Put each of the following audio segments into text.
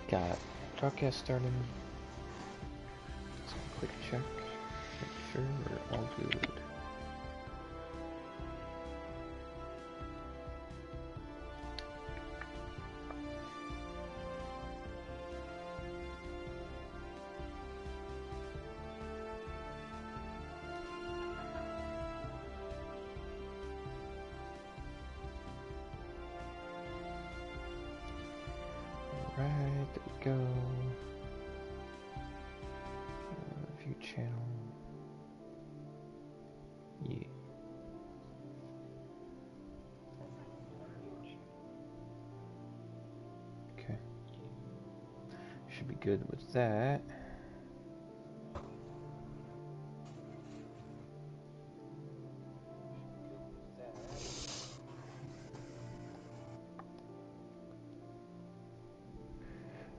Got broadcast starting. Let's quick check. Make sure we're all good. Alright, there we go. View channel. Yeah. Okay. Should be good with that.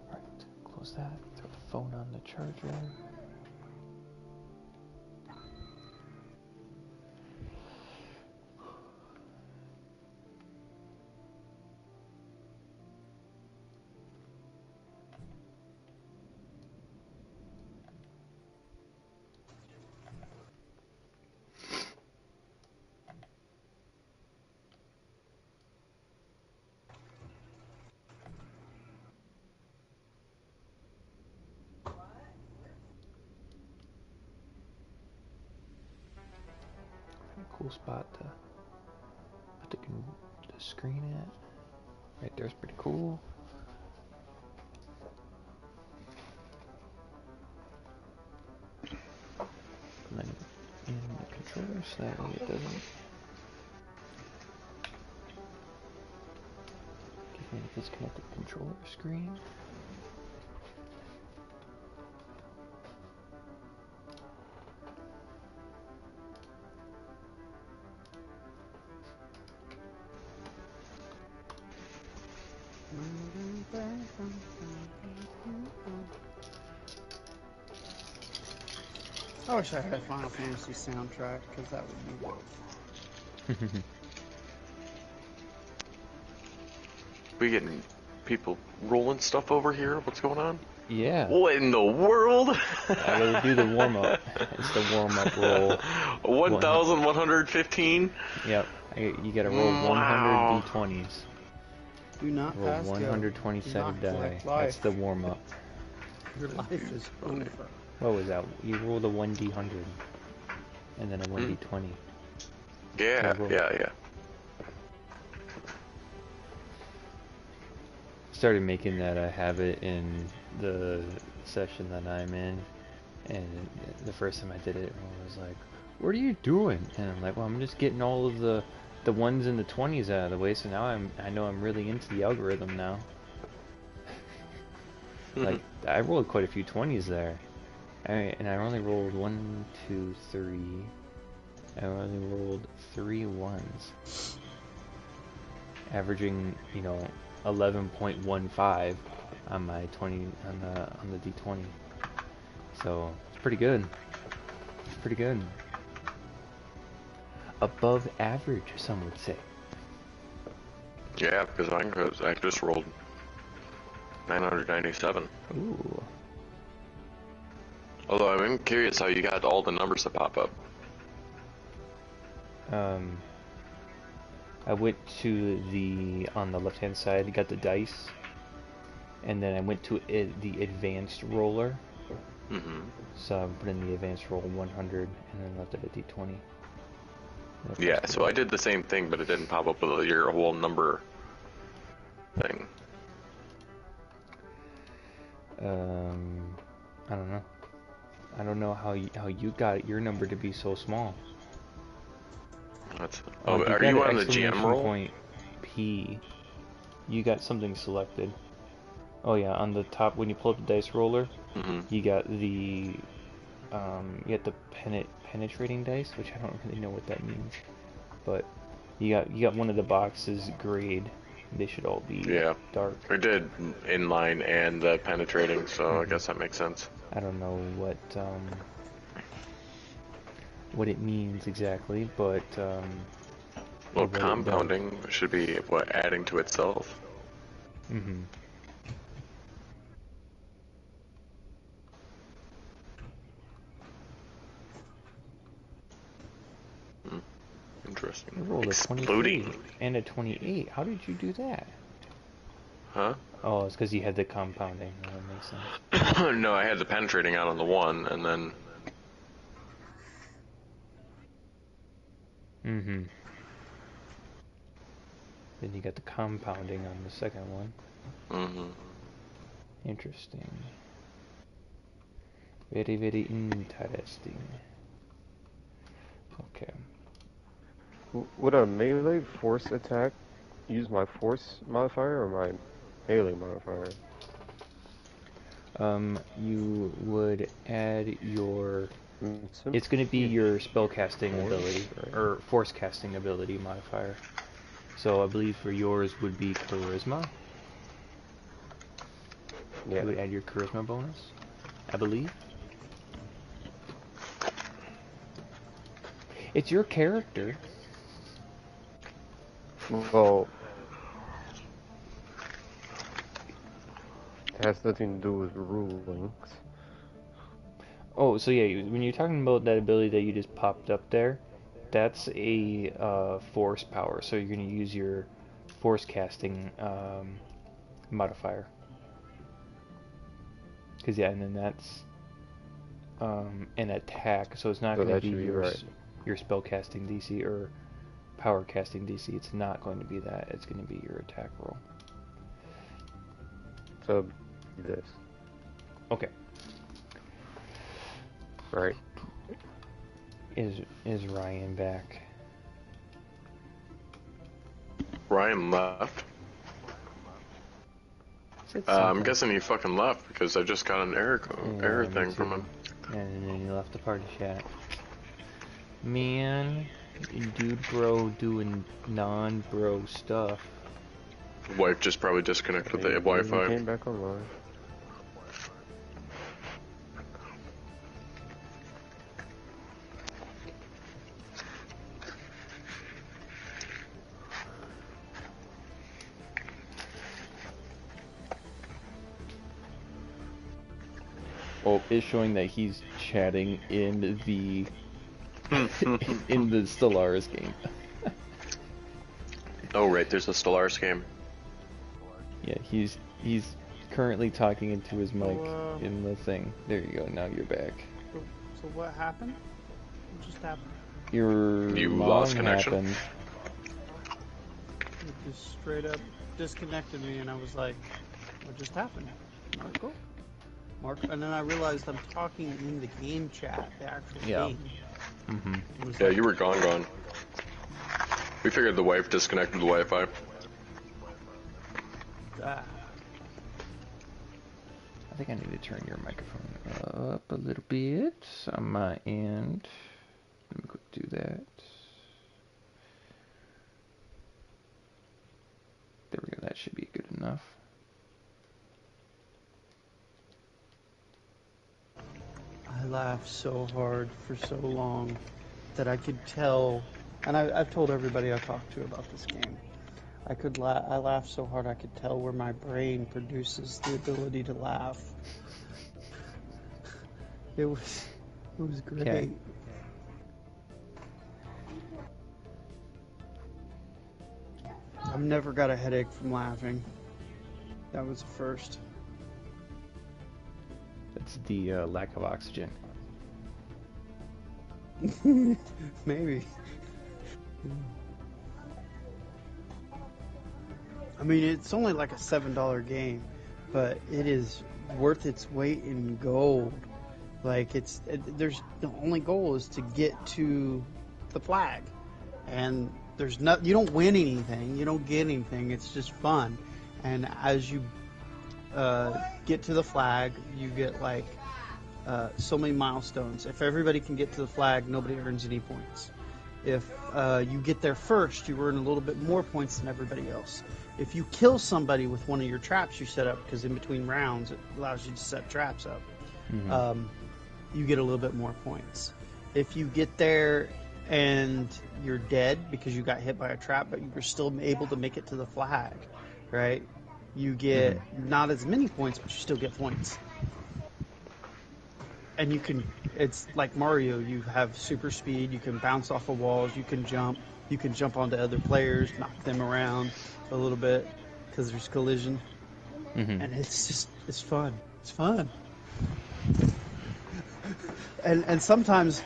Alright, close that. Throw the phone on the charger. Cool spot to put the screen at. Right there's pretty cool. And then in the controller so that way it doesn't give me a disconnected controller screen. I wish I had a Final Fantasy soundtrack, because that would be dope. We getting people rolling stuff over here? What's going on? Yeah. What in the world? I gotta do the warm-up. It's the warm-up roll. 1,115? Yep. You gotta roll 100 d20s. Do not roll pass 127 die. That's the warm-up. Your life is over. What was that? You rolled a 1d100. And then a 1d20. Yeah. Started making that a habit in the session that I'm in, and the first time I did it, I was like, "What are you doing?" And I'm like, "Well, I'm just getting all of the ones and the 20s out of the way, so now I know I'm really into the algorithm now." Like, I rolled quite a few 20s there, and I only rolled 1, 2, 3. I only rolled 3 ones, averaging, 11.15 on my 20 on the d20. So it's pretty good. It's pretty good. Above average, some would say. Yeah, because I just rolled 997. Ooh. Although I'm curious how you got all the numbers to pop up. I went to on the left hand side, got the dice, and then I went to the advanced roller. So I put in the advanced roll 100 and then left it at d20. Yeah, so I did the same thing, but it didn't pop up with your whole number thing. I don't know. I don't know how you got your number to be so small. Are you on the GM roll? Point P. You got something selected. Oh yeah, on the top when you pull up the dice roller, you got the penetrating dice, which I don't really know what that means, but you got one of the boxes grayed. They should all be dark. I did inline and the penetrating, so I guess that makes sense. I don't know what it means exactly, but well, compounding should be adding to itself. You rolled a Exploding. 23 and a 28. How did you do that? Huh? Oh, it's because you had the compounding. Oh, that makes sense. No, I had the penetrating out on the one, and then... Mm-hmm. Then you got the compounding on the second one. Mm-hmm. Interesting. Very, very interesting. Okay. Would a melee force attack use my force modifier or my melee modifier? You would add your... Mm, It's going to be your spellcasting Force, ability, right. or force casting ability modifier. So I believe for yours would be charisma. Yeah. You would add your charisma bonus, I believe. It's your character. Well, it has nothing to do with rulings. Oh, so yeah, when you're talking about that ability that you just popped up there, that's a force power. So you're going to use your force casting modifier. Because yeah, and then that's an attack. So it's not So going to that be should be your right. your spell casting DC or power casting DC. It's not going to be that. It's going to be your attack roll. So this, Okay. right? Is Ryan back? Ryan left. Said I'm something. guessing he fucking left because I just got an error Me thing from too. him. And then he left the party chat. Man, dude bro doing non-bro stuff. Wife just probably disconnected the He Wi-Fi. came back online. Oh, it's showing that he's chatting in the in the Stellaris game. Oh right, there's a Stellaris game. Yeah, he's currently talking into his mic So, in the thing. There you go. Now you're back. So what happened? What just happened? Your You mom lost connection? happened. It just straight up disconnected me, and I was like, "What just happened, Marco?" And then I realized I'm talking in the game chat, the actual game. Mm-hmm. It was Yeah, like, you were gone. We figured the wife disconnected the Wi-Fi. ah. I think I need to turn your microphone up a little bit on my end. Let me go do that. There we go. That should be good enough. I laughed so hard for so long that I could tell, and I've told everybody I talked to about this game. I laughed so hard I could tell where my brain produces the ability to laugh. It was great. Okay. I've never got a headache from laughing. That was the first. That's the lack of oxygen. Maybe. I mean, it's only like a $7 game, but it is worth its weight in gold. Like there's the only goal is to get to the flag, and there's no, you don't win anything, you don't get anything. It's just fun, and as you get to the flag, you get like so many milestones. If everybody can get to the flag, nobody earns any points. If you get there first, you earn a little bit more points than everybody else. If you kill somebody with one of your traps you set up, because in between rounds it allows you to set traps up, Mm-hmm. You get a little bit more points. If you get there and you're dead because you got hit by a trap, but you're still able to make it to the flag, right? You get not as many points, but you still get points. And you can, it's like Mario, you have super speed, you can bounce off of walls, you can jump, you can jump onto other players, knock them around a little bit because there's collision, Mm-hmm. and it's fun. It's fun. And sometimes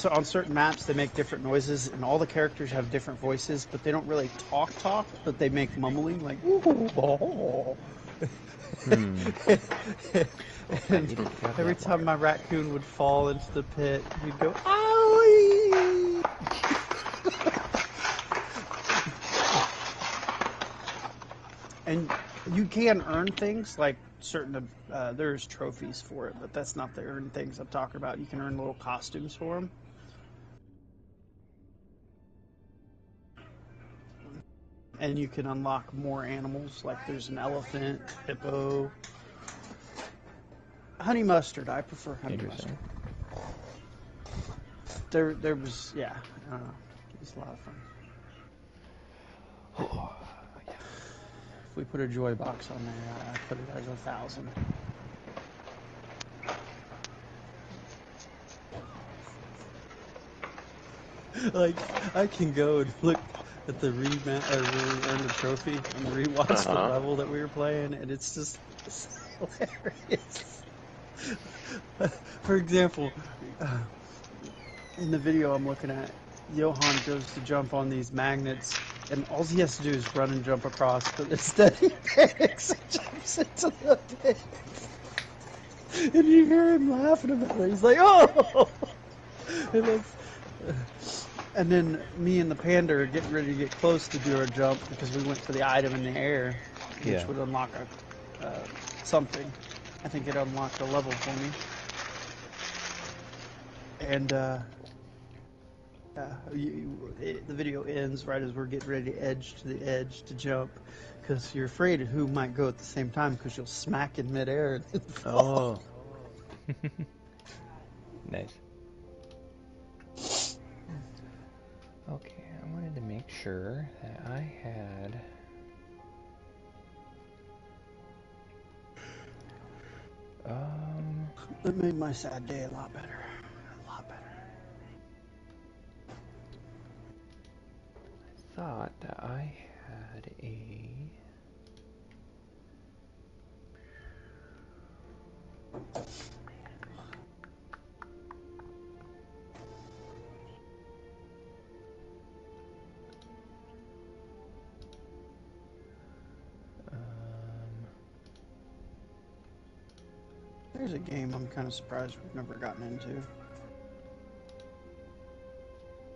on certain maps they make different noises and all the characters have different voices, but they don't really talk, but they make mumbling like oh. And every time my raccoon would fall into the pit, he'd go owie. And you can earn things like there's trophies for it, but that's not the earn things I'm talking about. You can earn little costumes for them. And you can unlock more animals, like there's an elephant, hippo, honey mustard. I prefer honey mustard. There was, yeah, I don't know. It was a lot of fun. If we put a joy box on there, I put it as 1,000. Like, I can go and look at the where we earned a trophy and rewatch the level that we were playing, and it's hilarious. For example, in the video I'm looking at, Johan goes to jump on these magnets, and all he has to do is run and jump across, but instead he panics and jumps into the pit. And you hear him laughing about it. He's like, oh! And then me and the panda are getting ready to get close to do our jump because we went to the item in the air, which would unlock something. I think it unlocked a level for me. And the video ends right as we're getting ready to edge to the edge to jump, because you're afraid of who might go at the same time because you'll smack in midair and fall. Oh. Nice. Okay, I wanted to make sure that I had... It made my sad day a lot better. A lot better. I thought that I had a... There's a game I'm kind of surprised we've never gotten into.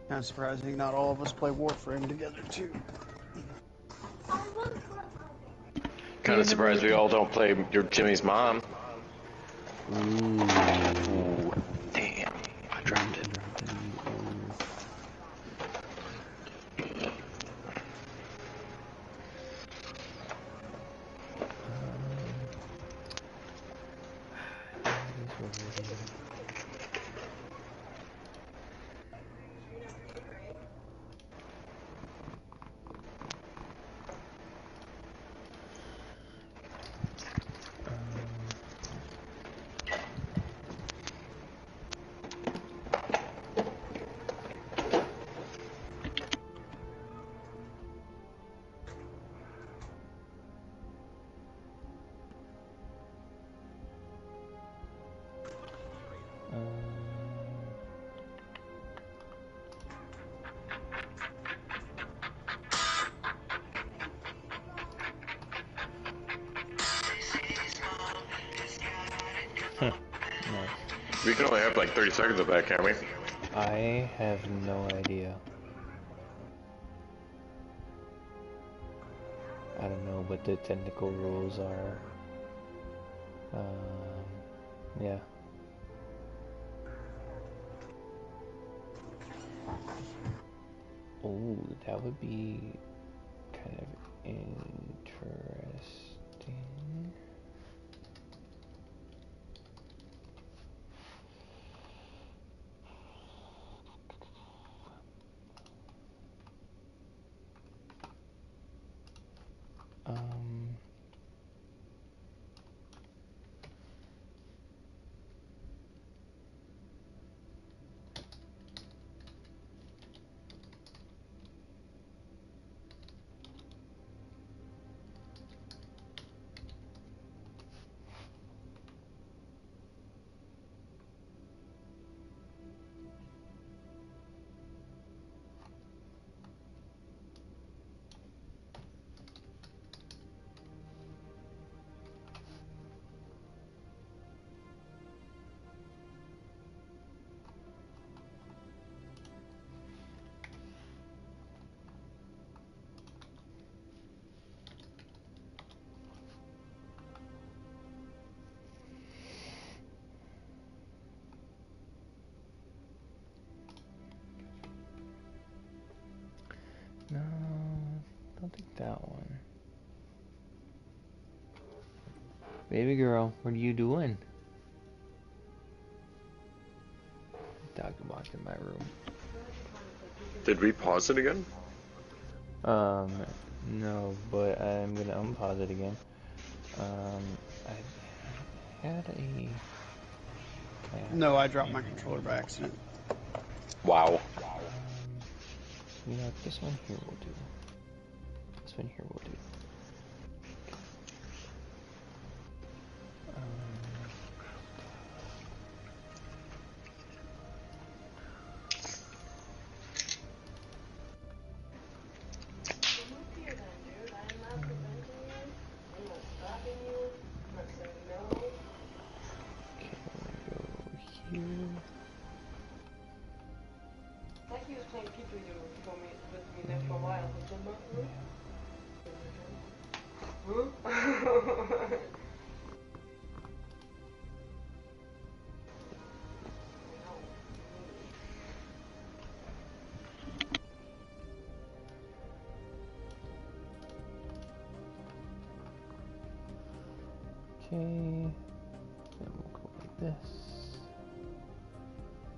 Kind of surprising not all of us play Warframe together, too. Kind of surprised we all don't play your Jimmy's mom. Ooh. Damn, I dropped it. We can only have like 30 seconds of that, can't we? I have no idea. I don't know what the technical rules are. Yeah. Oh, that would be kind of interesting. No, don't think that one. Baby girl, what are you doing? Dog walked in my room. Did we pause it again? No, but I'm gonna unpause it again. I had a... No, I dropped my controller by accident. Wow. You know, this one here will do. This one here will do. Okay, then we'll go like this.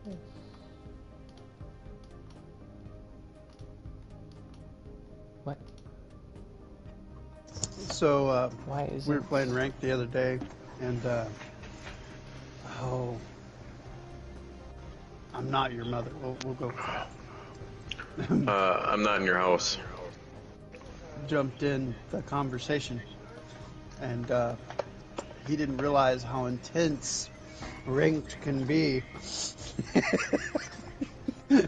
This. What? So, Why is we were playing ranked the other day, and, oh, I'm not your mother. We'll go with that. I'm not in your house. Jumped in the conversation, and he didn't realize how intense ranked can be.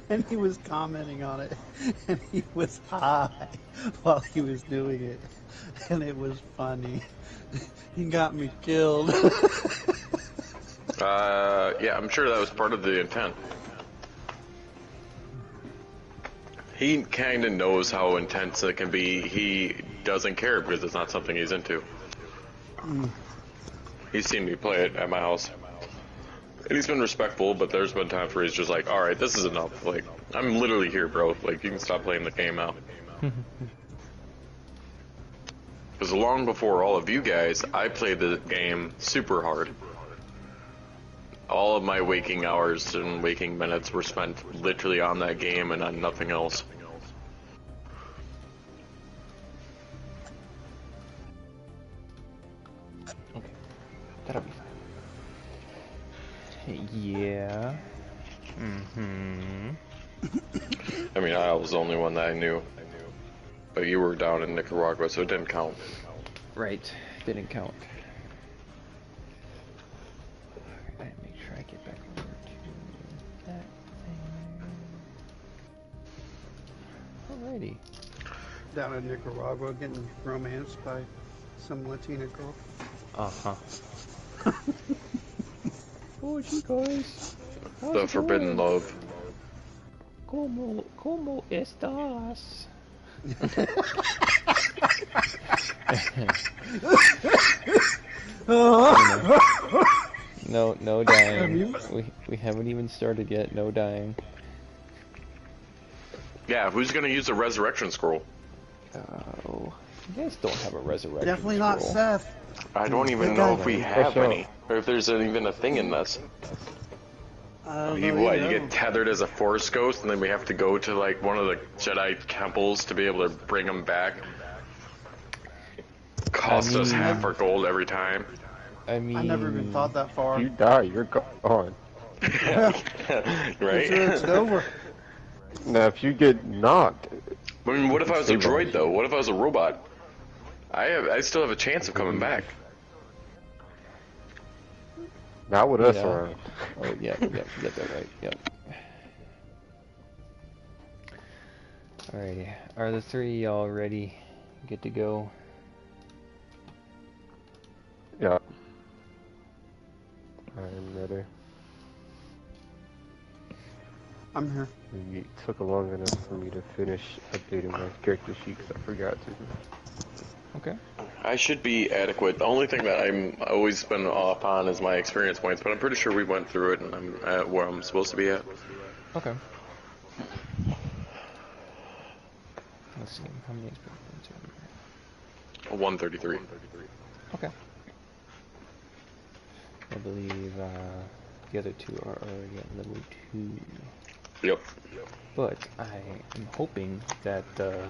And he was commenting on it, and he was high while he was doing it, and it was funny. He got me killed. Yeah, I'm sure that was part of the intent. He kind of knows how intense it can be. He doesn't care because it's not something he's into. He's seen me play it at my house. And he's been respectful, but there's been times where he's just like, alright, this is enough. Like, I'm literally here, bro. Like, you can stop playing the game now. Because long before all of you guys, I played the game super hard. All of my waking hours and waking minutes were spent literally on that game and on nothing else. Okay, that'll be fine. Yeah. I mean, I was the only one that I knew. But you were down in Nicaragua, so it didn't count. Right, didn't count. Alright, make sure I get back over to that thing. Alrighty. Down in Nicaragua, getting romanced by some Latina girl. Uh-huh. Oh, you guys. How's The it forbidden going? love. ¿Cómo estás? No dying. We haven't even started yet. No dying. Yeah, who's gonna use a resurrection scroll? Oh, you guys don't have a resurrection. Definitely not scroll. Seth. I don't even know if we have any, or if there's even a thing in this. You get tethered as a force ghost, and then we have to go to like one of the Jedi temples to be able to bring them back. Cost us half our gold every time. I mean, I never even thought that far. You die, you're gone. Right? It's over. Now, if you get knocked, I mean, what if I was a droid though? What if I was a robot? I still have a chance of coming back. not with us Yeah. around. Oh, yeah, that's right. Yep. Alrighty, are the three all ready? Good to go. Yeah. I'm ready. I'm here. It took long enough for me to finish updating my character sheet because I forgot to. Okay. I should be adequate. The only thing that I'm always been off on is my experience points, but I'm pretty sure we went through it and I'm at where I'm supposed to be at. Okay. let's see, how many experience are 133. Okay. I believe the other two are already at level 2. Yep. But I am hoping that by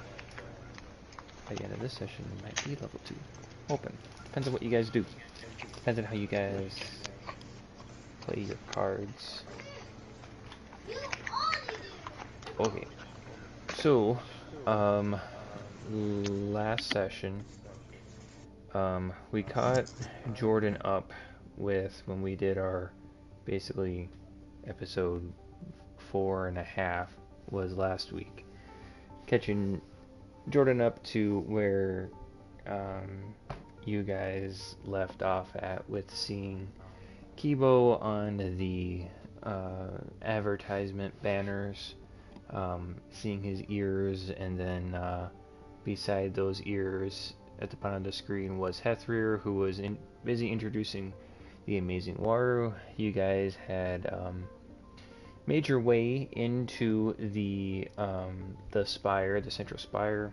the end of this session you might be level 2. Hoping. Depends on what you guys do. Depends on how you guys play your cards. Okay. So, last session, we caught Jordan up with when we did our basically episode 4.5 was last week, catching Jordan up to where you guys left off at with seeing Kibo on the advertisement banners, seeing his ears, and then beside those ears at the bottom of the screen was Hethrir, who was busy introducing the amazing Waru. You guys had made your way into the spire, the central spire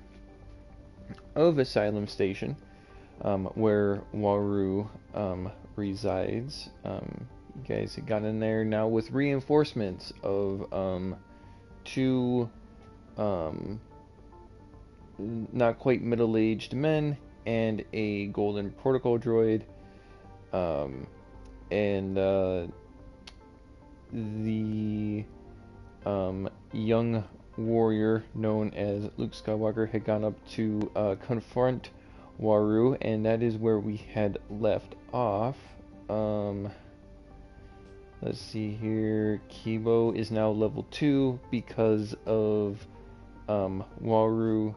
of Asylum Station, where Waru resides. You guys had gotten in there now with reinforcements of 2 not quite middle-aged men and a golden protocol droid, and the young warrior known as Luke Skywalker had gone up to confront Waru, and that is where we had left off. Let's see here. Kibo is now level 2 because of Waru,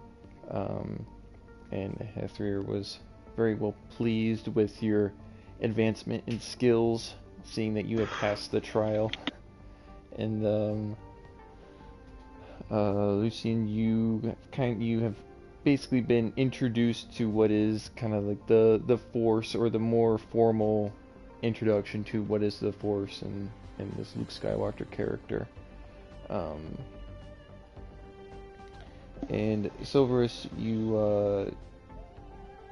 and Hethrir was very well pleased with your advancement in skills, seeing that you had passed the trial. And Lucian, you have basically been introduced to what is kind of like the Force, or the more formal introduction to what is the Force in this Luke Skywalker character. And Silverus, you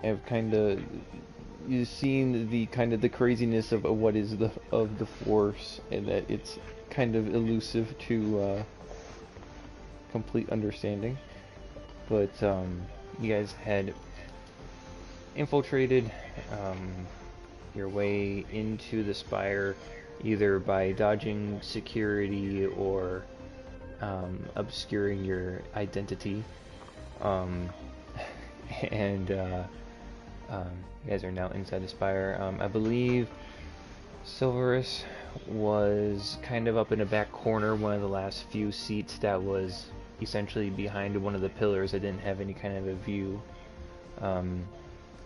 have you've seen the the craziness of what is the Force, and that it's kind of elusive to complete understanding. But you guys had infiltrated your way into the spire, either by dodging security or obscuring your identity, and you guys are now inside the spire. I believe Silverus was kind of up in a back corner, one of the last few seats that was essentially behind one of the pillars that didn't have any kind of a view.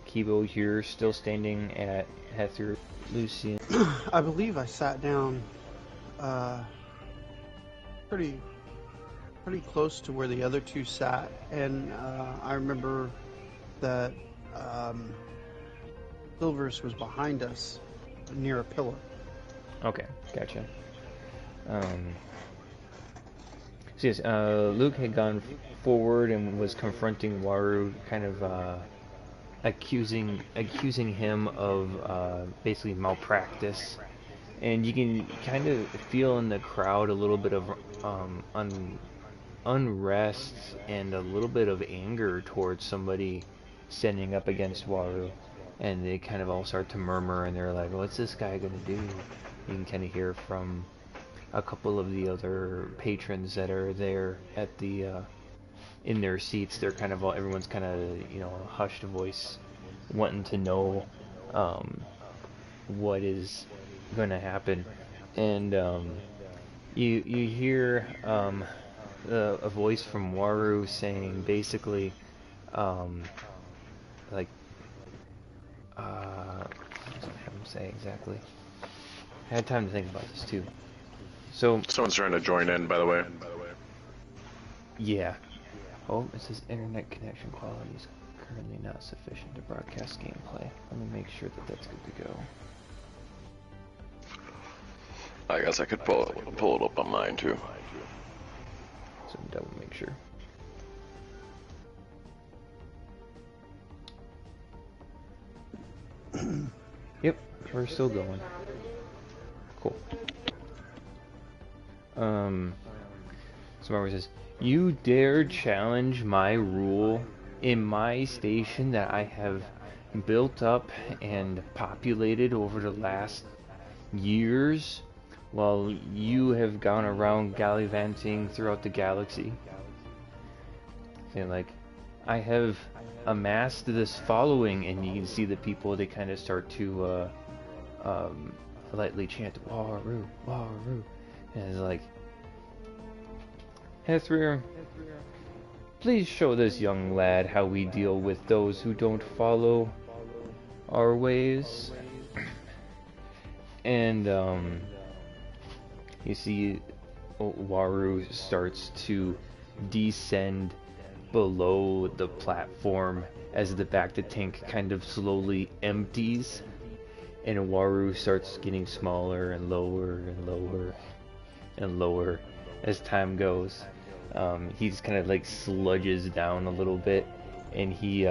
Kibo, you're still standing at Hethrir. Lucian, I believe I sat down pretty close to where the other two sat, and I remember that Silverus was behind us near a pillar. Okay, gotcha. So yes, Luke had gone forward and was confronting Waru, kind of accusing him of basically malpractice, and you can kind of feel in the crowd a little bit of unrest and a little bit of anger towards somebody standing up against Waru, and they kind of all start to murmur, and they're like, "What's this guy gonna do?" You can kind of hear from a couple of the other patrons that are there at the in their seats. They're kind of everyone's kind of hushed voice, wanting to know what is going to happen, and you hear a voice from Waru saying basically like what does it have him say exactly? I had time to think about this too. So Someone's trying to join in, by the way. yeah. Oh, it says internet connection quality is currently not sufficient to broadcast gameplay. Let me make sure that that's good to go. I guess I could pull it up on mine too. So double make sure. Yep, we're still going. Cool. Smart says, "You dare challenge my rule in my station that I have built up and populated over the last years, while you have gone around gallivanting throughout the galaxy." And like, I have amassed this following, and you can see the people, they kind of start to lightly chant Waru, Waru, and it's like, Hethrir, please show this young lad how we deal with those who don't follow our ways. And you see Waru starts to descend below the platform as the Bacta tank kind of slowly empties, and Waru starts getting smaller and lower and lower and lower as time goes. He just kind of like sludges down a little bit, and he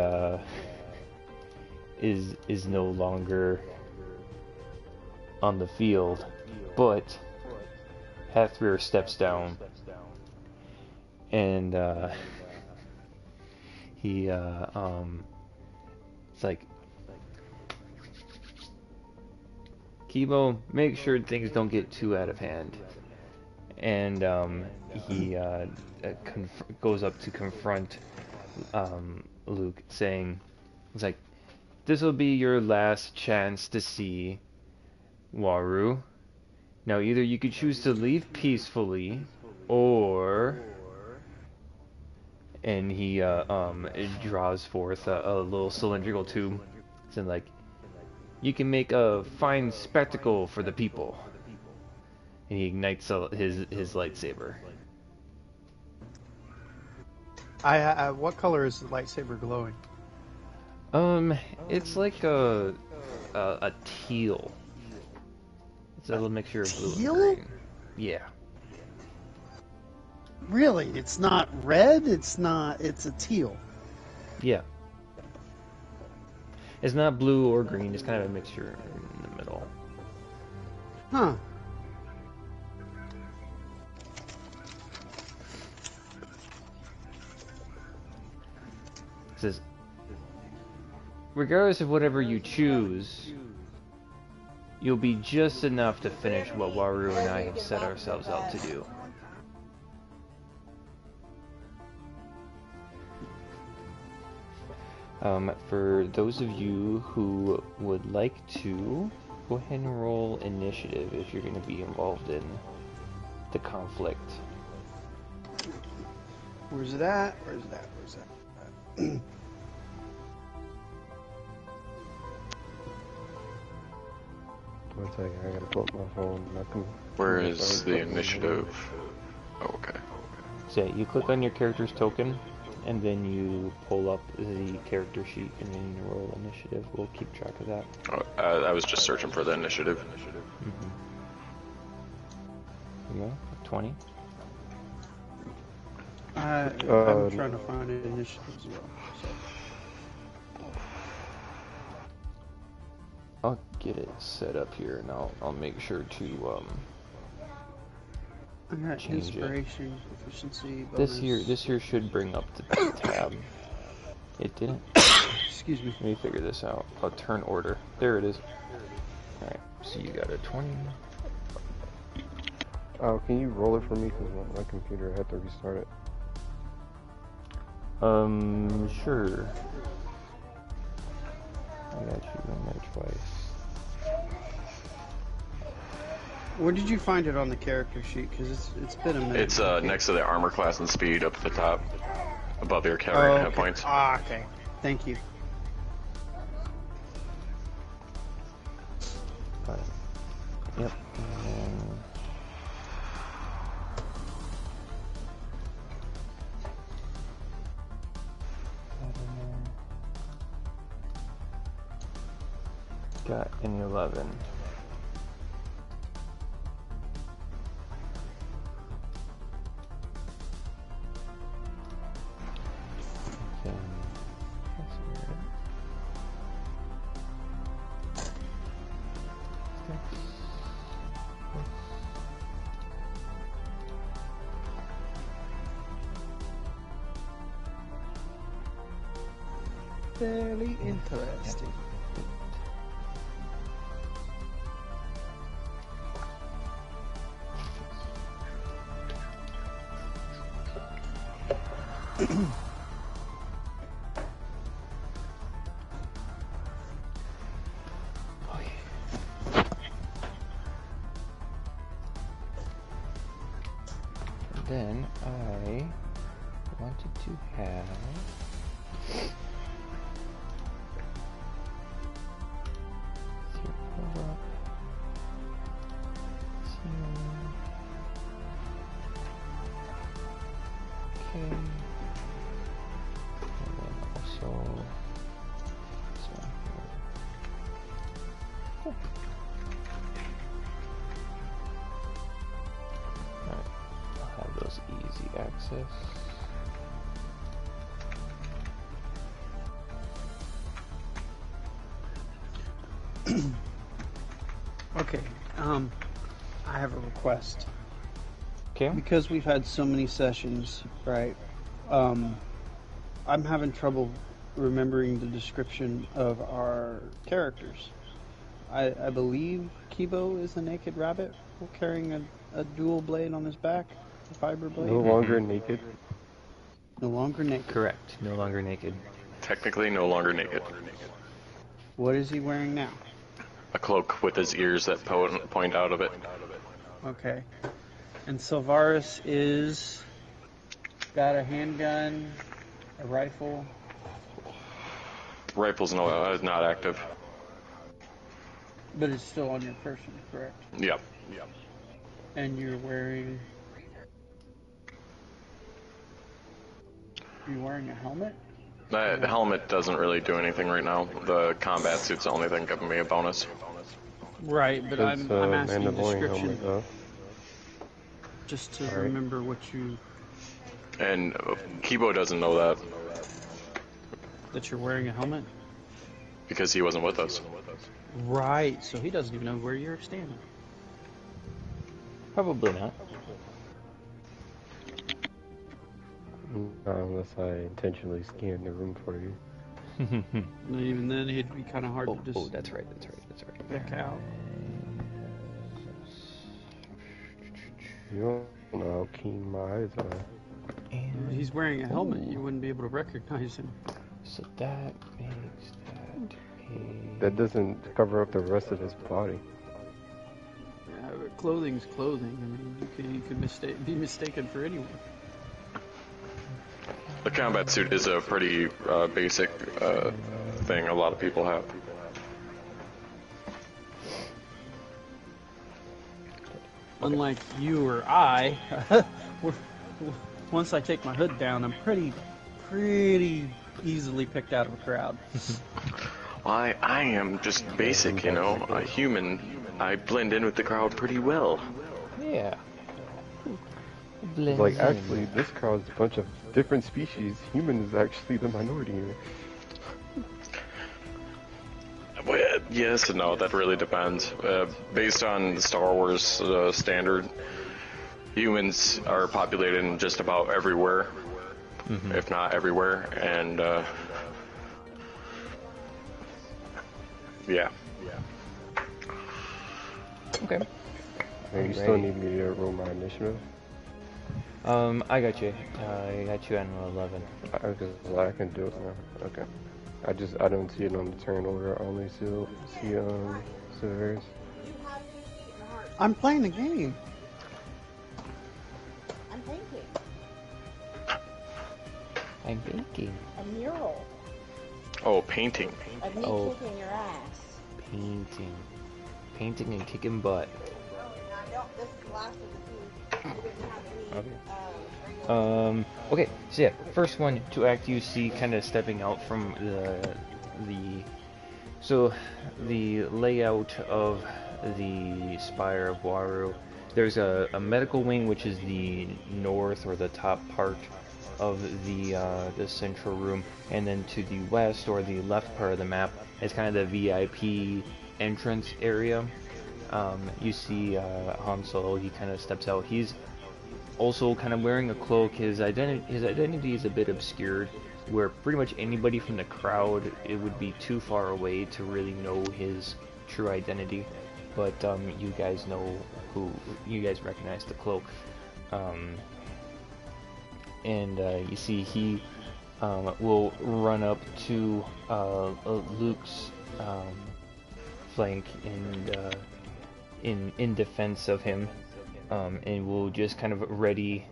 is no longer on the field, but Hethrir steps down, and he it's like, Kibo, make sure things don't get too out of hand. And he goes up to confront Luke, saying, it's like, this will be your last chance to see Waru. Now either you could choose to leave peacefully, or... And he draws forth a little cylindrical tube. It's in like, you can make a fine spectacle for the people. And he ignites his lightsaber. What color is the lightsaber glowing? It's like a teal. It's a little mixture of blue and green. Yeah. Really? It's not red? It's a teal. Yeah. It's not blue or green, it's kind of a mixture in the middle. Huh. It says, regardless of whatever you choose, you'll be just enough to finish what Waru and I have set ourselves out to do. For those of you who would like to, go ahead and roll initiative if you're going to be involved in the conflict. Where's it at? Where's that? One second, I gotta pull up my phone. Where is the initiative? Oh, okay. So yeah, you click on your character's token, and then you pull up the character sheet, and then you roll initiative. We'll keep track of that. I was just searching for the initiative. Mm-hmm. There you go, 20. I'm trying to find an initiative as well. So. I'll get it set up here, and I'll make sure to I got change inspiration, proficiency, it. bonus. This here should bring up the tab. It didn't. Excuse me. Let me figure this out. A turn order. There it is. All right. So you got a 20. Oh, can you roll it for me? Because my computer had to restart it. Sure. I got you in there twice. Where did you find it on the character sheet? Because it's been a minute. It's next to the armor class and speed up at the top, above your carrying hit points. Ah, okay. Thank you. Got it. Yep. Got an 11. Okay. That's weird. Fairly interesting. Then I wanted to have pull up okay, and then also this one here. Cool. Alright, I'll have those easy access. Okay, I have a request. Okay. Because we've had so many sessions, right? I'm having trouble remembering the description of our characters. I believe Kibo is a naked rabbit carrying a dual blade on his back, a fiber blade. No longer naked. No longer naked. Correct. No longer naked. Technically, no longer naked. What is he wearing now? A cloak with his ears that point out of it. Okay. And Sylvaris is got a handgun, a rifle. Rifle's not active. But it's still on your person, correct? Yep. And you're wearing a helmet? The helmet doesn't really do anything right now. The combat suit's the only thing giving me a bonus. Right, but I'm asking description. Helmet, just to remember what you... And Kibo doesn't know that. That you're wearing a helmet? Because he wasn't with us. Right, so he doesn't even know where you're standing. Probably not. Not unless I intentionally scan the room for you. Even then, it'd be kind of hard to just... Oh, that's right. Back out. You don't know how keen my eyes are. And He's wearing a helmet, you wouldn't be able to recognize him. so that makes that a... That doesn't cover up the rest of his body. Yeah, but clothing's clothing. I mean, you could be mistaken for anyone. The combat suit is a pretty basic thing a lot of people have. Unlike you or I, once I take my hood down, I'm pretty easily picked out of a crowd. I am just basic, you know, a human. I blend in with the crowd pretty well. Yeah. Like, actually, this crowd's a bunch of different species. Human is actually the minority here. Well, yes and no, that really depends. Based on the Star Wars standard, humans are populated in just about everywhere, if not everywhere, and yeah. Okay. And you still need me to roll my initiative? I got you. I got you on 11. I can do it now. Okay. I don't see it on the turn order. I only see Severus. I'm playing the game. I'm painting. I'm thinking. A mural Oh, painting. of me Oh. kicking your ass. Painting and kicking butt. This is the last of the food. We didn't have any, Okay, so yeah, first one to act you see kind of stepping out from the layout of the Spire of Waru. There's a medical wing, which is the north or the top part of the central room, and then to the west or the left part of the map is kind of the VIP entrance area. you see Han Solo. He kind of steps out. He's also kind of wearing a cloak. His identity is a bit obscured, where pretty much anybody from the crowd, it would be too far away to really know his true identity. But you guys know who. You guys recognize the cloak. And you see he will run up to Luke's flank and in defense of him, and will just kind of ready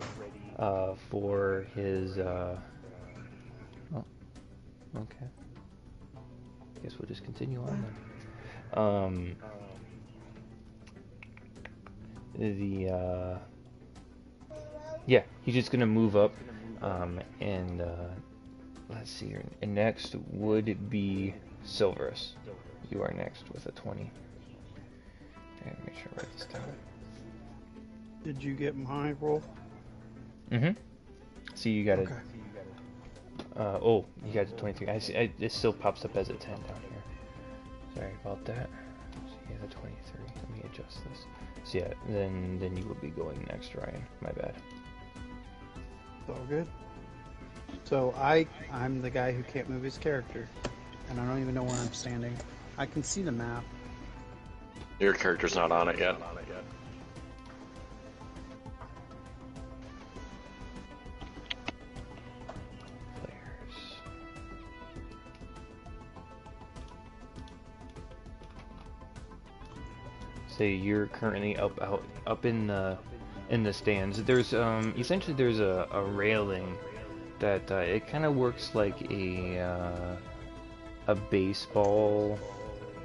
for his. Oh, okay. Guess we'll just continue on then. Yeah, he's just gonna move up, and let's see here. And next would be Silverus. You are next with a 20. I gotta make sure I write this down. Did you get my roll? Mm-hmm. See, you got okay. Oh, you got a 23. I see. It still pops up as a 10 down here. Sorry about that. So you have a 23. Let me adjust this. So yeah, then you will be going next, Ryan. My bad. It's all good. So I'm the guy who can't move his character, and I don't even know where I'm standing. I can see the map. Your character's not on it yet. Players. So you're currently up in the stands. There's essentially there's a railing that it kind of works like a baseball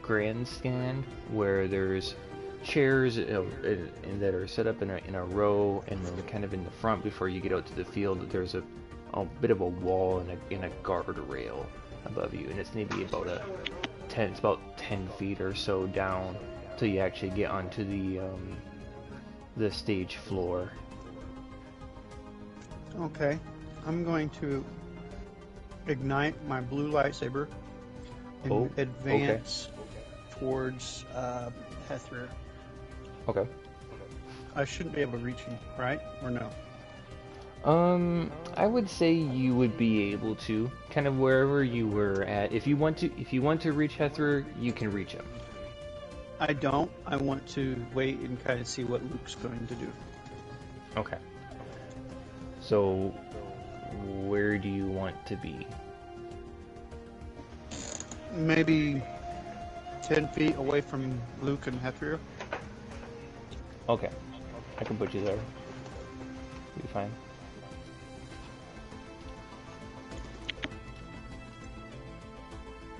grandstand, where there's chairs that are set up in a row, and then kind of in the front before you get out to the field there's a bit of a wall and a guardrail above you, and it's maybe about 10 feet or so down till you actually get onto the stage floor. Okay, I'm going to ignite my blue lightsaber and advance towards Hethrir. Okay. I shouldn't be able to reach him, right? Or no? I would say you would be able to, kind of wherever you were at. If you want to reach Hethrir, you can reach him. I don't. I want to wait and kind of see what Luke's going to do. Okay. So, where do you want to be? Maybe 10 feet away from Luke and Hethrir. Okay. I can put you there. You'll be fine.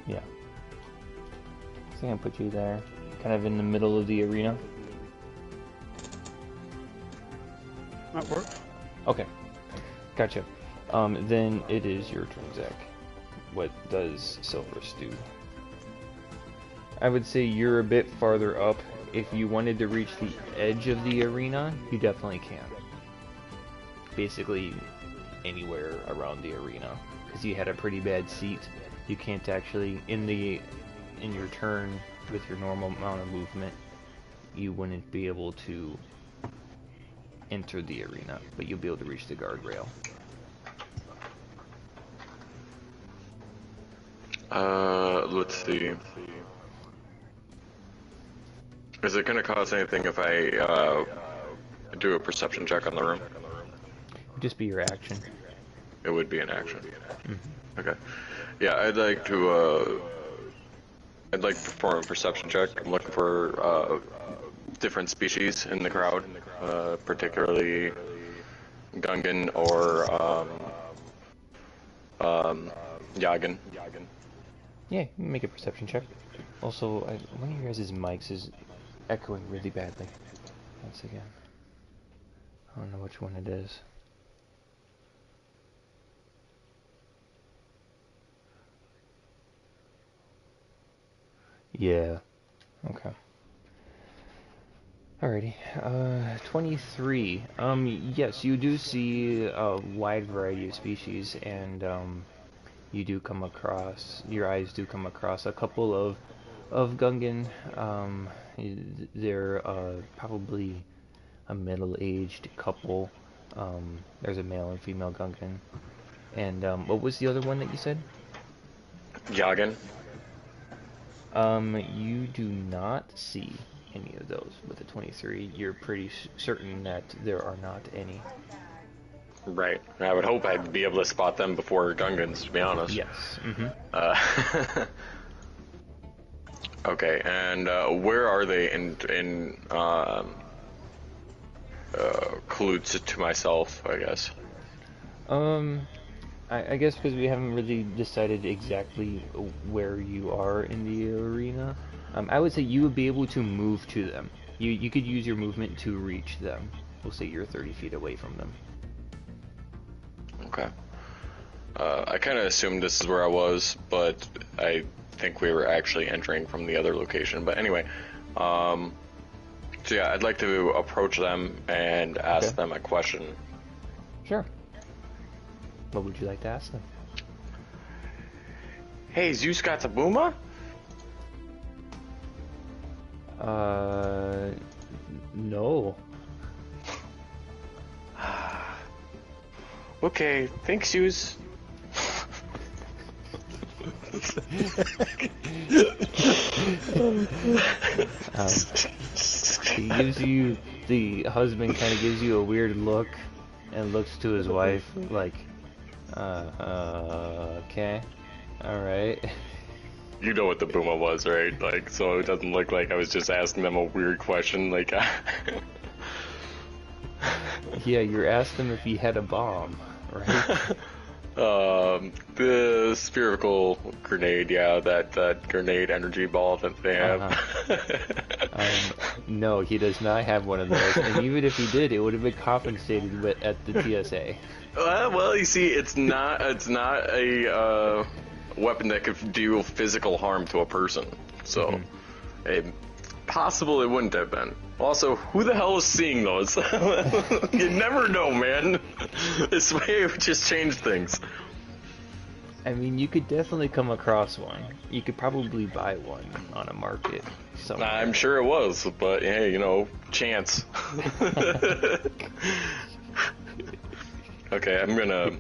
Yeah. I think I'll put you there. Kind of in the middle of the arena. That works. Okay. Gotcha. Then it is your turn, Zach. What does Silverus do? I would say you're a bit farther up. If you wanted to reach the edge of the arena, you definitely can. Basically, anywhere around the arena. Because you had a pretty bad seat. You can't actually, in your turn, with your normal amount of movement, you wouldn't be able to enter the arena, but you'll be able to reach the guardrail. Let's see. Is it going to cost anything if I do a perception check on the room? It'd just be your action. It would be an action. Mm-hmm. Okay. Yeah, I'd like to perform a perception check. I'm looking for different species in the crowd, particularly Gungan or Yagan. Yeah, you can make a perception check. Also, one of your guys' mics is echoing really badly. Once again. I don't know which one it is. Yeah. Okay. Alrighty. 23. Yes, you do see a wide variety of species, and you do come across, your eyes do come across a couple of of Gungan. They're probably a middle-aged couple. There's a male and female Gungan. And what was the other one that you said? Yagan. You do not see any of those with the 23. You're pretty certain that there are not any. Right. I would hope I'd be able to spot them before Gungans, to be honest. Yes. Mm-hmm. Okay, and where are they in colludes to myself, I guess? I guess because we haven't really decided exactly where you are in the arena. I would say you would be able to move to them. You could use your movement to reach them. We'll say you're 30 feet away from them. Okay. I kind of assumed this is where I was, but I think we were actually entering from the other location. But anyway, so yeah, I'd like to approach them and ask them a question. Sure. What would you like to ask them? Hey, Zeus got the boomer? No. Okay, thanks, Zeus. He gives you, the husband kind of gives you a weird look and looks to his wife like, okay, alright. You know what the boomer was, right? Like, so it doesn't look like I was just asking them a weird question, like... Yeah, you're asking him if he had a bomb, right? The spherical grenade, yeah, that grenade energy ball that they have. No, he does not have one of those, and even if he did, it would have been compensated at the TSA. Well, you see, it's not a weapon that could do physical harm to a person, so possible it wouldn't have been. Also, who the hell is seeing those? You never know, man. This way would just change things. I mean, you could definitely come across one. You could probably buy one on a market somewhere. I'm sure it was, but hey, you know, chance. Okay, I'm gonna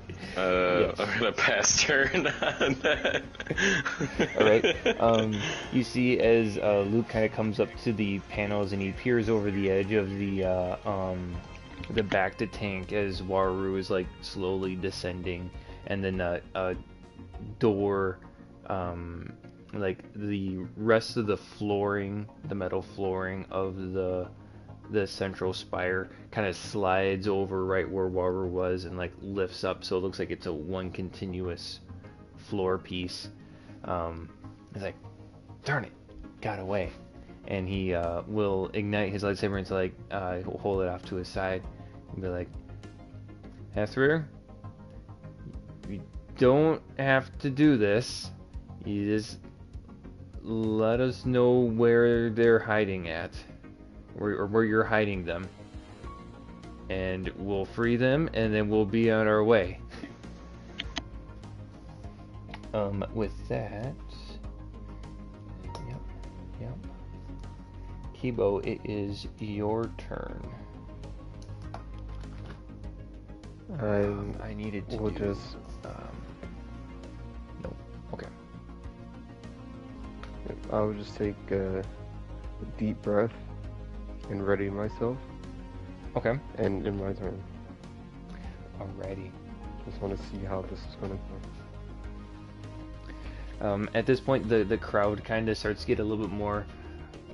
pass turn on that. Alright, you see as Luke kind of comes up to the panels and he peers over the edge of the back to tank as Waru is like slowly descending, and then a door, like the rest of the flooring, the metal flooring of the central spire kind of slides over right where Waru was and like lifts up, so it looks like it's a one continuous floor piece. He's like, darn it, got away. And he will ignite his lightsaber and like hold it off to his side and be like, Hathrir, you don't have to do this. You just let us know where they're hiding at. Or where you're hiding them, and we'll free them, and then we'll be on our way. With that, yep. Kibo, it is your turn. I needed to do. No. Okay. I'll just take a deep breath and ready myself. Okay. And in my turn. Alrighty. Just want to see how this is going to go. At this point, the crowd kind of starts to get a little bit more,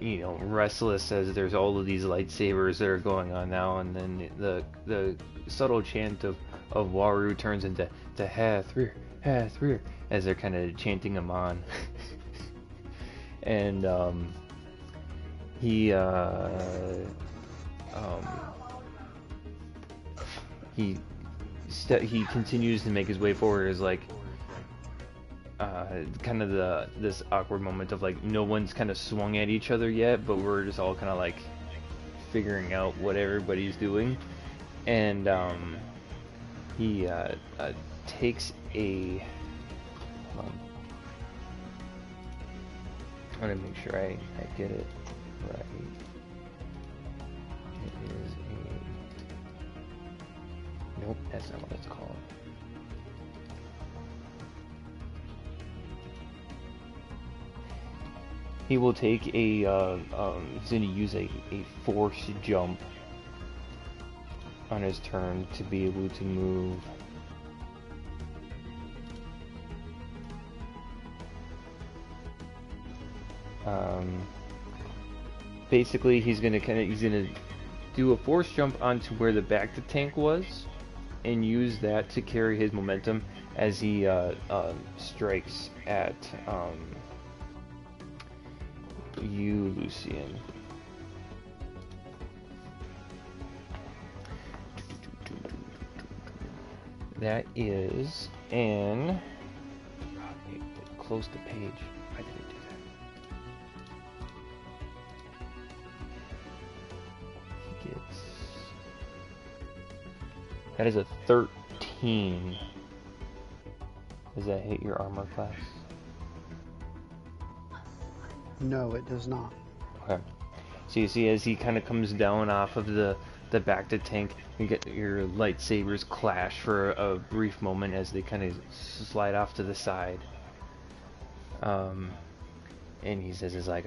restless as there's all of these lightsabers that are going on now, and then the subtle chant of Waru turns into Hathrir, Hathrir, as they're kind of chanting him on. And he continues to make his way forward as like kind of this awkward moment of like no one's kind of swung at each other yet, but we're just all kind of like figuring out what everybody's doing, and he takes a want to make sure I get it right. It is a... Nope, that's not what it's called. He will take a, he's going to use a force jump on his turn to be able to move. Basically, he's gonna do a force jump onto where the back to tank was, and use that to carry his momentum as he strikes at you, Lucian. That is an... Close the page. Why did it do that? He gets... That is a 13. Does that hit your armor class? No, it does not. Okay. So you see, as he kind of comes down off of the back to tank, you get your lightsabers clash for a brief moment as they kind of slide off to the side. And he says, "It's like,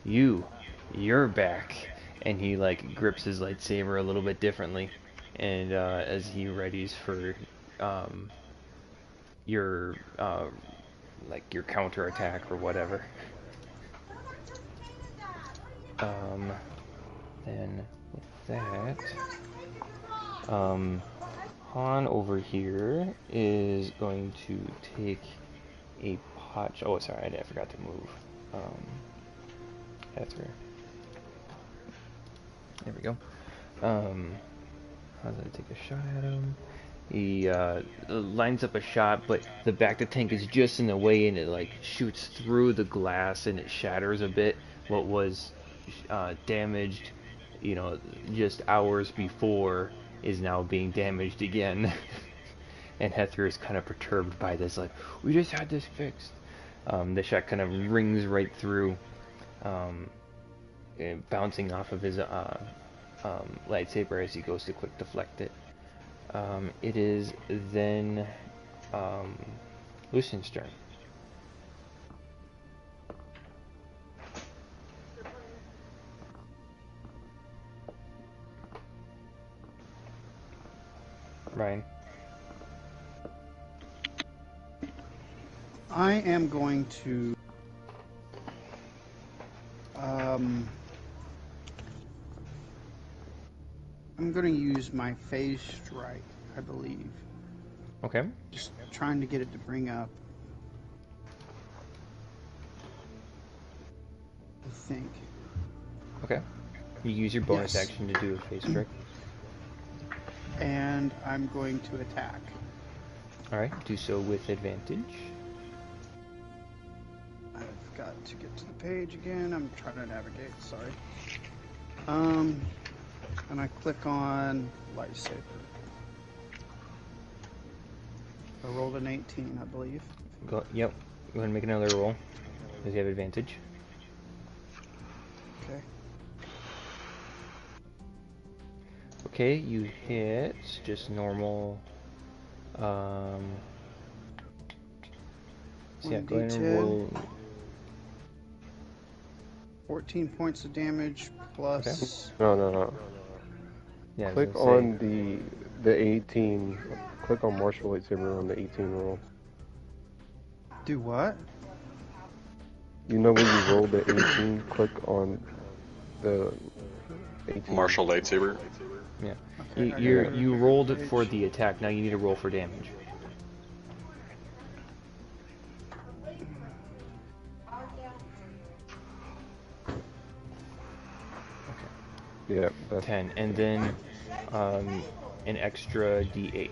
you're back." And he like grips his lightsaber a little bit differently, and as he readies for your your counter attack or whatever. Then with that, Han over here is going to take a pot. Oh, sorry, I forgot to move. That's right. There we go. Han's gonna take a shot at him. He lines up a shot, but the back to tank is just in the way, and it like shoots through the glass and it shatters a bit. What was damaged, just hours before, is now being damaged again. And Hethra is kind of perturbed by this, like, we just had this fixed. The shot kind of rings right through, bouncing off of his lightsaber as he goes to quick deflect it. It is then Lucian's turn. Ryan. I am going to I'm going to use my phase strike, I believe. Okay. Just trying to get it to bring up. I think. Okay. You use your bonus Yes. action to do a phase strike. And I'm going to attack. Alright, do so with advantage. I've got to get to the page again. I'm trying to navigate, sorry. And I click on lightsaber. I rolled an 18, I believe. Yep. You want to make another roll? Does he have advantage? Okay. Okay, you hit just normal. So yeah, go ahead and 1d10. roll. 14 points of damage plus. No. Yeah, I was Click gonna on say, the 18. Click on martial lightsaber on the 18 roll. Do what? You know when you roll the 18, click on the 18. Martial lightsaber. yeah. Okay, You rolled it for the attack. Now you need to roll for damage. Yeah, that's 10, and then an extra D8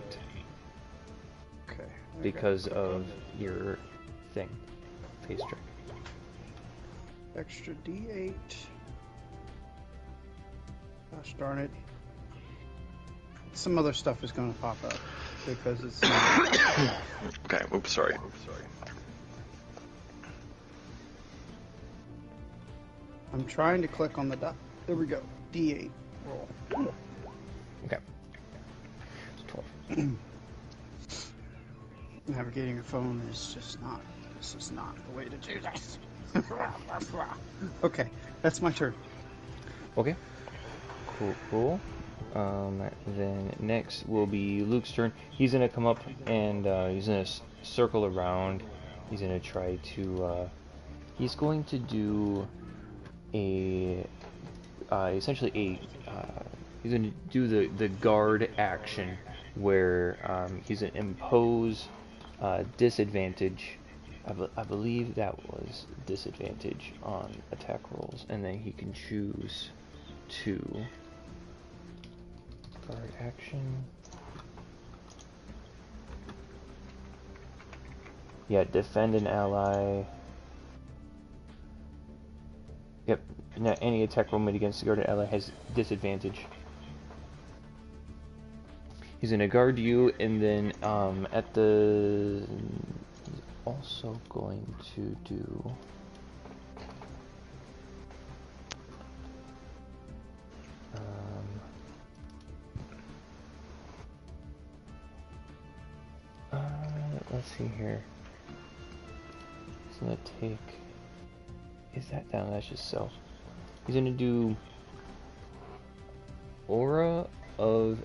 Okay. because of your thing, phase strike. Extra D8. Gosh darn it. Some other stuff is going to pop up because it's. Okay, oops, sorry. I'm trying to click on the dot. There we go. D8 roll. Okay. It's 12. Navigating a phone is just not. This is not the way to do this. Okay, that's my turn. Okay. Cool. Then next will be Luke's turn. He's gonna come up and he's gonna circle around. He's gonna try to. He's going to do a essentially he's gonna do the guard action where he's gonna impose disadvantage. I believe that was disadvantage on attack rolls, and then he can choose to guard action. Yeah, defend an ally. Yep, now any attack roll made against the guarded ally has disadvantage. He's gonna guard you, and then at the he's also going to do let's see here. He's gonna take. Is that down? That's just self. He's gonna do Aura of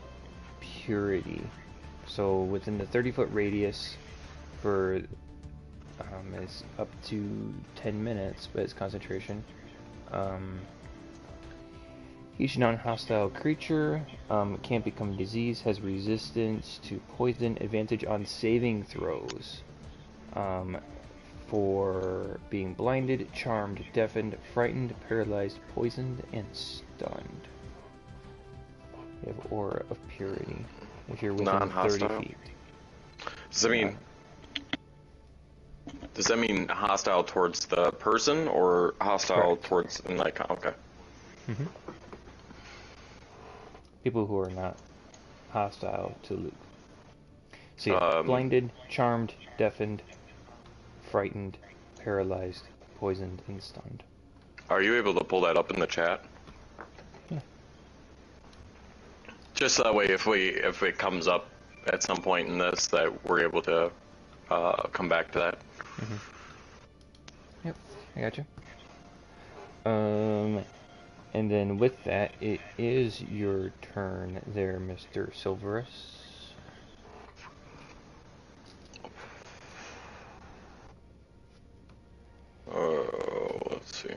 Purity. So within the 30-foot radius for it's up to 10 minutes, but it's concentration. Each non-hostile creature can't become diseased, has resistance to poison, advantage on saving throws. For being blinded, charmed, deafened, frightened, paralyzed, poisoned, and stunned. You have Aura of Purity. If you're within 30 feet. Does that mean hostile towards the person or hostile towards okay? Mm-hmm. People who are not hostile to Luke. So yeah, blinded, charmed, deafened, frightened, paralyzed, poisoned, and stunned. Are you able to pull that up in the chat? Yeah. Just that way, if it comes up at some point in this, that we're able to come back to that. Mm-hmm. Yep, I got you. And then with that, it is your turn there, Mr. Silverus. Let's see.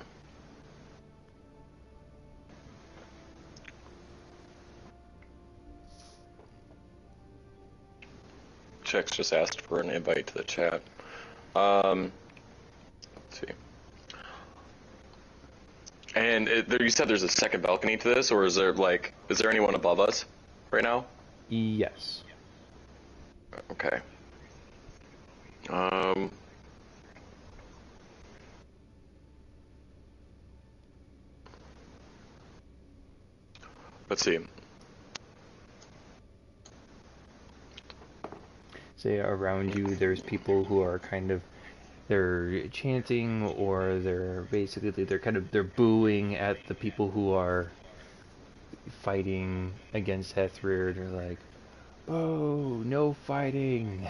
Chex just asked for an invite to the chat. Let's see. And you said there's a second balcony to this, or is there anyone above us right now? Yes. Okay. Let's see. Say around you, there's people who are they're chanting, or they're booing at the people who are fighting against Hethrir. They're like, "Oh, no fighting!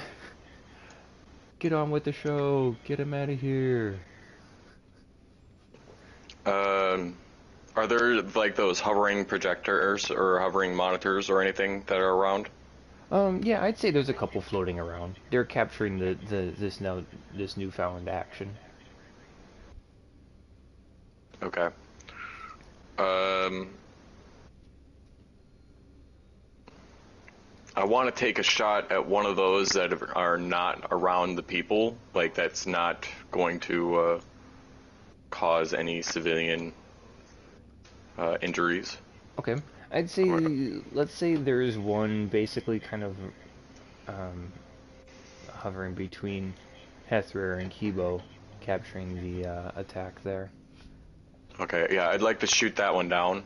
Get on with the show! Get him out of here!" Are there those hovering projectors or hovering monitors or anything that are around? Yeah, I'd say there's a couple floating around. They're capturing this newfound action. Okay. I want to take a shot at one of those that are not around the people, that's not going to cause any civilian injuries. Okay. I'd say, let's say there's one basically kind of hovering between Hethrir and Kibo, capturing the attack there. Okay, yeah, I'd like to shoot that one down.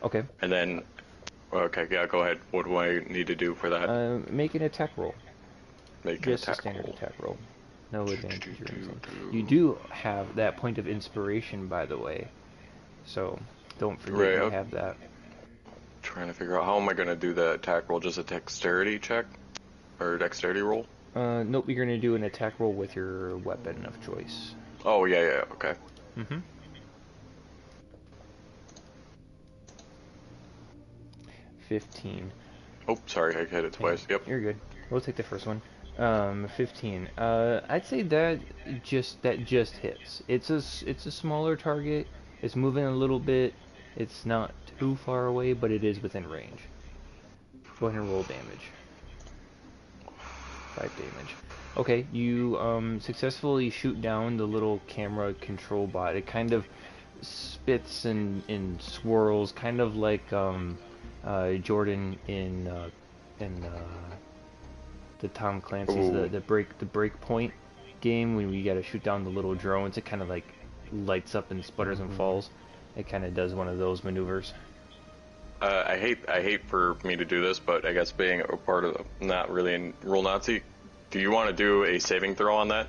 Okay. And then, okay, yeah, go ahead. What do I need to do for that? Make an attack roll. Just a standard attack roll. No advantage or anything. You do have that point of inspiration, by the way. So don't forget you have that. Trying to figure out how am I going to do the attack roll? Just a dexterity check? Or dexterity roll? Nope, you're going to do an attack roll with your weapon of choice. Oh, yeah, okay. 15. Oh, sorry, I hit it twice. Yep. You're good. We'll take the first one. 15. I'd say that just hits. It's a smaller target. It's moving a little bit. It's not too far away, but it is within range. Go ahead and roll damage. 5 damage. Okay, you successfully shoot down the little camera control bot. It kind of spits and swirls, kind of like Jordan in the Tom Clancy's the break point game when we gotta shoot down the little drones. It kind of like lights up and sputters and falls. It kind of does one of those maneuvers. I hate for me to do this, but I guess being a part of not really in Rule Nazi, do you want to do a saving throw on that?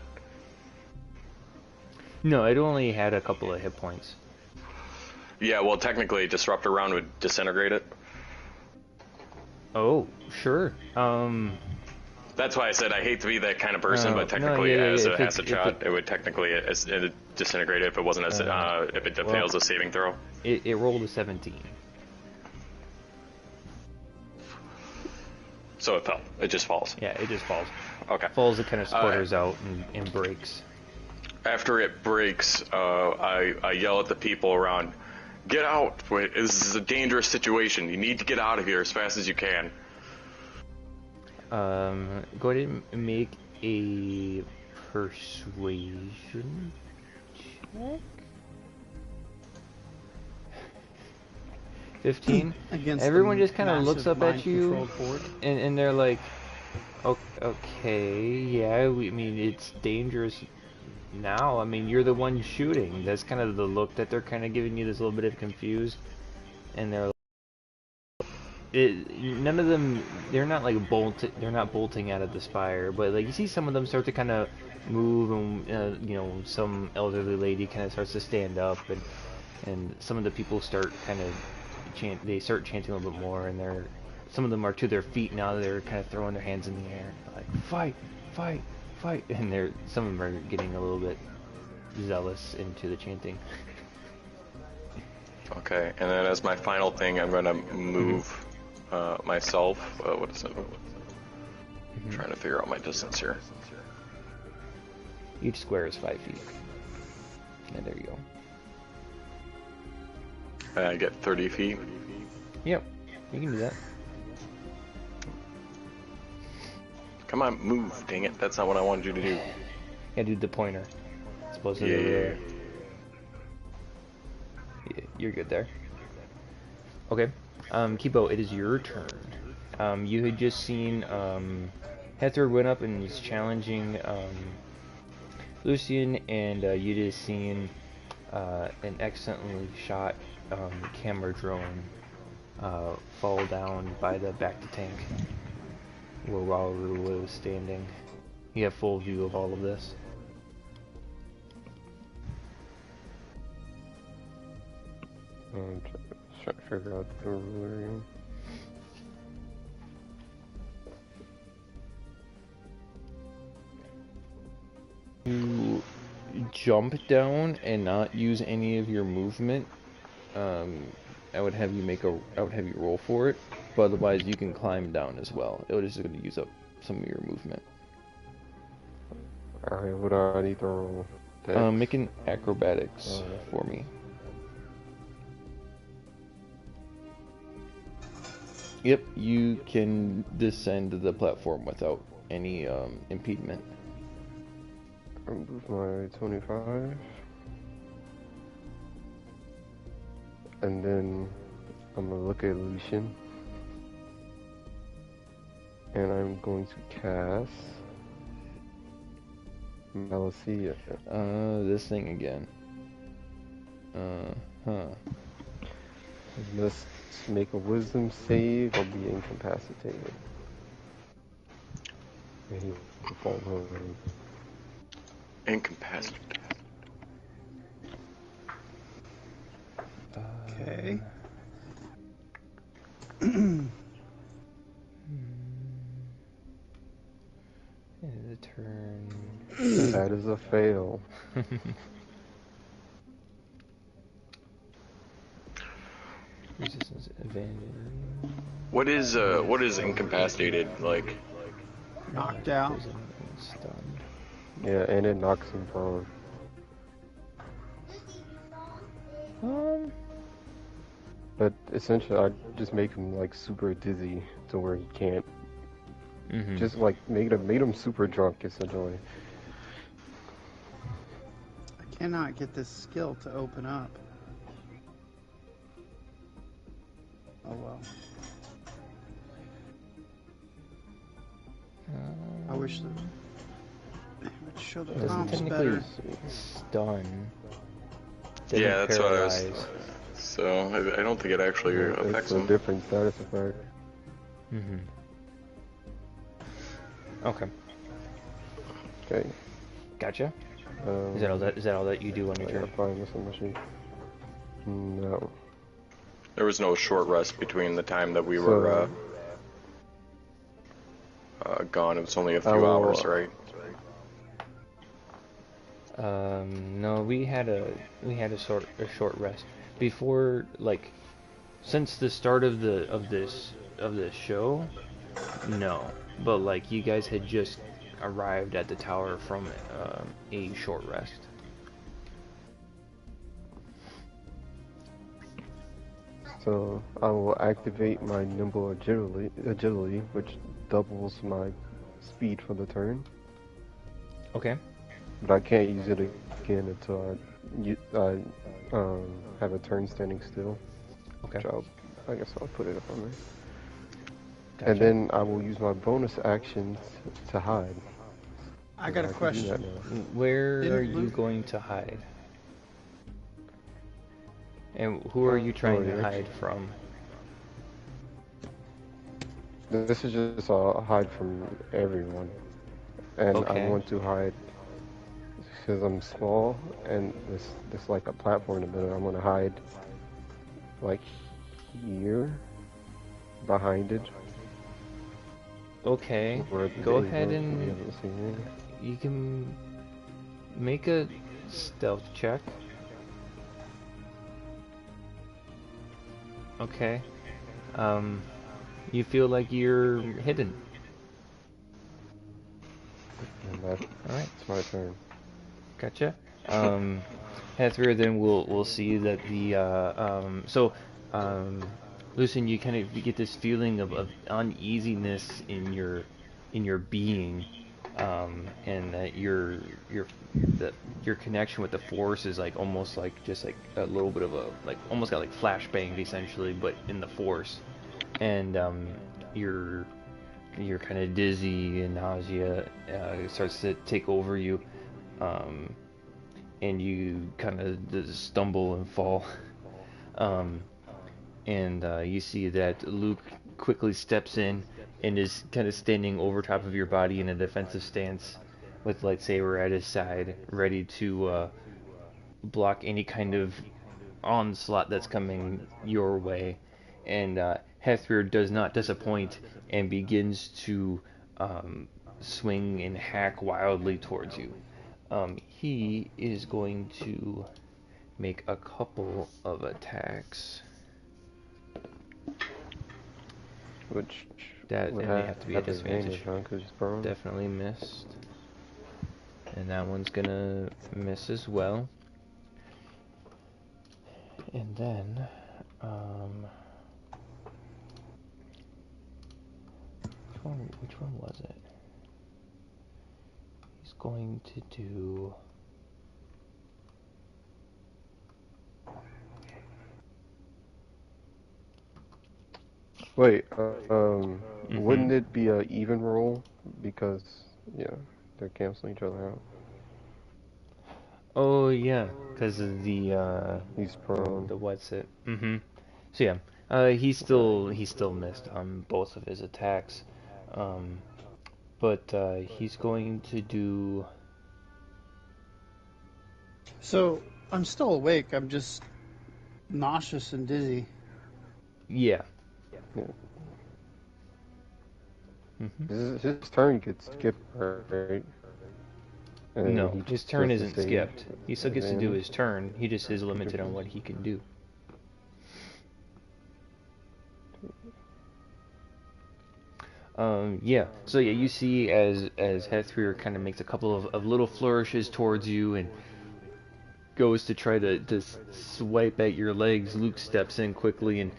No, it only had a couple of hit points. Yeah, well, technically, Disruptor round would disintegrate it. Oh, sure. That's why I said I hate to be that kind of person, but technically, as a shot, it would technically disintegrate it if it wasn't if it fails a saving throw. It rolled a 17. So it fell. It just falls. Yeah, it just falls. Okay. Falls, it kind of sputters out and breaks. After it breaks, I yell at the people around, "Get out! This is a dangerous situation. You need to get out of here as fast as you can." Go ahead and make a persuasion check. 15. Everyone just kind of looks up at you, and they're like, "Okay, yeah. I mean, it's dangerous now. I mean, you're the one shooting." That's kind of the look that they're kind of giving you. This little bit of confused, and they're. None of them, they're not like they're not bolting out of the spire, but like you see some of them start to kind of move, and you know, some elderly lady kind of starts to stand up, and some of the people start kind of they start chanting a little bit more, and some of them are to their feet now. They're kind of throwing their hands in the air, like fight, fight, fight, and some of them are getting a little bit zealous into the chanting. Okay, and then as my final thing, I'm going to move myself. What is it? I'm trying to figure out my distance here. Each square is 5 feet. And there you go. I get 30 feet. Yep, you can do that. Come on, move! Dang it, that's not what I wanted you to do. Yeah, do the pointer. It's supposed to be yeah, you're good there. Okay. Kibo, it is your turn. You had just seen Hector went up and was challenging Lucian, and you just seen an excellently shot camera drone fall down by the back to tank where Waru was standing. You have full view of all of this. I'm trying to figure out the ruler again. You jump down and not use any of your movement. I would have you roll for it, but otherwise you can climb down as well. It was just going to use up some of your movement. Alright, what do I need to roll? Make an acrobatics for me. Yep, you can descend the platform without any impediment. I'll move my 25. And then I'm going to look at Lucian. And I'm going to cast Malicia. This thing again. Let's make a wisdom save or be incapacitated. And he will fall over. Incapacitated. Okay. End of the turn. That is a fail. Resistance advantage. What is incapacitated like? Knocked out. Prison and stunned. Yeah, and it knocks him prone. But essentially, I just make him like super dizzy to where he can't. Just like made him super drunk essentially. I cannot get this skill to open up. Oh well. I wish that it would show the comps technically better. stun. Yeah, that's what I was. Paralyze. So I don't think it actually affects It's a him. different status effect. Okay. Okay. Gotcha. Is that all that? Is that all that you do on your I turn? gotta find this on machine. No. There was no short rest between the time that we were gone. It was only a few hours, right? No, we had a short rest before, like, since the start of this show. No, but like you guys had just arrived at the tower from a short rest. So I will activate my nimble agility, which doubles my speed for the turn. Okay. But I can't use it again until I have a turn standing still. Okay. Which I guess I'll put it up on there. Gotcha. And then I will use my bonus actions to hide. I got a can do question. that now. Where Didn't are you Luke- going to hide? And who are you trying to here. hide from? This is just a hide from everyone. And Okay. I want to hide because I'm small and this like a platform in the middle. I'm gonna hide like here behind it. Okay. Where the Go danger ahead is, and you haven't seen me. you can make a stealth check. Okay. You feel like you're hidden. And that's Alright. my turn. Gotcha. Hethra, then we'll see that the Lucian, you kind of get this feeling of uneasiness in your being, and that your connection with the Force is like almost like just like a little bit of a like almost got like flashbanged essentially, but in the Force, and you're kind of dizzy and nausea starts to take over you. And you kind of stumble and fall. And you see that Luke quickly steps in and is kind of standing over top of your body in a defensive stance with lightsaber at his side, ready to block any kind of onslaught that's coming your way. And Hethra does not disappoint and begins to swing and hack wildly towards you. He is going to make a couple of attacks. Which That would and they have to be at disadvantage. huh, 'cause he's prone. Definitely missed. And that one's gonna miss as well. And then, which one was it? He's going to do. Wait, wouldn't it be an even roll? Because, yeah, they're canceling each other out. Oh yeah, because of the He's prone. the what's it? So yeah, he still missed on both of his attacks, but he's going to do. So I'm still awake. I'm just nauseous and dizzy. Yeah. Yeah. Mm-hmm. His turn gets skipped, right? And No, he his turn goes to isn't save skipped. He still at gets the to do end. his turn. He just is limited on what he can do. Yeah. So yeah, you see as Hethrir kind of makes a couple of little flourishes towards you and goes to try to swipe at your legs. Luke steps in quickly and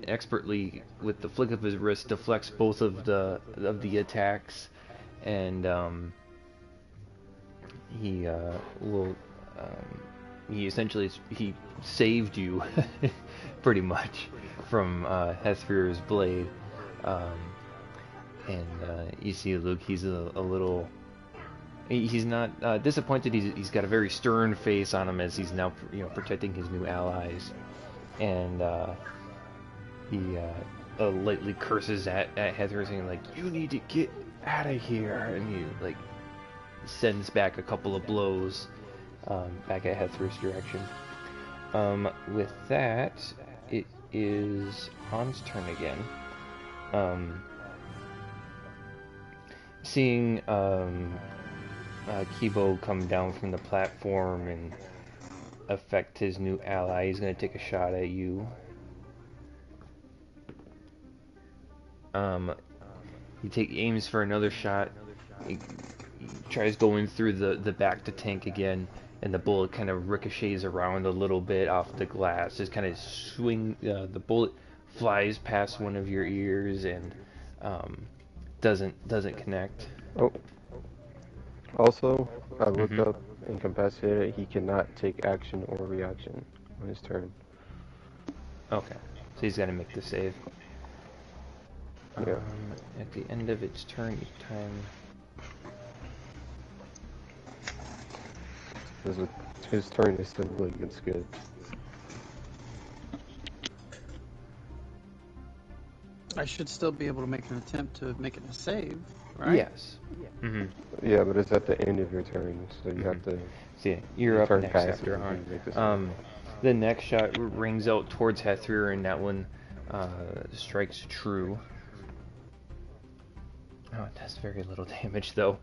expertly with the flick of his wrist deflects both of the attacks, and he will he essentially he saved you pretty much from Hethrir's blade. Um, and you see Luke, he's a little. He's not disappointed. He's got a very stern face on him as he's now, protecting his new allies, and he lightly curses at Heather, saying like, "You need to get out of here," and he like sends back a couple of blows back at Heather's direction. With that, it is Han's turn again. Seeing Kibo come down from the platform and affect his new ally, he's going to take a shot at you. He aims for another shot. He tries going through the back to tank again, and the bullet kind of ricochets around a little bit off the glass. Just kind of the bullet flies past one of your ears and doesn't connect. Oh. Also, I looked Mm-hmm. up incapacitated. He cannot take action or reaction on his turn. Okay, so he's got to make the save. Yeah. At the end of its turn, each time. Because his turn is still against good. I should still be able to make an attempt to make it a save, right? Yes. Mm-hmm. Yeah, but it's at the end of your turn, so you have to. See, you're up turn next passes after and make the Han. save. The next shot rings out towards Hethrir, and that one strikes true. Oh, it does very little damage though.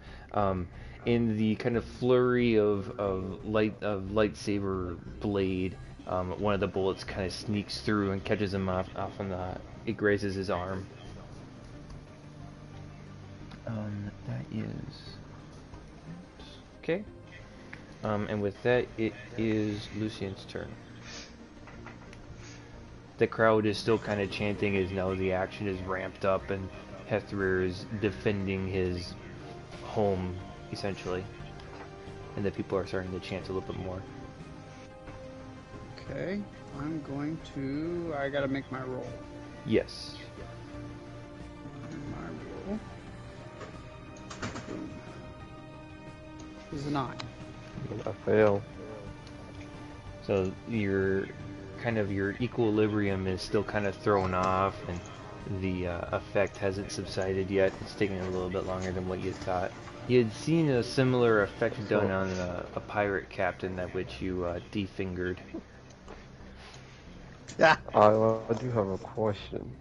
In the kind of flurry of lightsaber blade, one of the bullets kind of sneaks through and catches him off on it grazes his arm. That is okay. And with that, it is Lucien's turn. The crowd is still kind of chanting as now the action is ramped up and Hethrir is defending his home, essentially. And the people are starting to chant a little bit more. Okay, I gotta make my roll. Yes. My roll is a 9. I fail. So your equilibrium is still kind of thrown off, and the effect hasn't subsided yet. It's taking a little bit longer than what you thought. You had seen a similar effect done on a pirate captain that which you defingered. Yeah. I do have a question.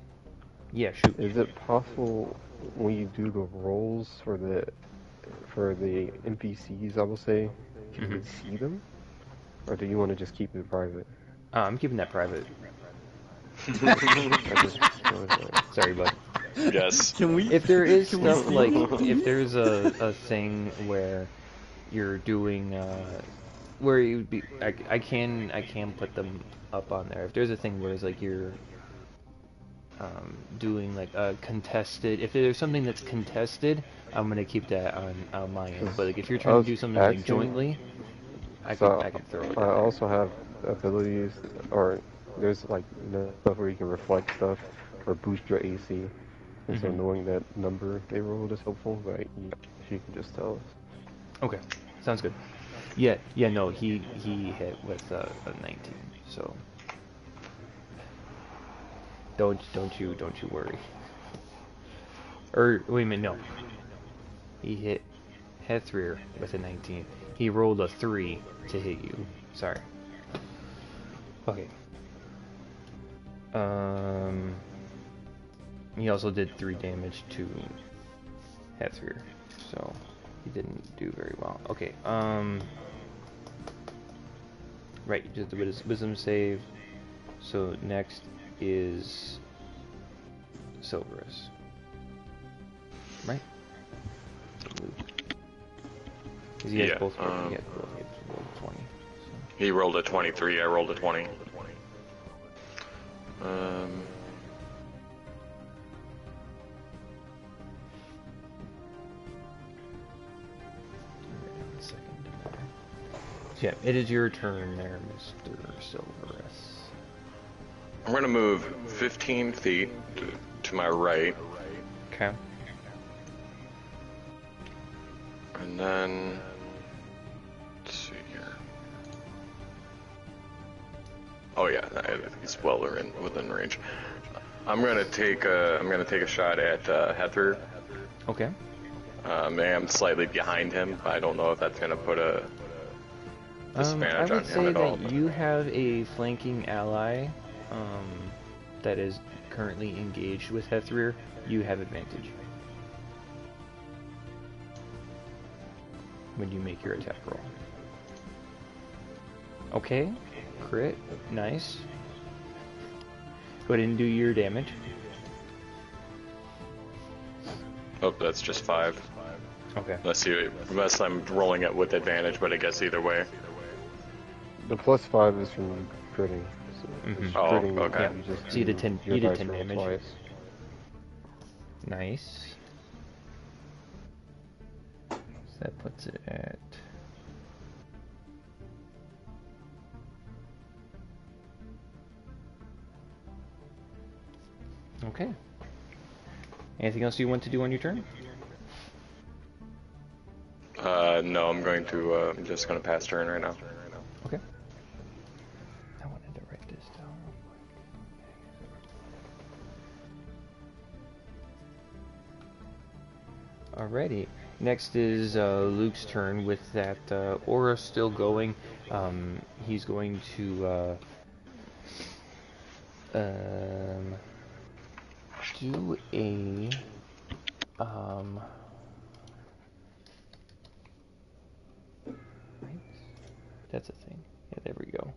Yeah, shoot. Is it possible when you do the rolls for the NPCs, I will say, you can see them, or do you want to just keep it private? I'm keeping that private. Sorry, Sorry, bud. Yes. Can we? If there is stuff like, if there's a thing where you're doing, where you would be, I can put them up on there. If there's a thing where it's like you're doing like a contested, if there's something that's contested, I'm gonna keep that on my end. But like if you're trying to do something like jointly, I can throw it. I also have abilities, or there's like stuff where you can reflect stuff or boost your AC. And so knowing that number they rolled is helpful, but if you can just tell us. Okay, sounds good. Yeah, no, he hit with a 19, so don't you worry. Or wait a minute, no. He hit Hethrir with a 19. He rolled a 3 to hit you. Sorry. Okay. He also did 3 damage to Hethrir, so he didn't do very well. Okay, right, he did the wisdom save. So next is Silverus. Right? Because he has both rolled 20. So. He rolled a 23, I rolled a 20. Yeah, it is your turn there, Mr. Silverus. I'm going to move 15 feet to my right. Okay. And then, let's see here. Oh yeah, he's well within range. I'm gonna take a shot at Hethrir. Okay. I'm slightly behind him. I don't know if that's gonna put a disadvantage on him at all. I would say that you have a flanking ally that is currently engaged with Hethrir. You have advantage when you make your attack roll. Okay, crit, nice. Go ahead and do your damage. Oh, that's just 5. Okay. Unless I'm rolling it with advantage, but I guess either way. The +5 is from critting. So critting, okay. Yeah. You just So you did 10. your You did dice 10 roll damage. twice. Nice. So that puts it at. Okay. Anything else you want to do on your turn? No, I'm just gonna pass turn right now. Okay. I wanted to write this down real quick. Alrighty. Next is Luke's turn with that aura still going. He's going to do a right? That's a thing. Yeah, there we go.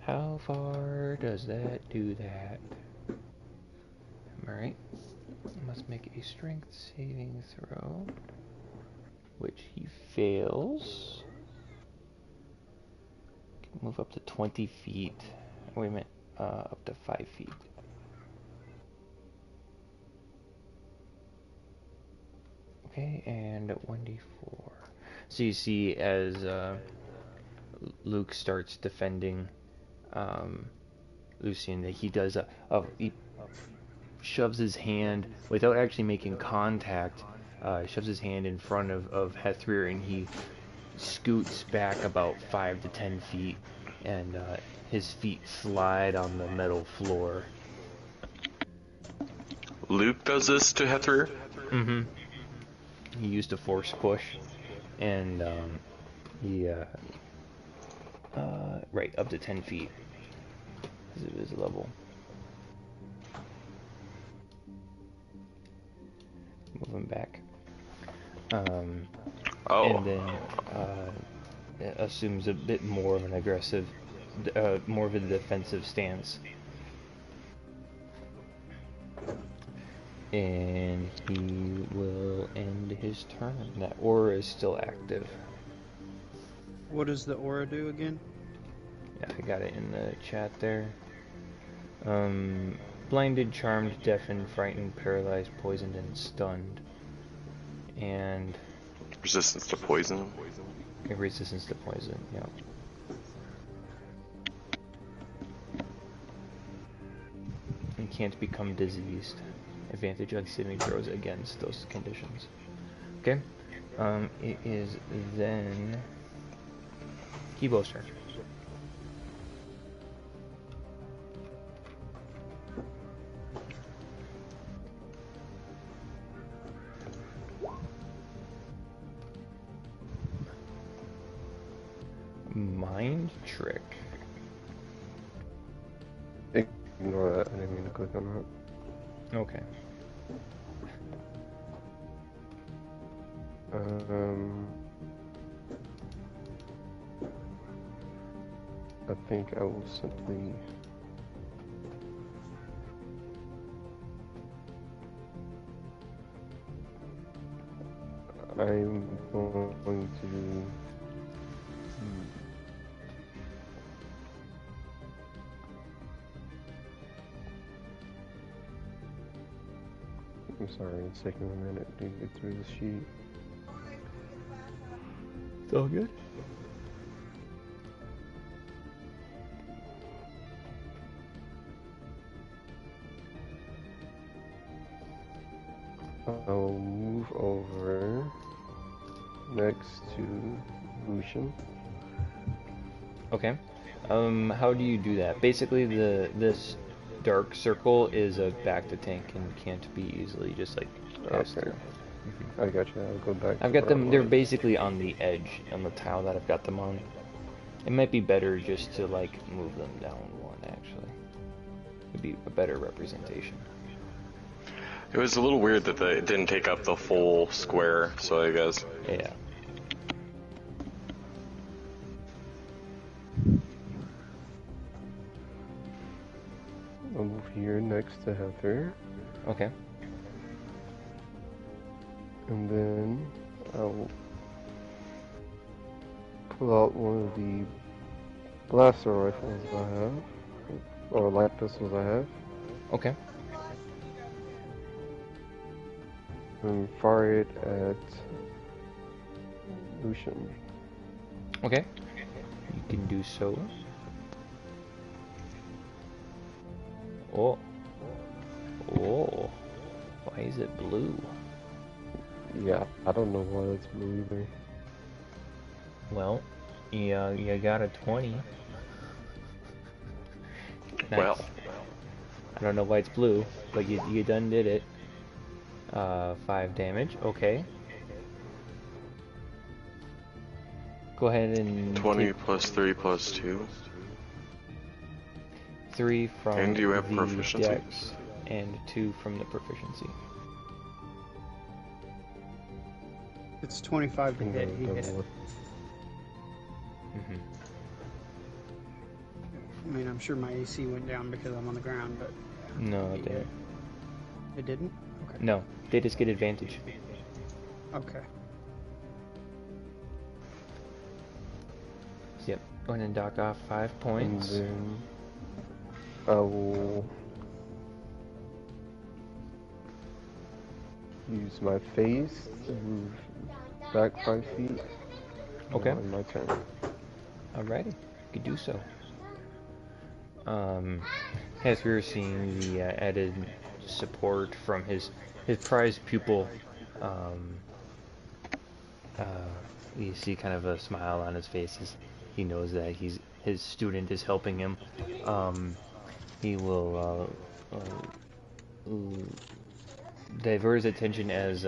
How far does that do that? Alright. Must make a strength saving throw, which he fails. Move up to 20 feet. Wait a minute. Up to 5 feet. Okay, and 1d4. So you see as Luke starts defending Lucian, that he does he shoves his hand without actually making contact. Shoves his hand in front of Hethrir, and he scoots back about 5 to 10 feet, and his feet slide on the metal floor. Luke does this to Hethrir? Mm-hmm. He used a force push, and he right up to 10 feet because of his level. Move him back. And then assumes a bit more of an aggressive, more of a defensive stance. And he will end his turn. That aura is still active. What does the aura do again? Yeah, I got it in the chat there. Blinded, charmed, deafened, frightened, paralyzed, poisoned, and stunned. And Resistance to poison. resistance to poison, yeah. And can't become diseased. Advantage on saving throws against those conditions. Okay. It is then Kibo's turn. Mind trick. Ignore that. I didn't mean to click on that. Okay. I think I will simply. I'm going to. I'm sorry, it's taking a minute to get through the sheet. It's all good. I'll move over next to Lucian. Okay. How do you do that? Basically, this dark circle is a back to tank and can't be easily just like passed through. I got you. I'll go back. I've got them. They're basically on the edge on the tile that I've got them on. It might be better just to like move them down one. Actually, it'd be a better representation. It was a little weird that it didn't take up the full square, so I guess. Yeah. I'll move here next to Heather. Okay. And then I'll pull out one of the blaster rifles I have, or light pistols I have. Okay. And fire it at Lucian. Okay. You can do so. Oh. Oh. Why is it blue? Yeah, I don't know why it's blue either. Well, you got a 20. Nice. Well. I don't know why it's blue, but you done did it. 5 damage, okay. Go ahead and 20 plus 3 plus 2. 3 from and you have the proficiency? dex and 2 from the proficiency. It's 25 to hit. He hit it. Mm-hmm. I mean, I'm sure my AC went down because I'm on the ground, but No, it didn't. it didn't? Okay. No, they just get advantage. Okay. Yep. Go ahead and dock off 5 points. And then I will use my face to move back 5 feet. Okay. On my turn. Alrighty, you could do so. As we were seeing the added support from his prized pupil, you see kind of a smile on his face as he knows that his student is helping him. He will divert his attention as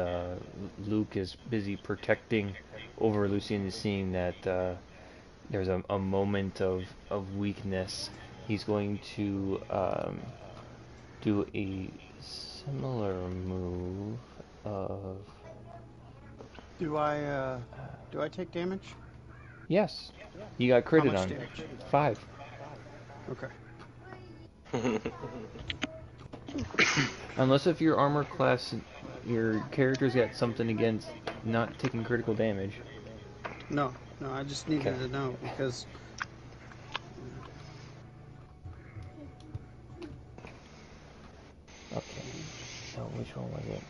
Luke is busy protecting over Lucian, seeing that there's a moment of weakness. He's going to do a similar move of... Do I take damage? Yes. You got critted much on. damage? 5. Okay. Unless if your armor class, your character's got something against not taking critical damage. No, I just needed Okay. to know because Okay. So which one was it?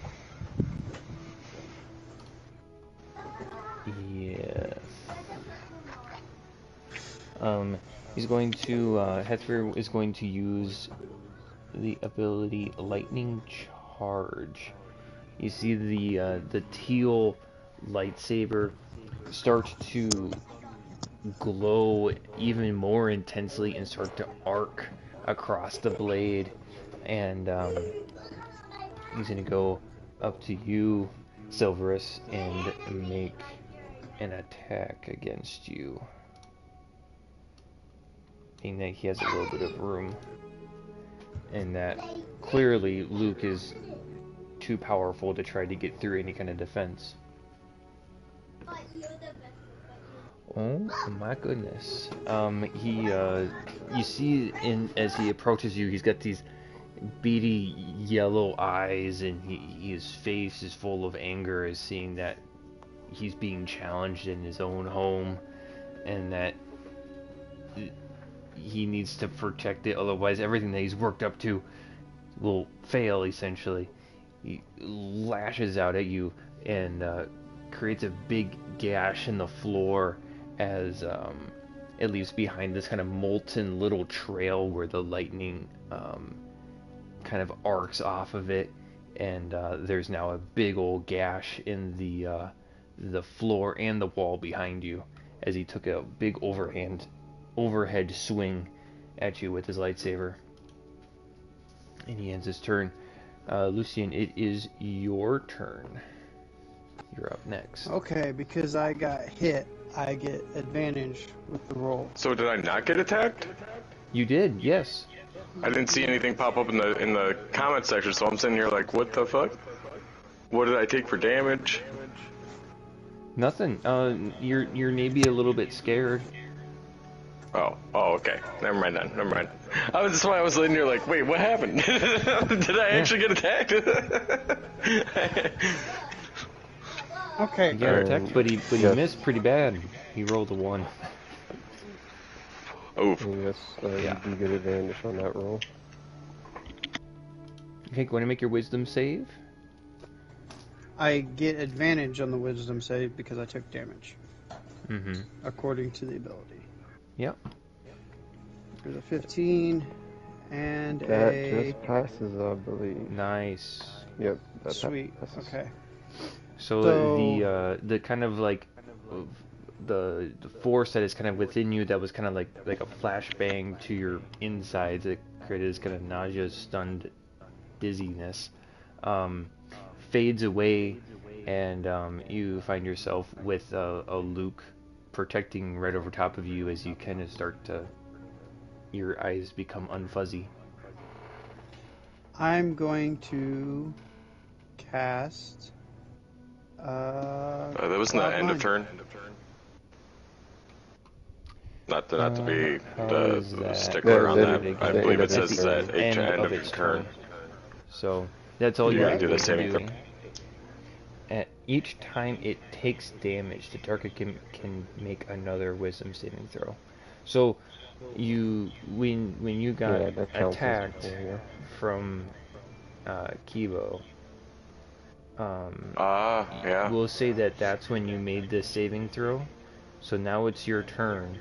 Yes. He's going to, Hethver is going to use the ability Lightning Charge. You see the teal lightsaber start to glow even more intensely and start to arc across the blade, and he's gonna go up to you, Silverus, and make an attack against you. being that he has a little bit of room, and that clearly Luke is too powerful to try to get through any kind of defense. Oh my goodness. You see as he approaches you, he's got these beady yellow eyes, and his face is full of anger as seeing that he's being challenged in his own home, and that he needs to protect it, otherwise everything that he's worked up to will fail, essentially. He lashes out at you and creates a big gash in the floor as it leaves behind this kind of molten little trail where the lightning kind of arcs off of it, and there's now a big old gash in the floor and the wall behind you as he took a big overhead swing at you with his lightsaber. And he ends his turn. Lucian, it is your turn. You're up next. Okay, because I got hit, I get advantage with the roll. So did I not get attacked? You did, yes. I didn't see anything pop up in the comment section, so I'm sitting here like, what the fuck? What did I take for damage? Nothing. You're maybe a little bit scared. Oh, okay. Never mind then. Never mind. That's why I was sitting here like, wait, what happened? Did I actually get attacked? Okay. He got attacked, but he missed pretty bad. He rolled a 1. Oof. Yes, you do get advantage on that roll. Okay, go ahead and make your wisdom save. I get advantage on the wisdom save because I took damage. Mm-hmm. According to the ability. Yep. There's a 15 and that a... just passes, I believe. Nice. Yep. Sweet. Okay. So the kind of like the force that is kind of within you that was kind of like a flashbang to your insides that created this kind of nausea, stunned dizziness, fades away, and you find yourself with a Luke protecting right over top of you as you kind of start to, your eyes become unfuzzy. I'm going to cast... that was not end of turn. Not to be the stickler on that. I believe it says that end of its turn. So that's all you You're have gonna do to the saving do. throw. At each time it takes damage, the target can make another wisdom saving throw. So when you got attacked from Kibo, we'll say that's when you made the saving throw. So now it's your turn,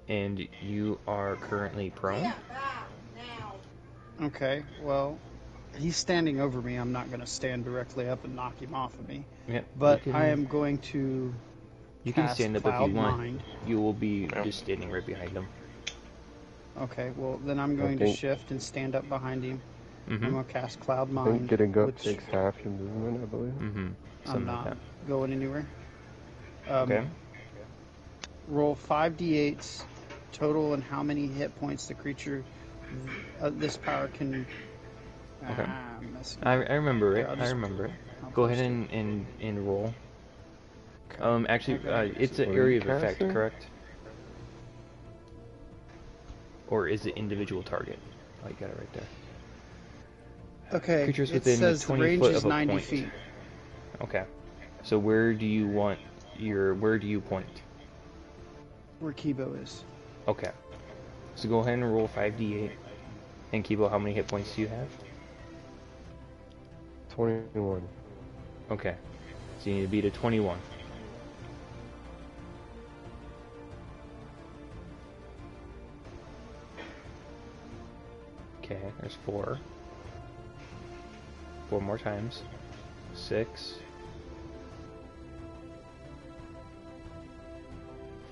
and you are currently prone. Okay, well, he's standing over me. I'm not going to stand directly up and knock him off of me. Yep, but I am going to. You can stand up if you want. Mind. You will be just standing right behind him. Okay, well then I'm going to shift and stand up behind him. Mm-hmm. I'm going to cast Cloud Mind. I think getting up takes half your movement, I believe. Mm-hmm. I'm not like going anywhere. Okay. Roll 5d8s total, and how many hit points the creature this power can. Okay. I remember it. Here, I remember it. Go ahead and roll. Okay. Actually, it's an area of effect, correct? Or is it individual target? Oh, you got it right there. Okay. Creatures it within says 20 the range foot is of a 90 point. feet. Okay. So where do you want where do you point? Where Kibo is. Okay. So go ahead and roll 5d8. And Kibo, how many hit points do you have? 21. Okay. So you need to beat a 21. Okay, there's 4. 4 more times. 6.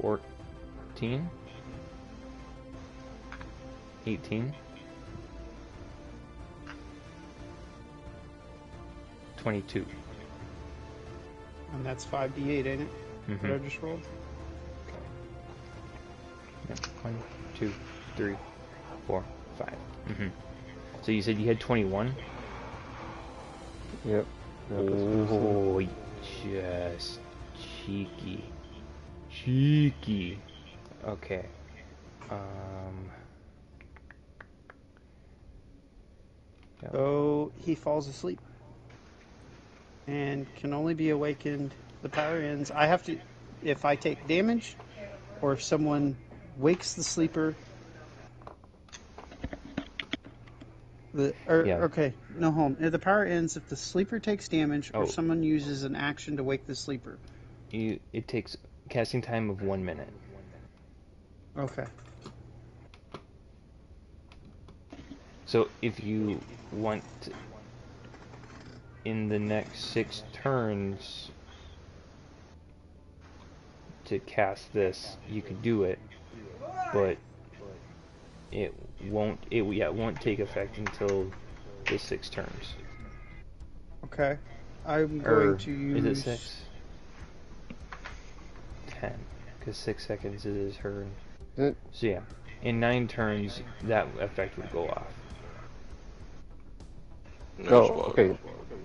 14. 18. 22. And that's 5d8, ain't it? Mm-hmm. What I just rolled? Yeah. 1, 2, 3, 4, 5. So you said you had 21? Yep. Oh, just cheeky. Cheeky. Okay. Yeah. So he falls asleep and can only be awakened. The power ends. I have to, if I take damage, or if someone wakes the sleeper. Yeah. Okay, no home. The power ends if the sleeper takes damage or Oh. someone uses an action to wake the sleeper. It takes casting time of 1 minute. Okay. So if you want in the next 6 turns to cast this, you could do it, but it won't take effect until the 6 turns. Okay. I'm going to use... Is it 6? 10, because 6 seconds is his turn. So yeah, in 9 turns, that effect would go off. No, okay.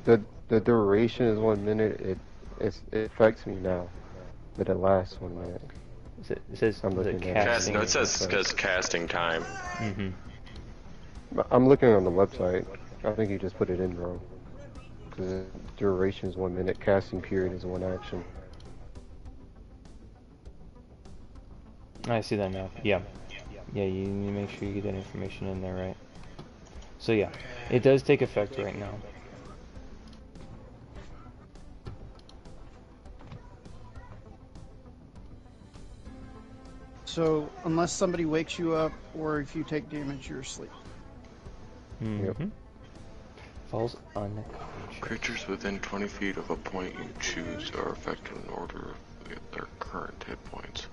The duration is 1 minute. It affects me now, but it lasts 1 minute. It says the casting. No, it says casting time. I'm looking on the website. I think you just put it in wrong. Because the duration is 1 minute. Casting period is 1 action. I see that now. Yeah. Yeah, you need to make sure you get that information in there, right? So yeah, it does take effect right now. So, unless somebody wakes you up, or if you take damage, you're asleep. Yep. Falls unconscious. Creatures within 20 feet of a point you choose are affected in order of their current hit points.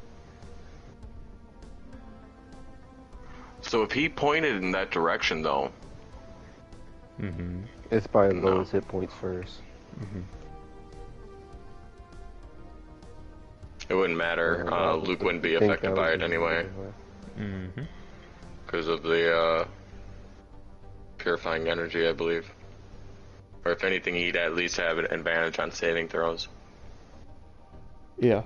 So if he pointed in that direction, though... It's by lowest hit points first. It wouldn't matter. Luke wouldn't be affected by it anyway. Because of the purifying energy, I believe. Or if anything, he'd at least have an advantage on saving throws. Yeah.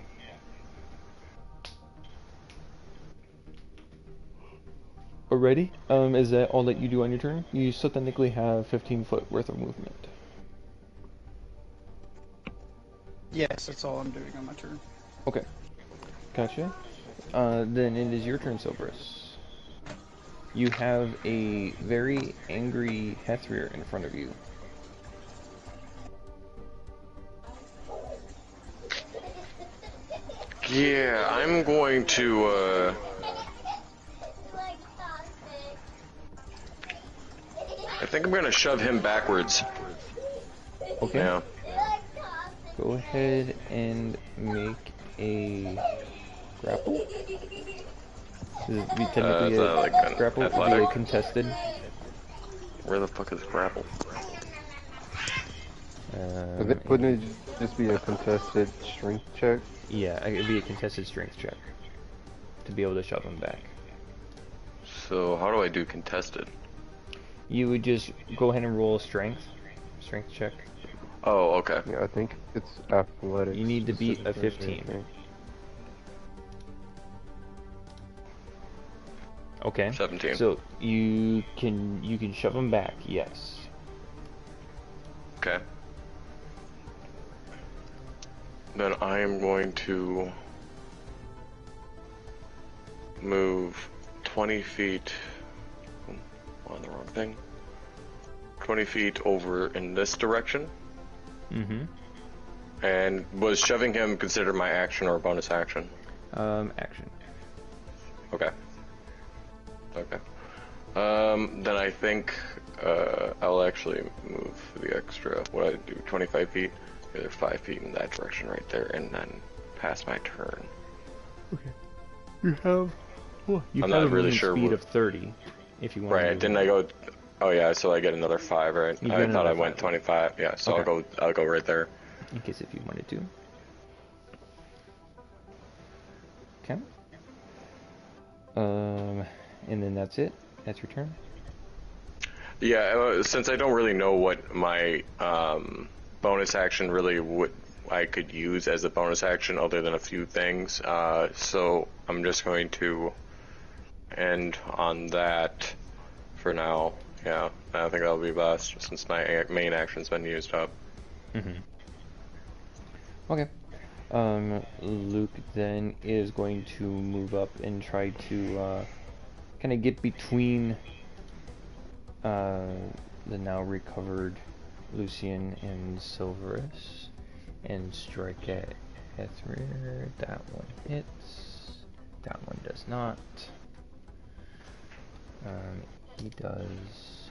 Already? Is that all that you do on your turn? You still technically have 15 foot worth of movement. Yes, that's all I'm doing on my turn. Okay. Gotcha. Then it is your turn, Silverus. You have a very angry Hethrir in front of you. Yeah, I'm going to, I think I'm going to shove him backwards. Okay. Yeah. Go ahead and make a grapple. This would be technically a grapple. Would be a contested. Where the fuck is grapple? Wouldn't it just be a contested strength check? Yeah, it'd be a contested strength check to be able to shove him back. So how do I do contested? You would just go ahead and roll a strength check. Oh, okay. Yeah, I think it's athletics. You need to beat a 15. Okay. 17. So you can shove him back. Yes. Okay. Then I am going to move 20 feet. On the wrong thing. 20 feet over in this direction. And was shoving him considered my action or a bonus action? Action. Okay. Okay. Then I think I'll actually move the extra. What I do? 25 feet. Either 5 feet in that direction right there, and then pass my turn. Okay. You have. Well, you I'm have not a really movement sure speed what... of 30. If you want. Right? Didn't I go? Oh yeah. So I get another 5, right? I thought I went 25. Yeah. So okay. I'll go right there. In case if you wanted to. Okay. And then that's it. That's your turn. Yeah, since I don't really know what my bonus action really would I could use as a bonus action other than a few things, so I'm just going to end on that for now. Yeah, I think that'll be best since my main action's been used up. Okay. Luke then is going to move up and try to kind of get between the now recovered Lucian and Silverus and strike at Ethrir. That one hits. That one does not. He does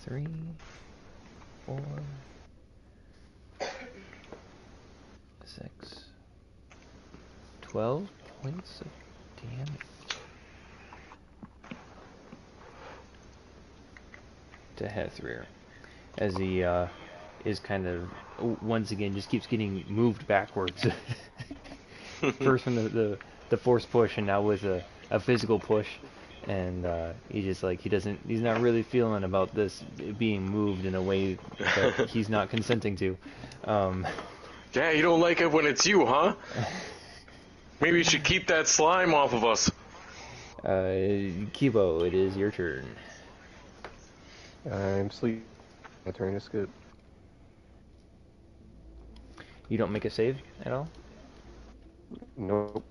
3, 4, 6, 12 points of damage. To Ethrir, as he is kind of once again just keeps getting moved backwards. First from the force push, and now with a physical push, and he's not really feeling about this being moved in a way that he's not consenting to. Yeah, you don't like it when it's you, huh? Maybe you should keep that slime off of us. Kibo, it is your turn. I'm sleep. My turn is good. You don't make a save at all? Nope.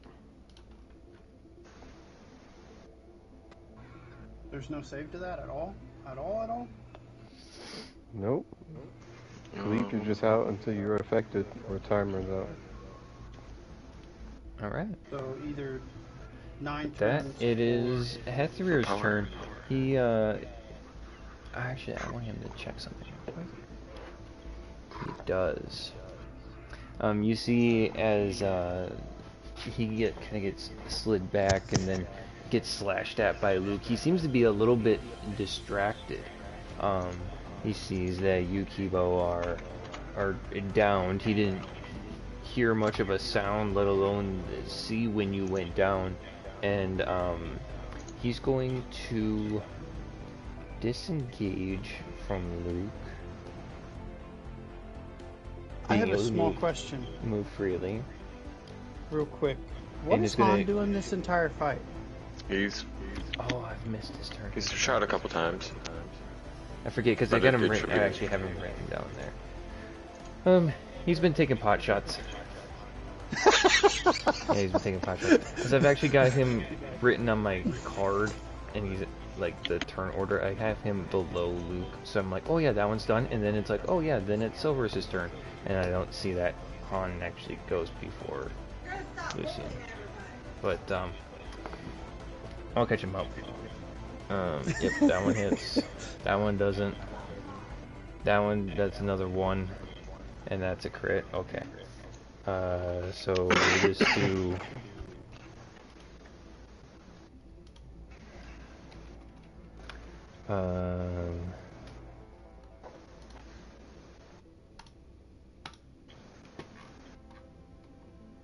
There's no save to that at all? At all? Nope. Sleep is just out until you're affected or time runs out. Alright. So either 9 That turns. it is Hethrir's turn. He actually I want him to check something real quick. He does. You see as he kind of gets slid back and then gets slashed at by Luke. He seems to be a little bit distracted. He sees that you, Kibo, are downed. He didn't hear much of a sound, let alone see when you went down, and he's going to disengage from Luke. I have a small question. Move freely. Real quick. What is Han doing this entire fight? Oh, I've missed his turn. He's shot a couple times. I forget because I got him. I actually have him written down there. He's been taking pot shots. Yeah, he's been taking pot shots. Because I've actually got him written on my card, and he's like the turn order. I have him below Luke, so I'm like, oh yeah, that one's done, and then it's like, oh yeah, then it's Silverus' turn, and I don't see that Han actually goes before Lucian. But I'll catch him up. Yep, that one hits. That one doesn't. That one, that's another 1. And that's a crit. Okay. So we'll just do...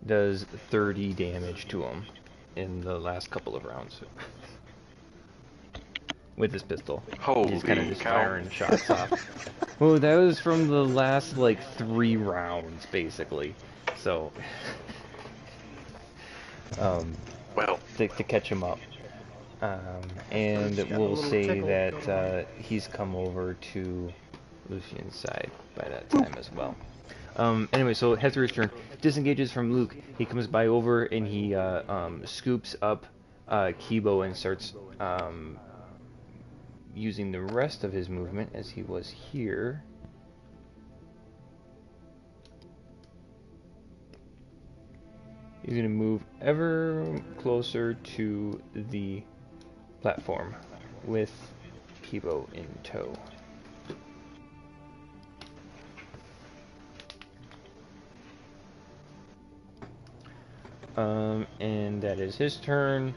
does 30 damage to him in the last couple of rounds. With his pistol. Holy He's kind of just cow. firing shots off. Well, that was from the last, like, 3 rounds, basically. So, well, to catch him up. And we'll say that he's come over to Lucian's side by that time as well. Anyway, so Ethrir's turn. Disengages from Luke. He comes by over and he scoops up Kibo and starts using the rest of his movement as he was here. He's going to move ever closer to the platform with Kibo in tow. And that is his turn.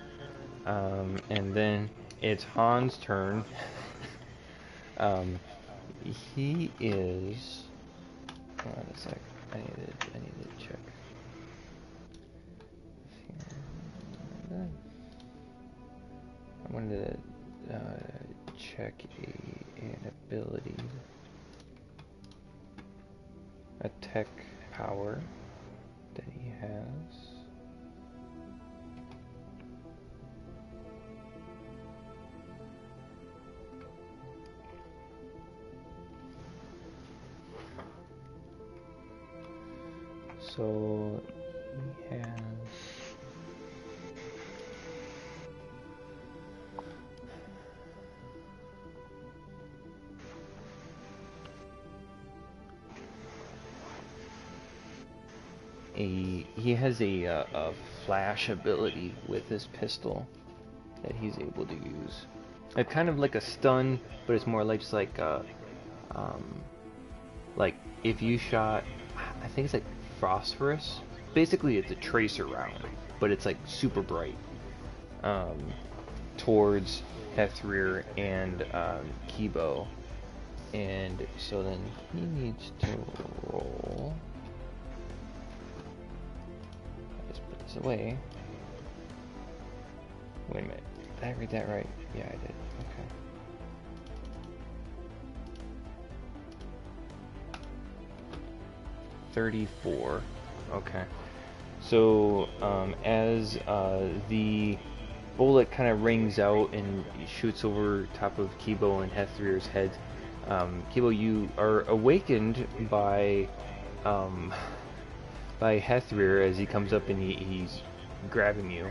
And then it's Han's turn. He is... Hold on a sec. I need to check. wanted to check an ability. A tech power that he has. So he has a flash ability with his pistol that he's able to use. It's kind of like a stun, but it's more like just like if you shot, I think it's like phosphorus. Basically, it's a tracer round, but it's like super bright towards Hethrir and Kibo, and so then he needs to roll. Let's put this away. Wait a minute, did I read that right? Yeah, I did. Okay. $34. Okay. So as the bullet kind of rings out and shoots over top of Kibo and Hethrir's head, Kibo, you are awakened by Hethrir as he comes up and he's grabbing you.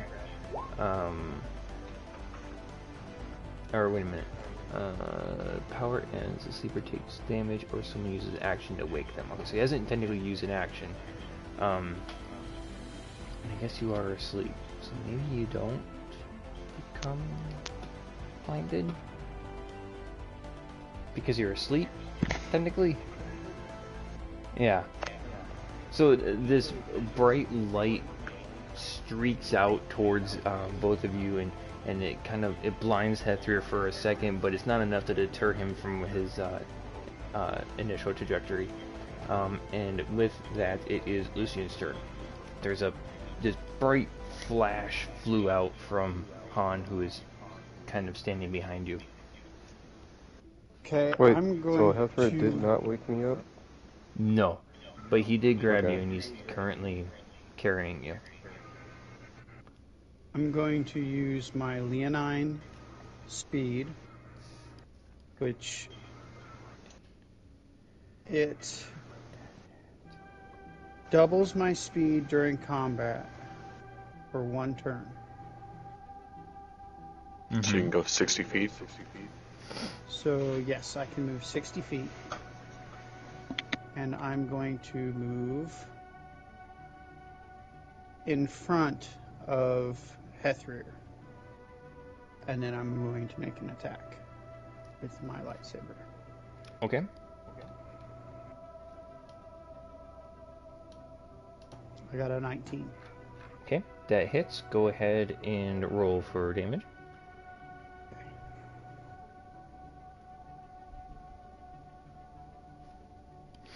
Or wait a minute. Power ends. The sleeper takes damage, or someone uses action to wake them. Okay, so he hasn't technically used an action. And I guess you are asleep, so maybe you don't become blinded because you're asleep, technically. Yeah. So this bright light streaks out towards both of you, and it blinds Hethrir for a second, but it's not enough to deter him from his initial trajectory. And with that, it is Lucian's turn. There's this bright flash flew out from Han, who is kind of standing behind you. Okay, Wait, I'm going so Hethrir to... did not wake me up? No, but he did grab Okay. you, and he's currently carrying you. I'm going to use my Leonine speed, which it doubles my speed during combat for 1 turn. So you can go 60 feet. So yes, I can move 60 feet. And I'm going to move in front of Hethrir. And then I'm going to make an attack with my lightsaber. Okay. I got a 19. Okay, that hits. Go ahead and roll for damage.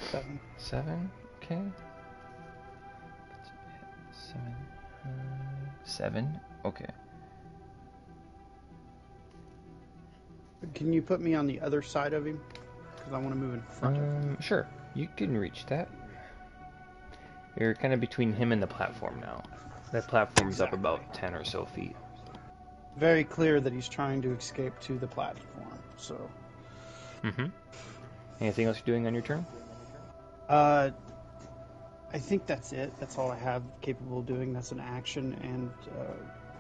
Seven. 7. Okay. 7. 7. Okay. Can you put me on the other side of him? Because I want to move in front of him. Sure. You can reach that. You're kind of between him and the platform now. That platform's up about 10 or so feet. Very clear that he's trying to escape to the platform, so... Mm-hmm. Anything else you're doing on your turn? I think that's it. That's all I have capable of doing. That's an action, and,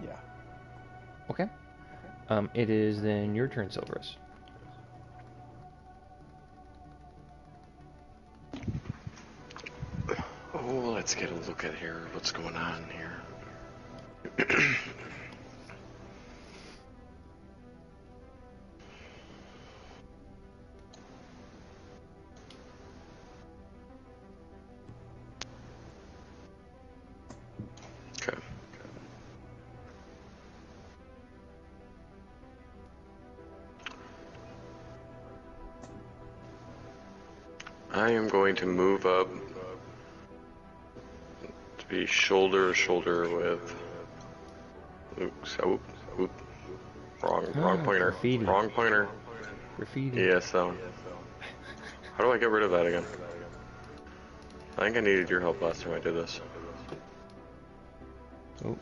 yeah. Okay. It is then your turn, Silverus. Oh, let's get a look at here. What's going on here? Okay. I am going to move up to be shoulder to shoulder with Luke. So, Wrong pointer. Graffiti. Wrong pointer. Graffiti. Yes, How do I get rid of that again? I think I needed your help last time I did this. Oh.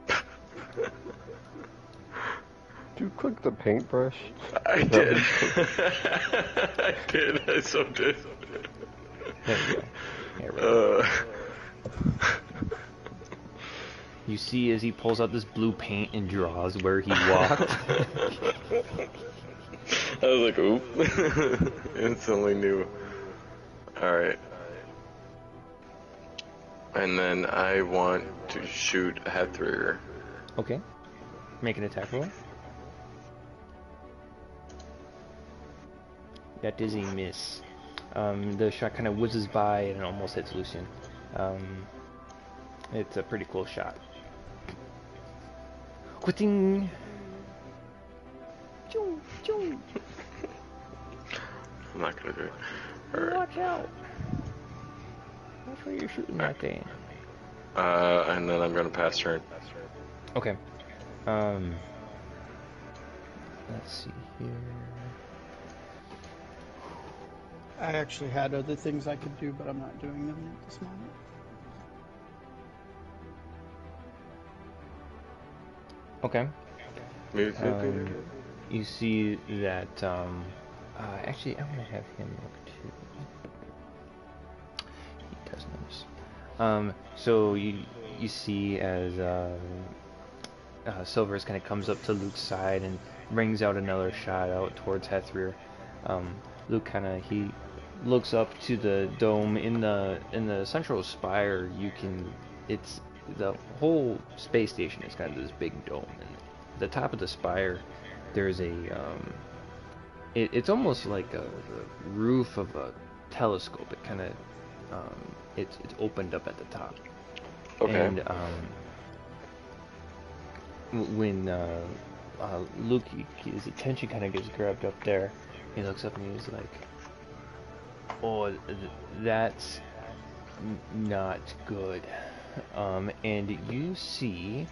Did you click the paintbrush? I did. I did. I so did. There we go. There we go. You see as he pulls out this blue paint and draws where he walked. I was like, oop. Instantly knew. Alright. And then I want to shoot a head through. Okay. Make an attack roll. That is a miss. The shot kind of whizzes by and almost hits Lucian. It's a pretty close shot. Quitting. I'm not gonna do it. Alright. Watch out. Watch where you're shooting that thing. And then I'm gonna pass turn. Okay. Let's see here. I actually had other things I could do, but I'm not doing them at this moment. Okay. Move. You see that, actually, I'm gonna have him look too. He does notice. So you see as, Silvers kind of comes up to Luke's side and brings out another shot out towards Hethrir. Luke he looks up to the dome in the central spire. It's the whole space station is kind of this big dome, and the top of the spire there's a it's almost like the roof of a telescope. It kind of it's opened up at the top. Okay. And when Luke, his attention kind of gets grabbed up there, he looks up and he's like, "Oh, that's not good." And you see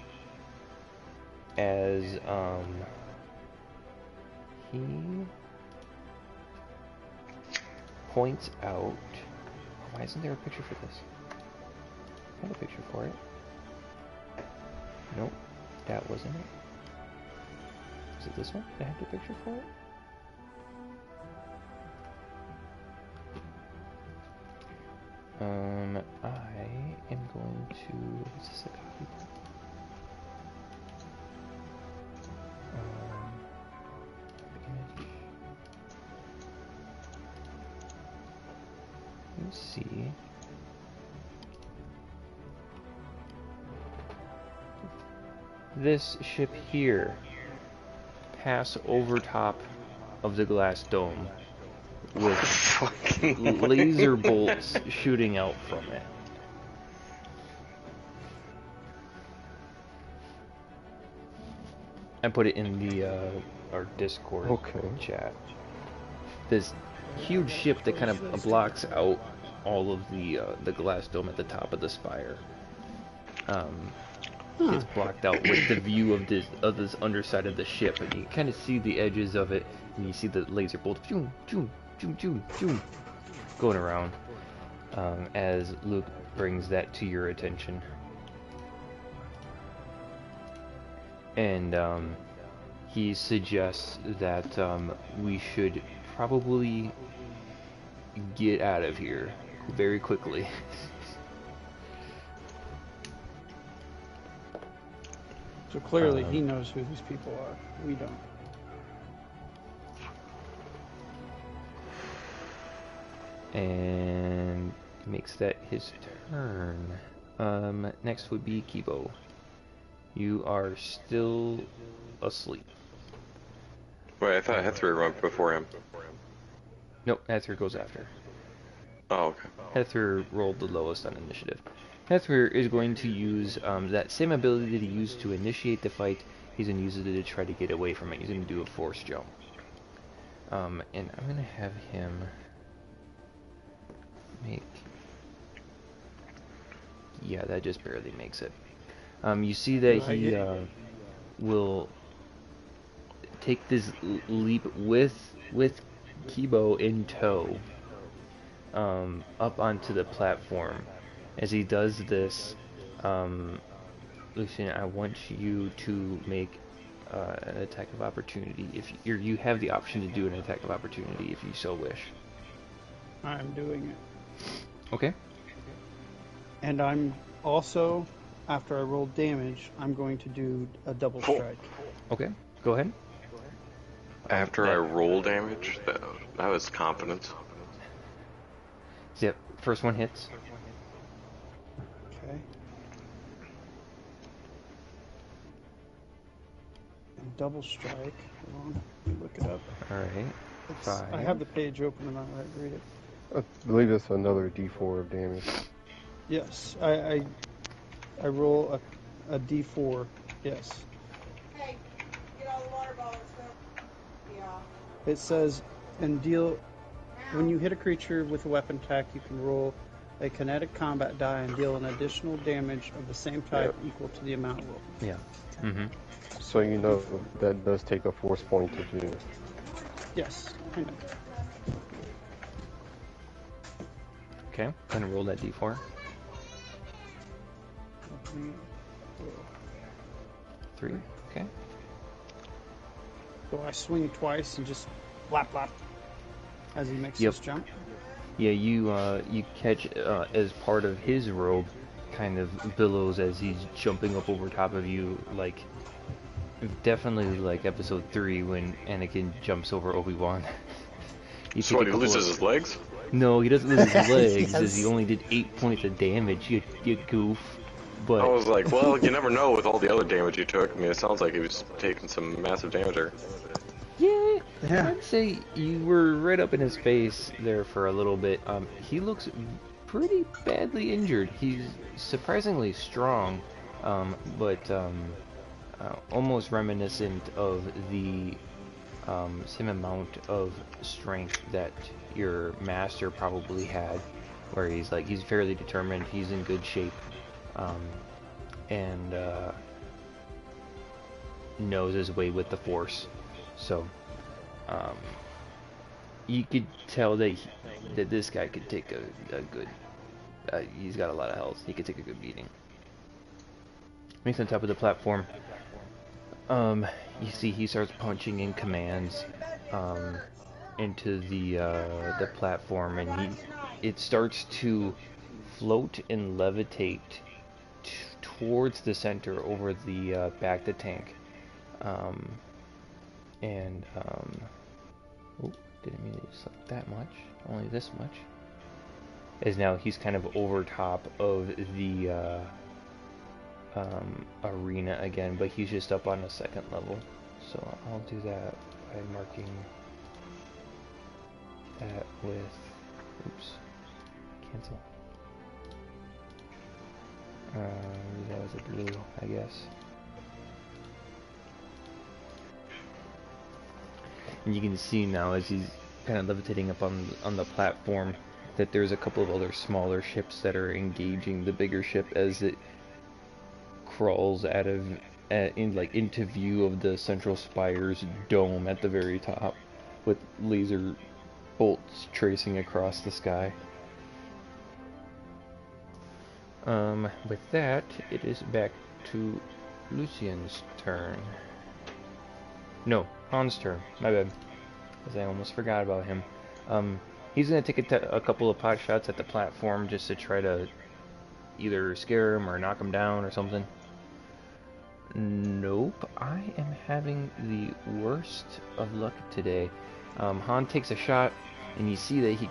as he points out, why isn't there a picture for this? I have a picture for it. Nope, that wasn't it. Is it this one? I have the picture for it. I am going to. Is this a copy? Image. Let's see. This ship here pass over top of the glass dome with laser bolts shooting out from it. I put it in the our Discord chat. This huge ship that kind of blocks out all of the glass dome at the top of the spire. It's blocked out with the view of this underside of the ship, and you kind of see the edges of it, and you see the laser bolts going around as Luke brings that to your attention. And he suggests that we should probably get out of here very quickly. So clearly he knows who these people are. We don't. And makes that his turn. Next would be Kibo. You are still asleep. Wait, I thought Hethrir went before him. Nope, Hethrir goes after. Oh, okay. Hethrir rolled the lowest on initiative. Hethrir is going to use that same ability that he used to initiate the fight. He's going to use it to try to get away from it. He's going to do a force jump. And I'm going to have him make... Yeah, that just barely makes it. You see that will take this leap with Kibo in tow up onto the platform. As he does this, Lucian, I want you to make an attack of opportunity. If you have the option to do an attack of opportunity if you so wish. I'm doing it. Okay. And I'm also, after I roll damage, I'm going to do a double strike. Okay, go ahead. After I roll damage? That was confidence. Yep, first one hits. Okay. And double strike. Hold on, let me look it up. Alright. I have the page open and I read it. I believe it's another D4 of damage. Yes, I roll a D4. Yes. Hey, get all the water bottles. Yeah. It says, and deal. When you hit a creature with a weapon attack, you can roll a kinetic combat die and deal an additional damage of the same type equal to the amount rolled. Yeah. Mm-hmm. So you know that does take a force point to do. Yes, I know. Okay, gonna roll that d4. Let me roll. 3, okay. So I swing twice and just blap blap as he makes Yep. this jump. Yeah, you catch as part of his robe kind of billows as he's jumping up over top of you, like definitely like episode 3 when Anakin jumps over Obi-Wan. So what, he loses his legs? No, he doesn't lose his legs, Yes. as he only did 8 points of damage, you goof. But I was like, well, you never know with all the other damage he took. I mean, it sounds like he was taking some massive damage there. yeah, Yeah. I'd say you were right up in his face there for a little bit. He looks pretty badly injured. He's surprisingly strong, but almost reminiscent of the same amount of strength that your master probably had, where he's fairly determined, he's in good shape, and knows his way with the Force. So you could tell that this guy could take a good. He's got a lot of health. He could take a good beating. Makes on top of the platform. You see he starts punching in commands into the platform, and it starts to float and levitate towards the center over the back of the tank. Oh, didn't mean to select that much. Only this much. As now he's kind of over top of the arena again, but he's just up on the second level. So I'll do that by marking that with, oops, cancel. That was a blue, I guess. And you can see now as he's kind of levitating up on the platform that there's a couple of other smaller ships that are engaging the bigger ship as it crawls into view of the Central Spire's dome at the very top, with laser bolts tracing across the sky. With that, it is back to Lucian's turn. No, Han's turn. My bad. Because I almost forgot about him. He's gonna take a couple of pot shots at the platform just to try to either scare him or knock him down or something. Nope, I am having the worst of luck today. Han takes a shot, and you see that he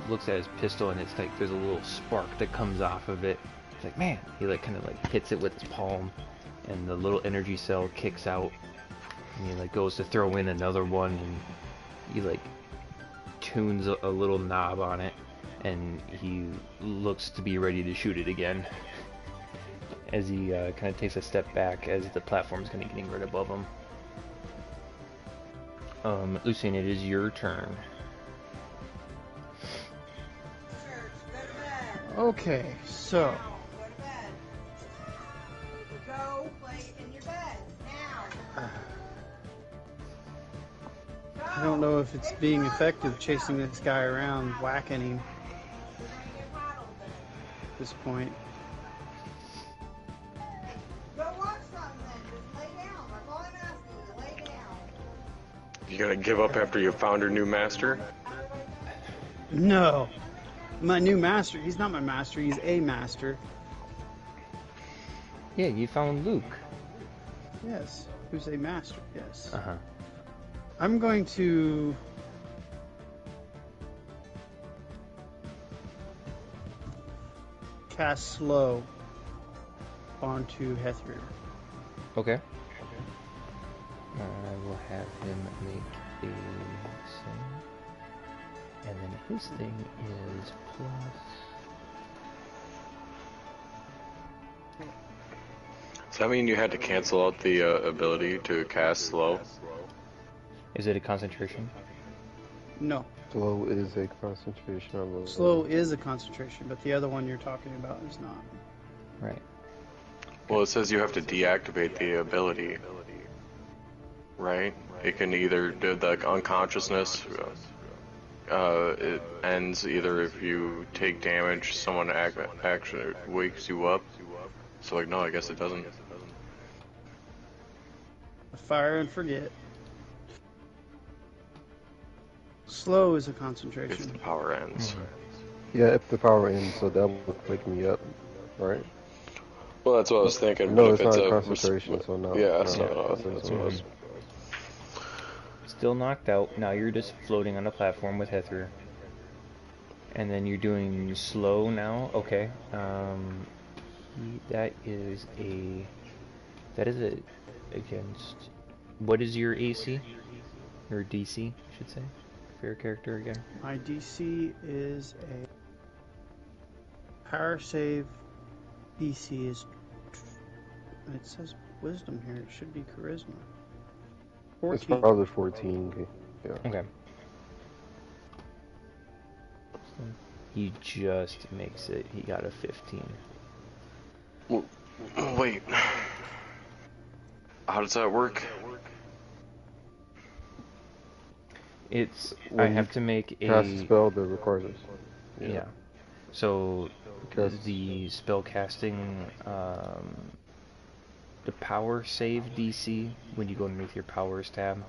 looks at his pistol, and it's like there's a little spark that comes off of it. It's like, man, he kind of hits it with his palm, and the little energy cell kicks out, and he goes to throw in another one, and he tunes a little knob on it, and he looks to be ready to shoot it again. As he kind of takes a step back as the platform's kind of getting right above him. Lucian, it is your turn. Okay, so Go play in your bed now. I don't know if it's being effective chasing this guy around, whacking him at this point. Go watch something then. Just lay down. That's all I'm asking you. Lay down. You gonna give up after you found your new master? No. My new master. He's not my master. He's a master. Yeah, you found Luke. Yes. Who's a master. Yes. Uh-huh. I'm going to... cast slow onto Hethrir. Okay. I will have him make a save. And then his thing is plus... Does that mean you had to cancel out the ability to cast slow? Is it a concentration? No. Slow is a concentration on the... Slow is a concentration, but the other one you're talking about is not. Right. Well, it says you have to deactivate the ability, right? It can either do the unconsciousness. It ends either if you take damage, someone actually wakes you up. So like, no, I guess it doesn't. Fire and forget. Slow is a concentration. If the power ends. Yeah, if the power ends, so that would wake me up, right? Well, that's what I was thinking. No, but it's if not it's a concentration, so no. Yeah, no, so that's what I was. Still knocked out. Now you're just floating on a platform with Hethrir. And then you're doing slow now. Okay. That is a against. What is your AC? Or DC, I should say. For your character again. My DC is a power save. DC is. It says wisdom here. It should be charisma. 14. It's probably 14. Yeah. Okay. He just makes it. He got a 15. Well, wait. How does that work? It's When I you have to make Cast a a spell that requires this. yeah. So Cast- the spell casting the power save DC when you go underneath your powers tab.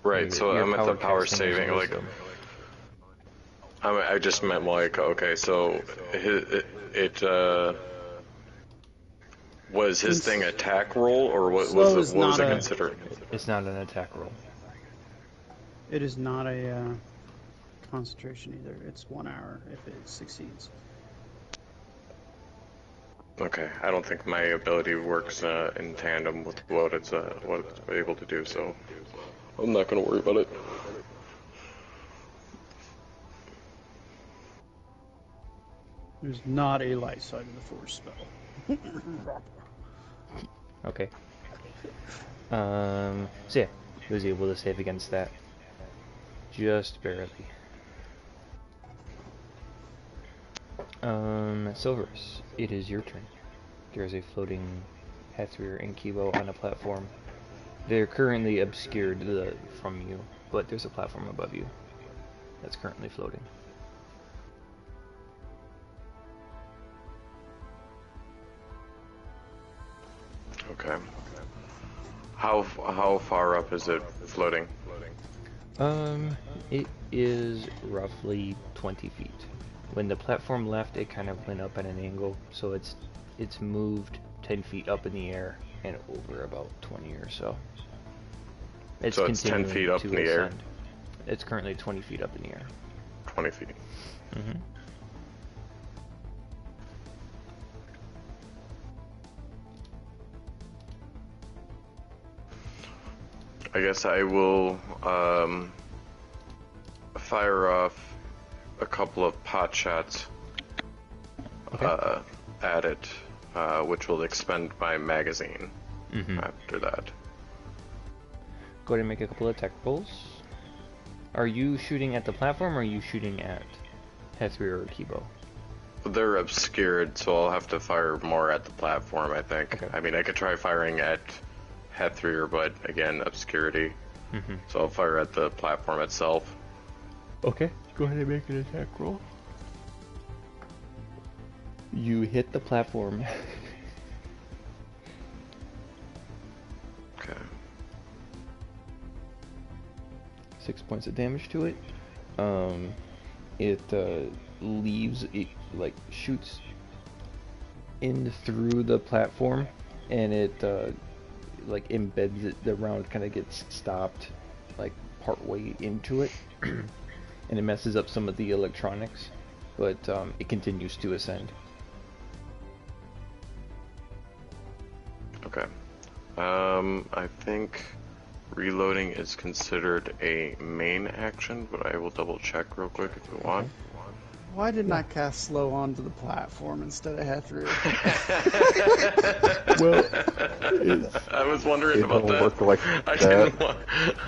Right, so Your I'm at the power casting is saving, like, wisdom. I just meant like, okay, so it was his thing attack roll, or what Slow was is it, what was not it a- considered? It's not an attack roll. It is not a concentration either. It's 1 hour if it succeeds. Okay, I don't think my ability works in tandem with what it's able to do, so I'm not gonna worry about it. There's not a light side of the force spell. Okay. So yeah, he was able to save against that. Just barely. Silvers, it is your turn. There's a floating Hethrir and Kibo on a platform. They're currently obscured from you, but there's a platform above you that's currently floating. Okay. How far up is it floating? It is roughly 20 feet. When the platform left, it kind of went up at an angle, so it's moved 10 feet up in the air and over about 20 or so. So it's 10 feet up in the air? It's currently 20 feet up in the air. 20 feet. Mm-hmm. I guess I will fire off a couple of pot shots at it, which will expend my magazine after that. Go ahead and make a couple of attack rolls. Are you shooting at the platform or are you shooting at Hethrir or Kibo? They're obscured, so I'll have to fire more at the platform, I think. Okay. I mean, I could try firing at Hethrier, but again, obscurity. So I'll fire at the platform itself. Okay, go ahead and make an attack roll. You hit the platform. Okay. 6 points of damage to it. It leaves, it like shoots in through the platform, and it like embeds it. The round kind of gets stopped, like partway into it, and it messes up some of the electronics, but it continues to ascend. Okay. I think reloading is considered a main action, but I will double check real quick if you want. Why didn't I cast slow onto the platform instead of Hethrier? Well, I was wondering about that. Work like I that. didn't want.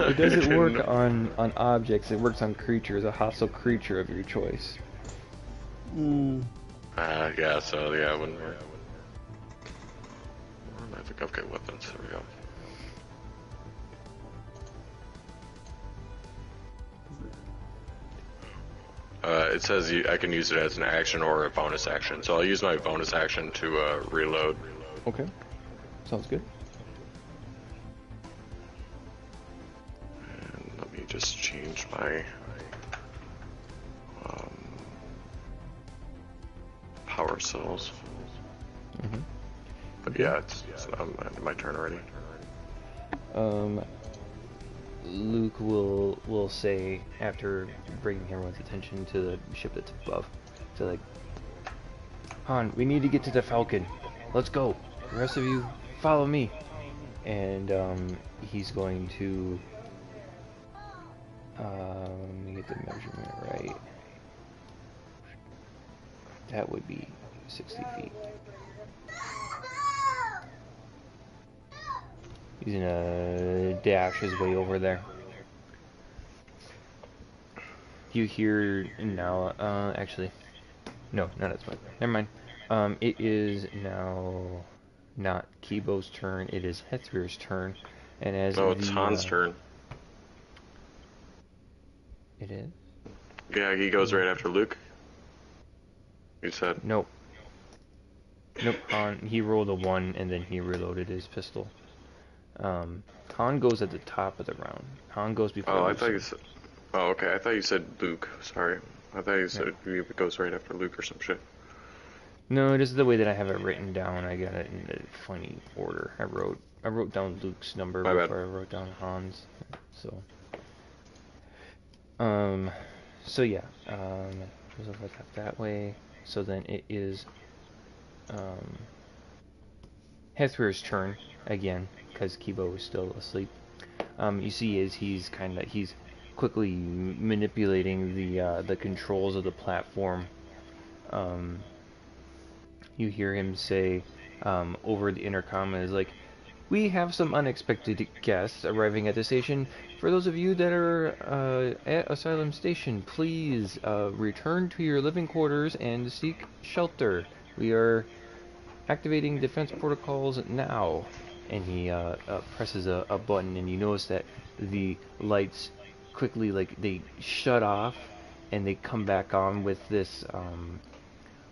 it doesn't work on objects. It works on creatures, a hostile creature of your choice. Yeah, so yeah, it wouldn't work. I think I've got weapons. There we go. It says I can use it as an action or a bonus action, so I'll use my bonus action to reload. Okay, sounds good. And let me just change my power cells. But yeah, it's my turn already. Luke will say, after bringing everyone's attention to the ship that's above, to like, Han, we need to get to the Falcon. Let's go. The rest of you, follow me. And he's going to, let me get the measurement right. That would be 60 feet. He's gonna dash his way over there. You hear now, actually, no, not as much. Never mind. It is now not Kibo's turn, it is Hethrier's turn. And as it's Han's turn. It is? Yeah, he goes right after Luke. You said? Nope. Nope, Han, he rolled a 1 and then he reloaded his pistol. Han goes at the top of the round. Han goes before. Oh, I thought you said. Oh, okay. I thought you said Luke. Sorry. I thought you said it goes right after Luke or some shit. No, this is the way that I have it written down. I got it in a funny order. I wrote down Luke's number before I wrote down Han's. So. So yeah. Goes over that way. So then it is. Hethrier's turn again, because Kibo is still asleep. You see he's quickly manipulating the controls of the platform. You hear him say over the intercom is like, "We have some unexpected guests arriving at the station. For those of you that are at Asylum Station, please return to your living quarters and seek shelter. We are activating defense protocols now." And he presses a button, and you notice that the lights quickly, like, they shut off and they come back on with this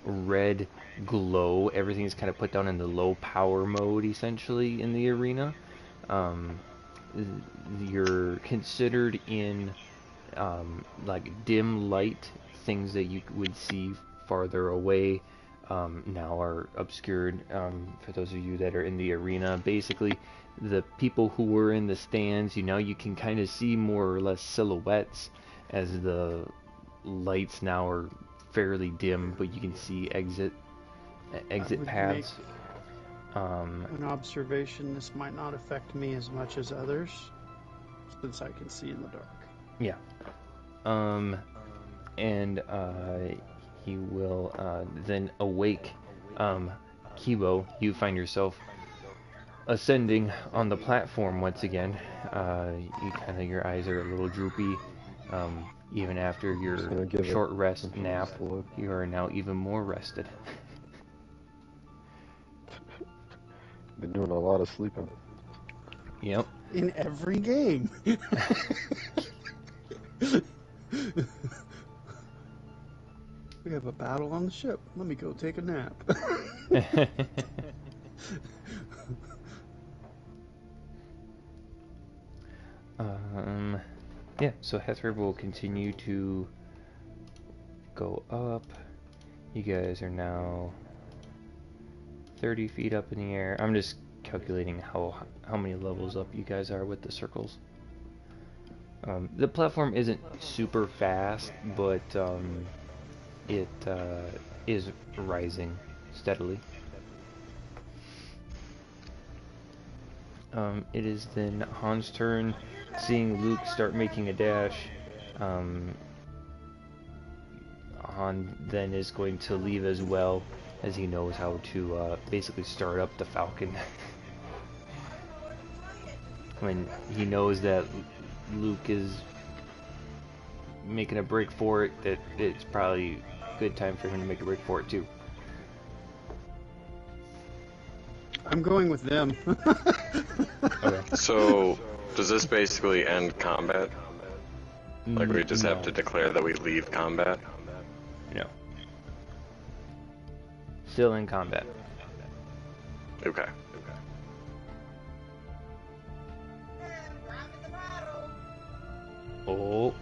red glow. Everything's kind of put down in the low power mode essentially in the arena. You're considered in like dim light. Things that you would see farther away now are obscured. For those of you that are in the arena, basically the people who were in the stands, you can kind of see more or less silhouettes as the lights now are fairly dim, but you can see exit paths. An observation: this might not affect me as much as others, since I can see in the dark. Yeah. And he will then awake. Kibo, you find yourself ascending on the platform once again. Your eyes are a little droopy. Even after your short rest nap, you are now even more rested. Been doing a lot of sleeping. Yep. In every game. We have a battle on the ship. Let me go take a nap. Yeah, so Heather will continue to go up. You guys are now 30 feet up in the air. I'm just calculating how many levels up you guys are with the circles. The platform isn't super fast, but it is rising steadily. It is then Han's turn. Seeing Luke start making a dash, Han then is going to leave as well, as he knows how to basically start up the Falcon. When he knows that Luke is making a break for it, that it's probably a good time for him to make a break for it too. I'm going with them. Okay. So, does this basically end combat? Like we just have to declare that we leave combat? No. Still in combat. Okay. Oh.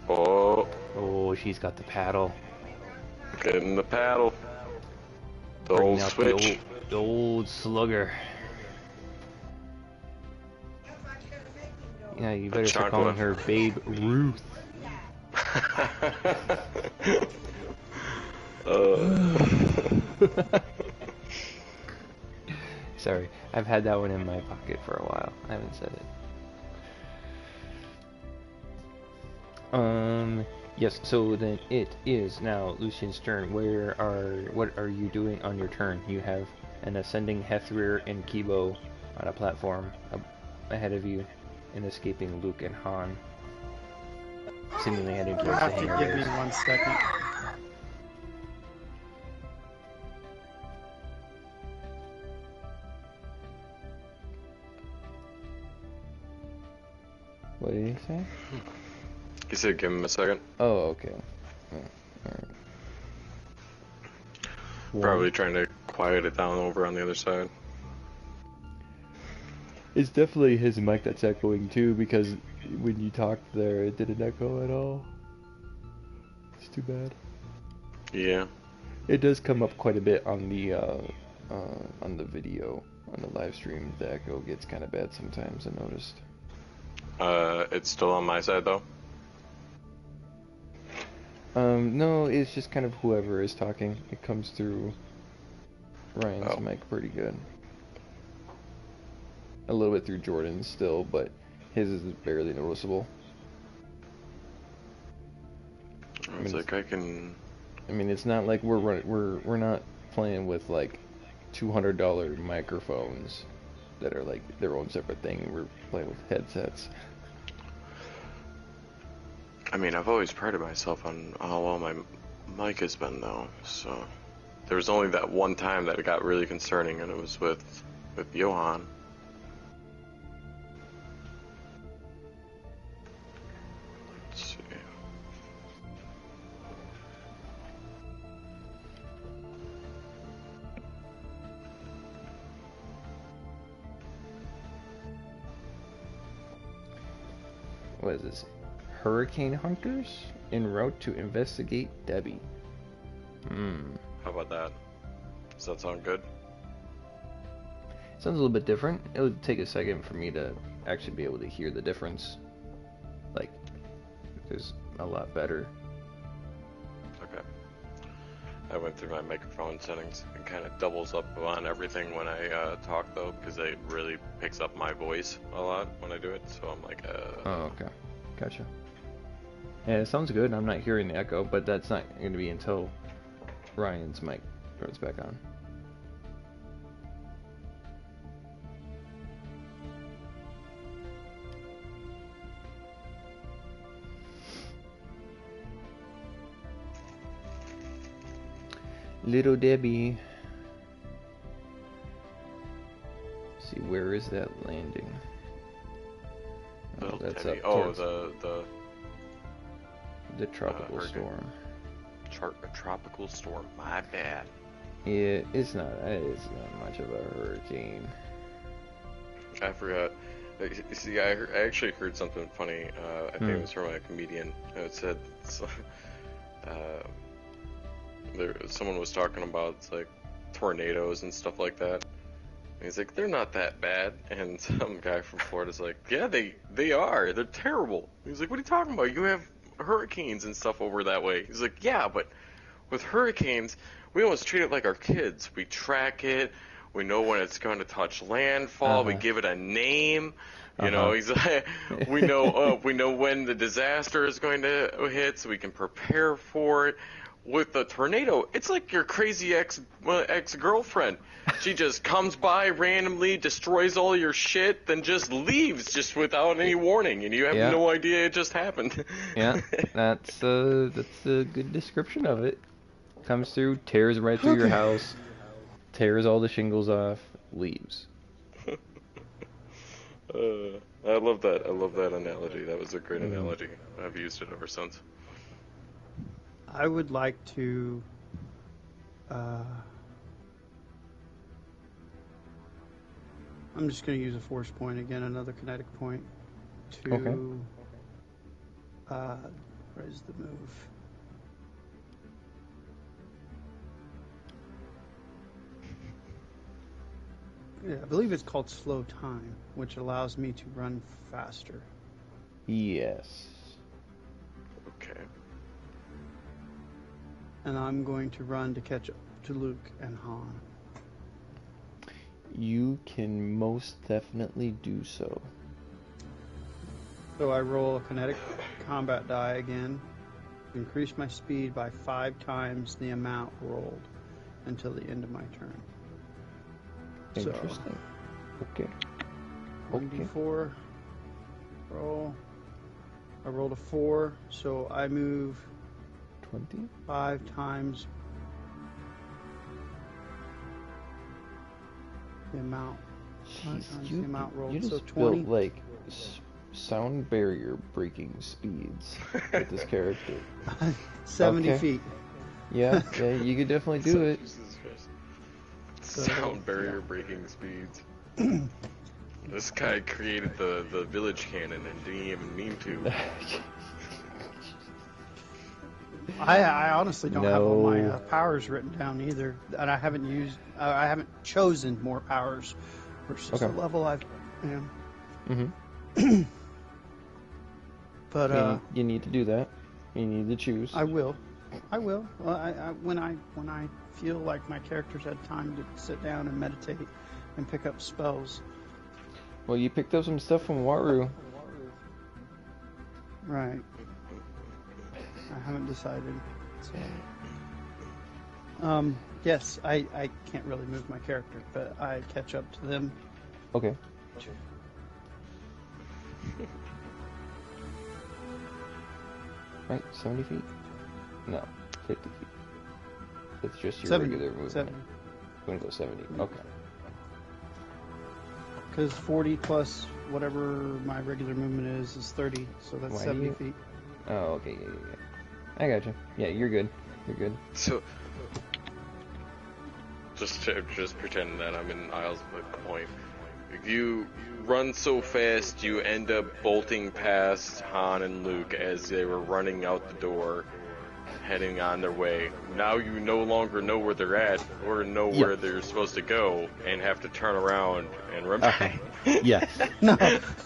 Oh. Oh, she's got the paddle. Getting the paddle. The Bringing old out switch. The old slugger. Yeah, you better start calling her Babe Ruth. Sorry, I've had that one in my pocket for a while. I haven't said it. Yes, so then it is now Lucian's turn. What are you doing on your turn? You have an ascending Hethrir and Kibo on a platform ahead of you, and escaping Luke and Han. Seemingly heading towards the hangar base. Give me 1 second. What did he say? He said give him a second. Oh, okay. Alright. Probably trying to quiet it down over on the other side. It's definitely his mic that's echoing too, because when you talked there, it didn't echo at all. It's too bad. Yeah. It does come up quite a bit on the video, on the live stream. The echo gets kind of bad sometimes, I noticed. It's still on my side though? No, it's just kind of whoever is talking. It comes through Ryan's mic pretty good. A little bit through Jordan's still, but his is barely noticeable. I was like, I can... I mean, it's not like we're not playing with like $200 microphones that are like their own separate thing. We're playing with headsets. I mean, I've always prided myself on how well my mic has been, though. So there was only that one time that it got really concerning, and it was with Johan. Let's see. What is this? Hurricane hunters en route to investigate Debbie. How about that? Does that sound good? Sounds a little bit different. It would take a second for me to actually be able to hear the difference. Like, there's a lot better. Okay. I went through my microphone settings. It kind of doubles up on everything when I talk, though, because it really picks up my voice a lot when I do it. So I'm like, Oh, okay. Gotcha. Yeah, it sounds good. I'm not hearing the echo, but that's not going to be until Ryan's mic turns back on. Little Debbie. Let's see, where is that landing? Oh, that's up towards the tropical storm. A tropical storm. My bad. Yeah, it's not much of a hurricane. I forgot. See, I actually heard something funny. I think it was from a comedian. It said someone was talking about like tornadoes and stuff like that. And he's like, they're not that bad. And some guy from Florida's like, yeah, they are. They're terrible. He's like, what are you talking about? You have hurricanes and stuff over that way. He's like, yeah, but with hurricanes, we almost treat it like our kids. We track it. We know when it's going to touch landfall. We give it a name. You know, he's like, we know when the disaster is going to hit, so we can prepare for it. With the tornado, it's like your crazy ex-girlfriend. She just comes by randomly, destroys all your shit, then just leaves just without any warning, and you have no idea it just happened. Yeah, that's a good description of it. Comes through, tears right through your house, tears all the shingles off, leaves. I love that. I love that analogy. That was a great analogy. I've used it ever since. I would like to I'm just going to use a force point again, another kinetic point to where's the move? Yeah, I believe it's called slow time, which allows me to run faster. Yes. Okay. And I'm going to run to catch up to Luke and Han. You can most definitely do so. So I roll a kinetic combat die again. Increase my speed by 5 times the amount rolled until the end of my turn. Interesting. So, 1d4 roll. I rolled a 4, so I move 20? 5 times the amount. Jeez, The amount rolled. you just So 20. built like sound barrier breaking speeds with this character. 70 feet. Yeah, you could definitely do it. Jesus Christ. Sound barrier breaking speeds. This guy created the village cannon and didn't even mean to. I honestly don't have all my powers written down either, and I haven't chosen more powers versus the level I've. But you need to do that. You need to choose. I will. Well, when I feel like my character's had time to sit down and meditate and pick up spells. Well, you picked up some stuff from Waru. Right. I haven't decided. So. Yes, I can't really move my character, but I catch up to them. Okay. Right, 70 feet? No, 50 feet. It's just your 70, regular movement. 70. I'm gonna go 70. Okay. Because 40 plus whatever my regular movement is 30, so that's 70 feet. Oh, okay, yeah. I got you. Yeah, you're good. You're good. So, just pretend that I'm in Isles Point. If you run so fast, you end up bolting past Han and Luke as they were running out the door, heading on their way. Now you no longer know where they're at or know where they're supposed to go, and have to turn around and run back. Yes. No,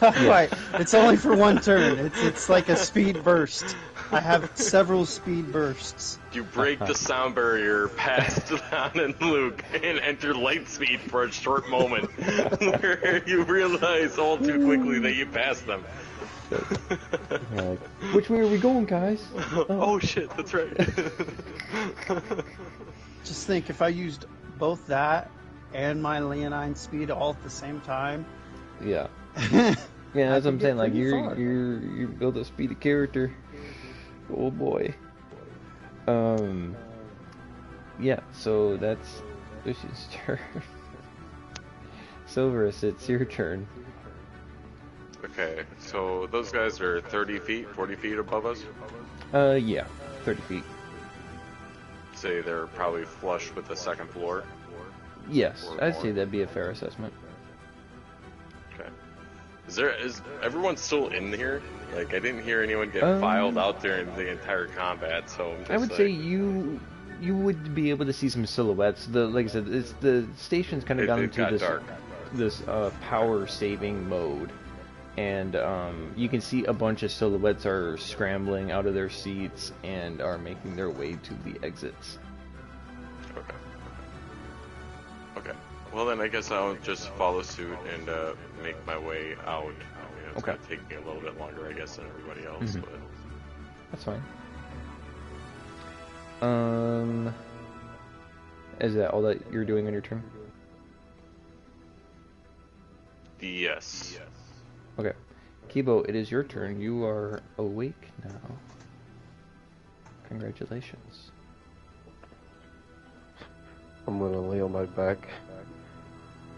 not quite. It's only for one turn. It's like a speed burst. I have several speed bursts. You break the sound barrier past Han and Luke and enter light speed for a short moment, where you realize all too quickly that you passed them. Like, which way are we going, guys? Oh shit, that's right. Just think, if I used both that and my Leonine speed all at the same time. Yeah. Yeah, that's what I'm saying. Like you build a speedy character. Oh boy. Yeah, so that's Lucian's turn. Silverus, it's your turn. Okay, so those guys are 30 feet, 40 feet above us? Yeah, 30 feet. Say they're probably flush with the second floor? Yes, I'd say that'd be a fair assessment. Okay. Is everyone still in here? Like, I didn't hear anyone get filed out there in the entire combat, so I'm just I would say you would be able to see some silhouettes. Like I said, the station's kind of gone into this power saving mode, and you can see a bunch of silhouettes are scrambling out of their seats and are making their way to the exits. Okay. Okay. Well, then I guess I'll just follow suit and make my way out. I mean, it's Okay. gonna take me a little bit longer, I guess, than everybody else, but... That's fine. Is that all that you're doing on your turn? Yes. Okay. Kibo, it is your turn. You are awake now. Congratulations. I'm gonna lay on my back,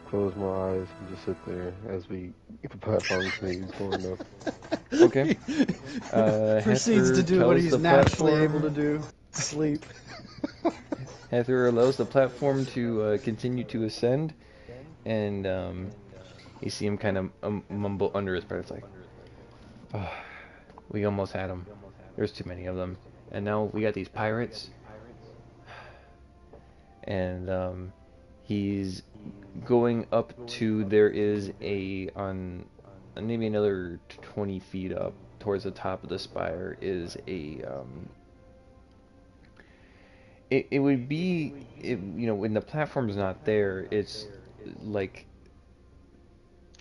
close my eyes, and just sit there as the platform is going up. Okay. Proceeds to do what he's naturally able to do. Sleep. Heather allows the platform to continue to ascend, and you see him kind of mumble under his breath, like, oh, we almost had them. There's too many of them. And now we got these pirates. And he's going up to, there is on maybe another 20 feet up towards the top of the spire is a it would be, when the platform's not there, it's like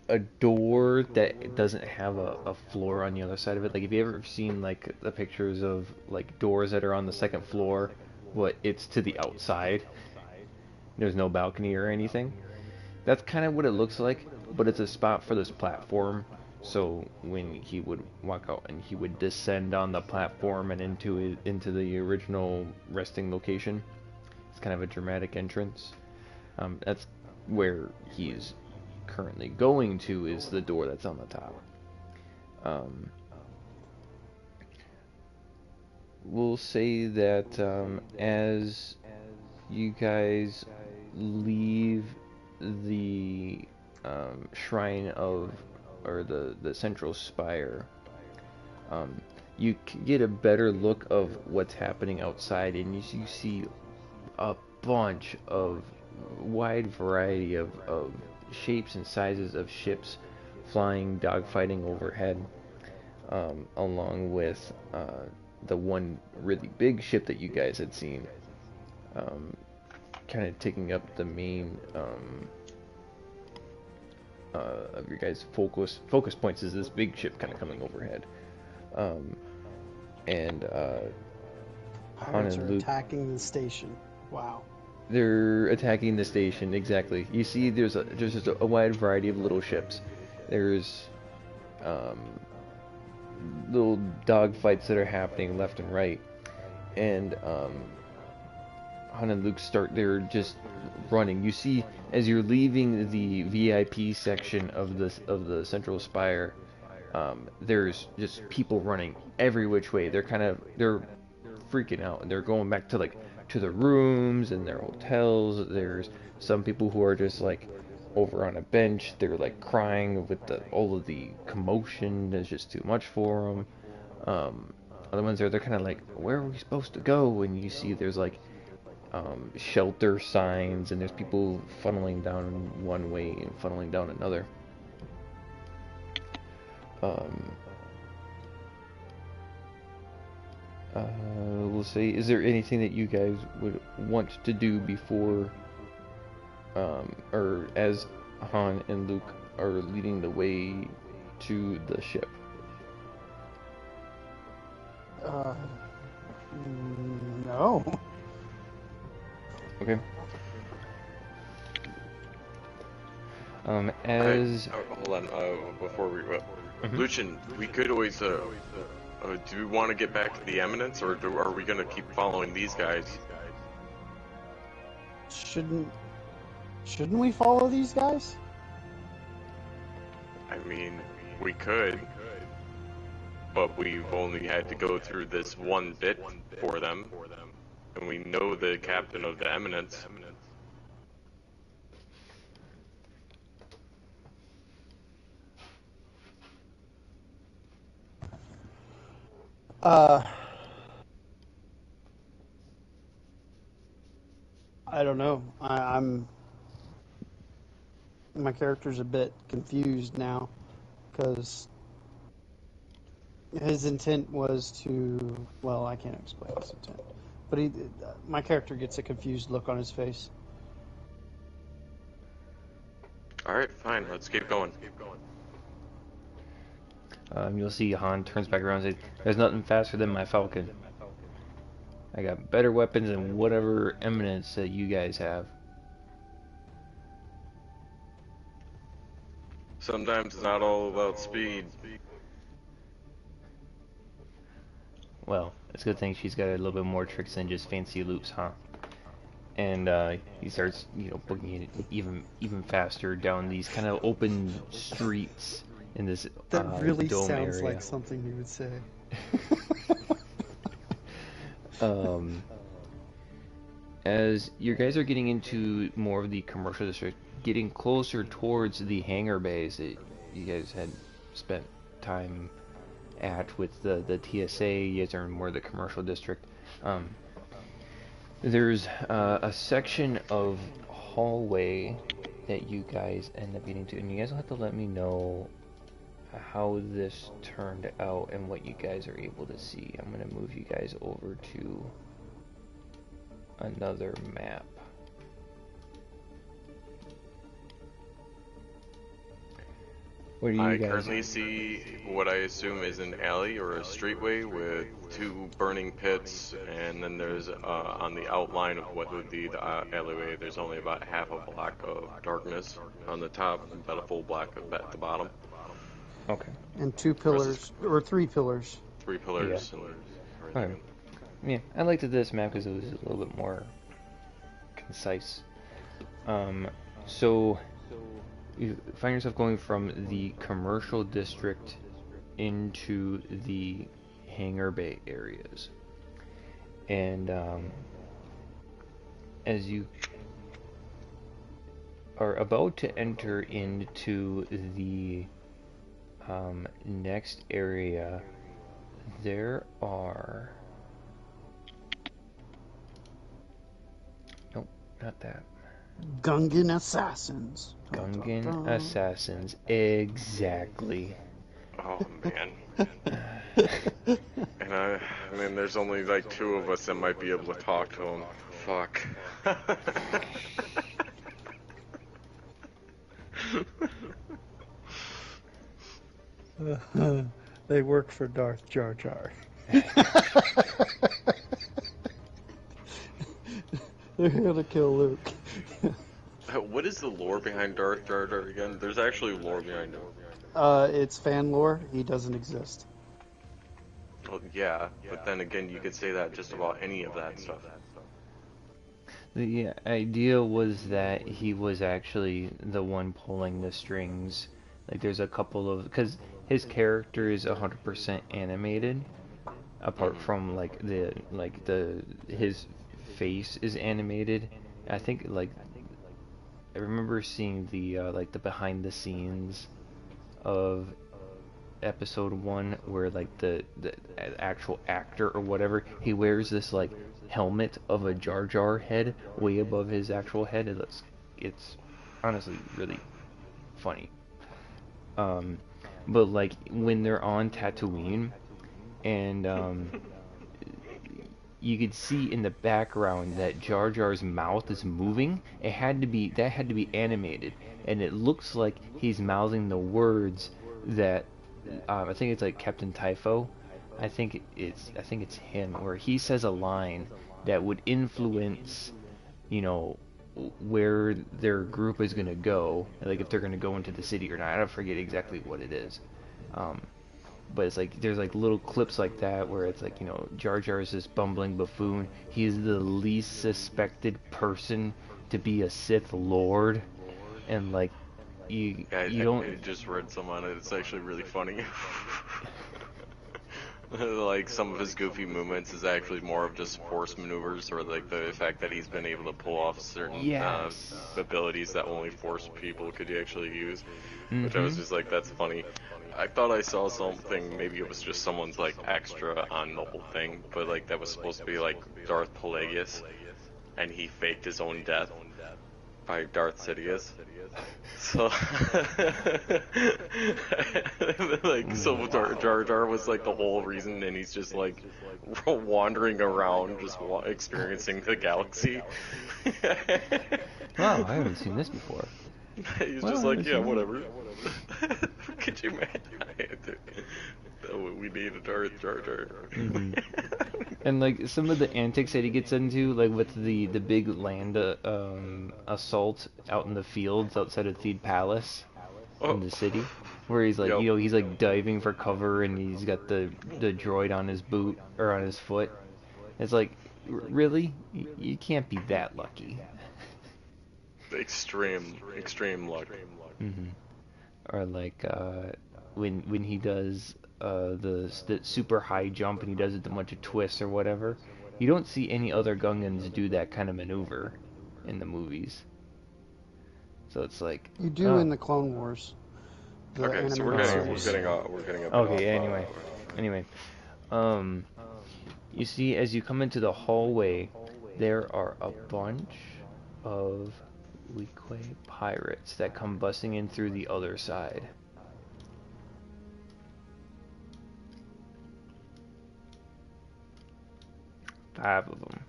a door that doesn't have a floor on the other side of it. Like, have you ever seen like the pictures of like doors that are on the second floor, but it's to the outside? There's no balcony or anything. That's kind of what it looks like, but it's a spot for this platform. So when he would walk out and he would descend on the platform and into the original resting location, it's kind of a dramatic entrance. That's where he's currently going to, is the door that's on the top. We'll say that as you guys leave the shrine of, or the central spire, you get a better look of what's happening outside, and you see a bunch of wide variety of shapes and sizes of ships flying, dogfighting overhead, along with the one really big ship that you guys had seen, kind of taking up the main of your guys' focus points, is this big ship kind of coming overhead. Pirates are attacking the station. Wow. They're attacking the station, exactly. You see, there's just a wide variety of little ships. There's little dogfights that are happening left and right, and Han and Luke they're just running. You see, as you're leaving the VIP section of the central spire, there's just people running every which way. They're freaking out, and they're going back to the rooms and their hotels. There's some people who are just like over on a bench. They're like crying with all of the commotion. It's just too much for them. Other ones they're kind of like, where are we supposed to go? And you see there's like shelter signs, and there's people funneling down one way and funneling down another. We'll say, is there anything that you guys would want to do before, or as Han and Luke are leading the way to the ship? No. Okay. Hold on, before we... Lucian, we could always... do we want to get back to the Eminence, or are we going to keep following these guys? shouldn't we follow these guys? I mean, we could, but we've only had to go through this one bit for them, and we know the captain of the Eminence. I don't know. I'm my character's a bit confused now because his intent was to. Well, I can't explain his intent, but my character gets a confused look on his face. All right, fine. Let's keep going. You'll see Han turns back around and says, "There's nothing faster than my Falcon. I got better weapons than whatever eminence that you guys have." Sometimes it's not all about speed. Well, it's a good thing she's got a little bit more tricks than just fancy loops, huh? And he starts, booking it even faster down these kind of open streets in this That really dome sounds area. like something you would say. As you guys are getting into more of the commercial district, getting closer towards the hangar bays that you guys had spent time at with the TSA, you guys are in more of the commercial district. There's a section of hallway that you guys end up getting to, and you guys will have to let me know how this turned out and what you guys are able to see. I'm gonna move you guys over to another map. What do you I guys currently see what I assume is an alley or a streetway with two burning pits, and then there's on the outline of what would be the alleyway, there's only about half a block of darkness on the top, and about a full block at the bottom. Okay. And 2 pillars, or 3 pillars. 3 pillars. Yeah. And Okay. Yeah, I liked this map because it was a little bit more concise. So you find yourself going from the commercial district into the hangar bay areas, and as you are about to enter into the next area, there are not that. Gungan assassins. Gungan assassins, exactly. Oh man. And I mean, there's only like 2 of us that might be able to talk to them. Fuck. They work for Darth Jar Jar. They're here to kill Luke. What is the lore behind Darth Jar Jar again? There's actually lore behind it. It's fan lore. He doesn't exist. Well, yeah, but then again, you could say that just about any of that stuff. The idea was that he was actually the one pulling the strings. Like, there's a couple of, because his character is 100% animated, apart from his face is animated. I think I remember seeing the the behind the scenes of episode 1 where the actual actor or whatever, he wears this helmet of a Jar Jar head way above his actual head. It's honestly really funny. But when they're on Tatooine and you could see in the background that Jar Jar's mouth is moving. That had to be animated, and it looks like he's mouthing the words that I think it's Captain Typho. I think it's him, where he says a line that would influence, where their group is gonna go, if they're gonna go into the city or not. I don't forget exactly what it is. But it's there's little clips like that where it's Jar Jar is this bumbling buffoon. He's the least suspected person to be a Sith Lord, and like you don't. I just read some on it. It's actually really funny. Like some of his goofy movements is actually more of just force maneuvers, or like the fact that he's been able to pull off certain abilities that only force people could actually use. Which I was just like, that's funny. I thought I saw something, maybe it was just someone's like extra on the whole thing, but like that was supposed to be like Darth Plagueis, and he faked his own death by Darth Sidious. So, like, so Jar Jar was like the whole reason, and he's just like wandering around, just experiencing the galaxy. Wow, I haven't seen this before. He's just like, yeah, whatever. Could you imagine? We need a Jar Jar. And like some of the antics that he gets into, like with the big land assault out in the fields outside of Theed Palace in the city, where he's like, he's like diving for cover, and he's got the droid on his boot or on his foot. It's like, really, you can't be that lucky. Extreme luck. Or like when he does the super high jump, and he does it a bunch of twists or whatever. You don't see any other Gungans do that kind of maneuver in the movies. So it's like you do in the Clone Wars. Okay, so we're getting a bit okay, anyway, you see, as you come into the hallway, there are a bunch of Weequay pirates that come busting in through the other side. Five of them.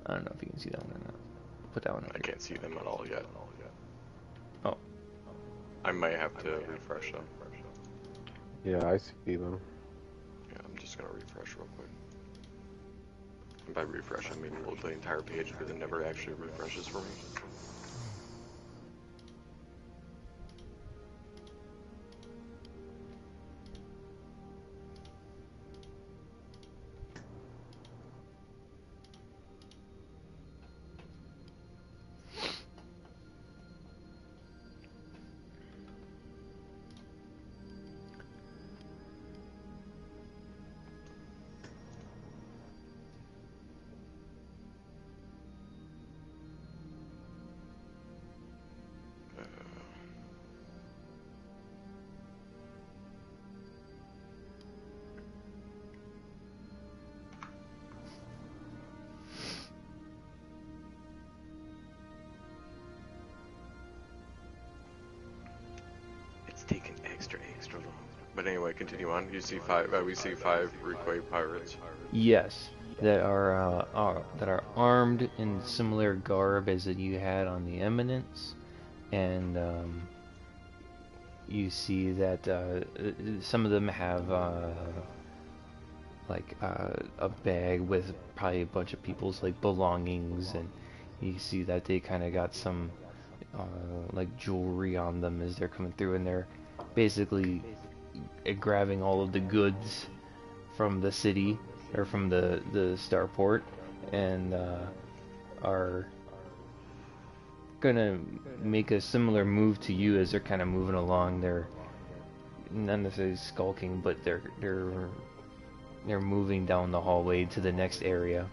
I don't know if you can see that one or not. Put that one up. I can't see them at all yet. Oh. I might have to refresh them. Yeah, I see them. Yeah, I'm just gonna refresh real quick. And by refresh, I mean load the entire page, because it never actually refreshes for me. Taking extra long. But anyway, continue on. You see we see five Weequay pirates. Yes, that are armed in similar garb as that you had on the Eminence, and you see that some of them have like a bag with probably a bunch of people's like belongings, and you see that they kind of got some like jewelry on them as they're coming through, and they're basically grabbing all of the goods from the city or from the starport, and are gonna make a similar move to you as they're kind of moving along. They're not necessarily skulking, but they're moving down the hallway to the next area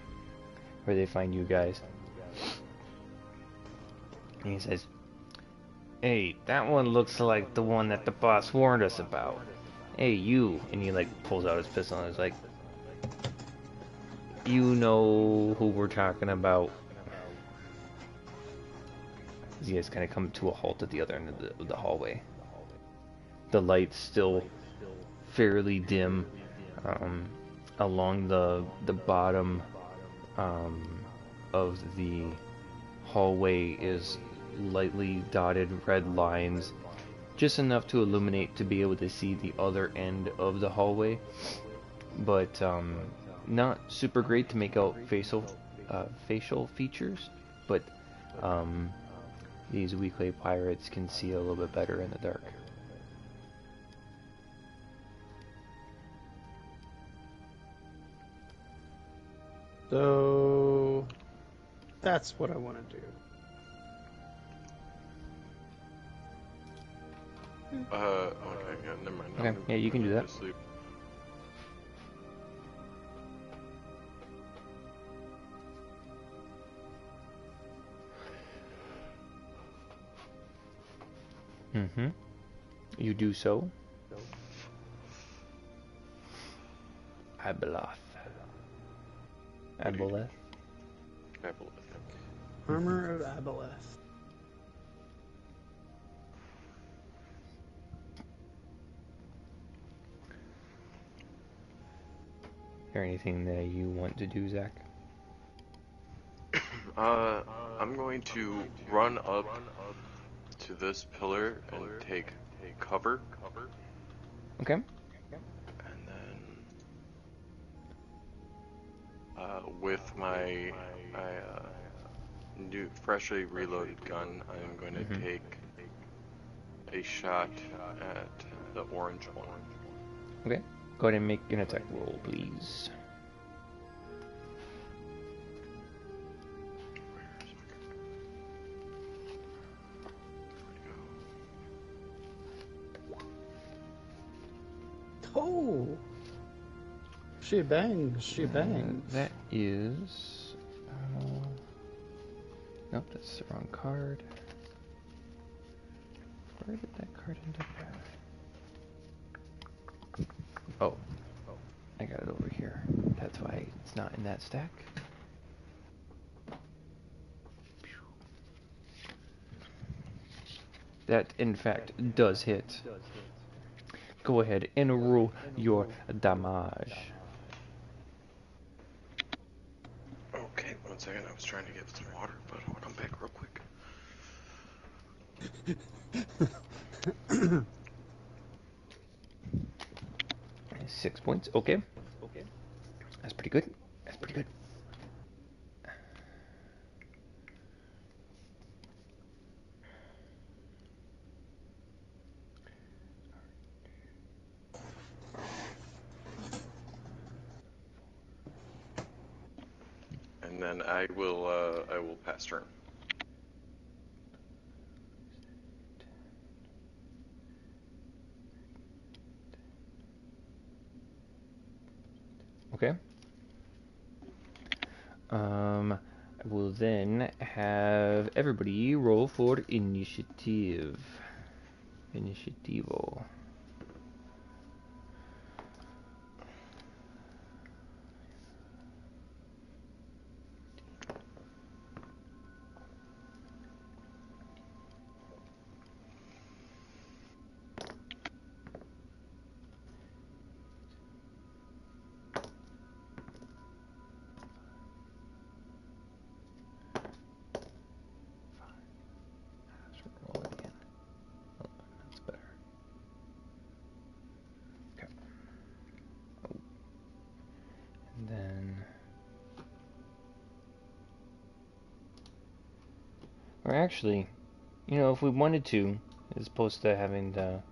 where they find you guys. And he says, "Hey, that one looks like the one that the boss warned us about. Hey, you," and he like pulls out his pistol and is like, "You know who we're talking about." You guys kind of come to a halt at the other end of the hallway. The light's still fairly dim. Along the bottom of the hallway is lightly dotted red lines, just enough to illuminate to be able to see the other end of the hallway, but not super great to make out facial features, but these Weequay pirates can see a little bit better in the dark. So that's what I want to do. Okay, yeah, never mind. Okay, yeah, you can do that. Sleep. Mm-hmm. You do so. Abeloth. Aboleth. Armor of Aboleth. Is there anything that you want to do, Zach? I'm going to run up to this pillar and take cover. Okay. And then, with my new, freshly reloaded gun, I'm going to take a shot at the orange one. Okay. Go ahead and make an attack roll, please. Oh! She bangs, she bangs. That is... nope, that's the wrong card. Where did that card end up at? Oh. I got it over here. That's why it's not in that stack. That, in fact, does hit. Go ahead and roll your damage. Okay, 1 second. I was trying to get some water, but I'll come back real quick. 6 points. Okay. That's pretty good. That's pretty good. And then I will pass turn. Okay. I will then have everybody roll for initiative. Initiativo. Roll it again. Oh, that's better. Okay. Oh. And then... Or actually, you know, if we wanted to, as opposed to having to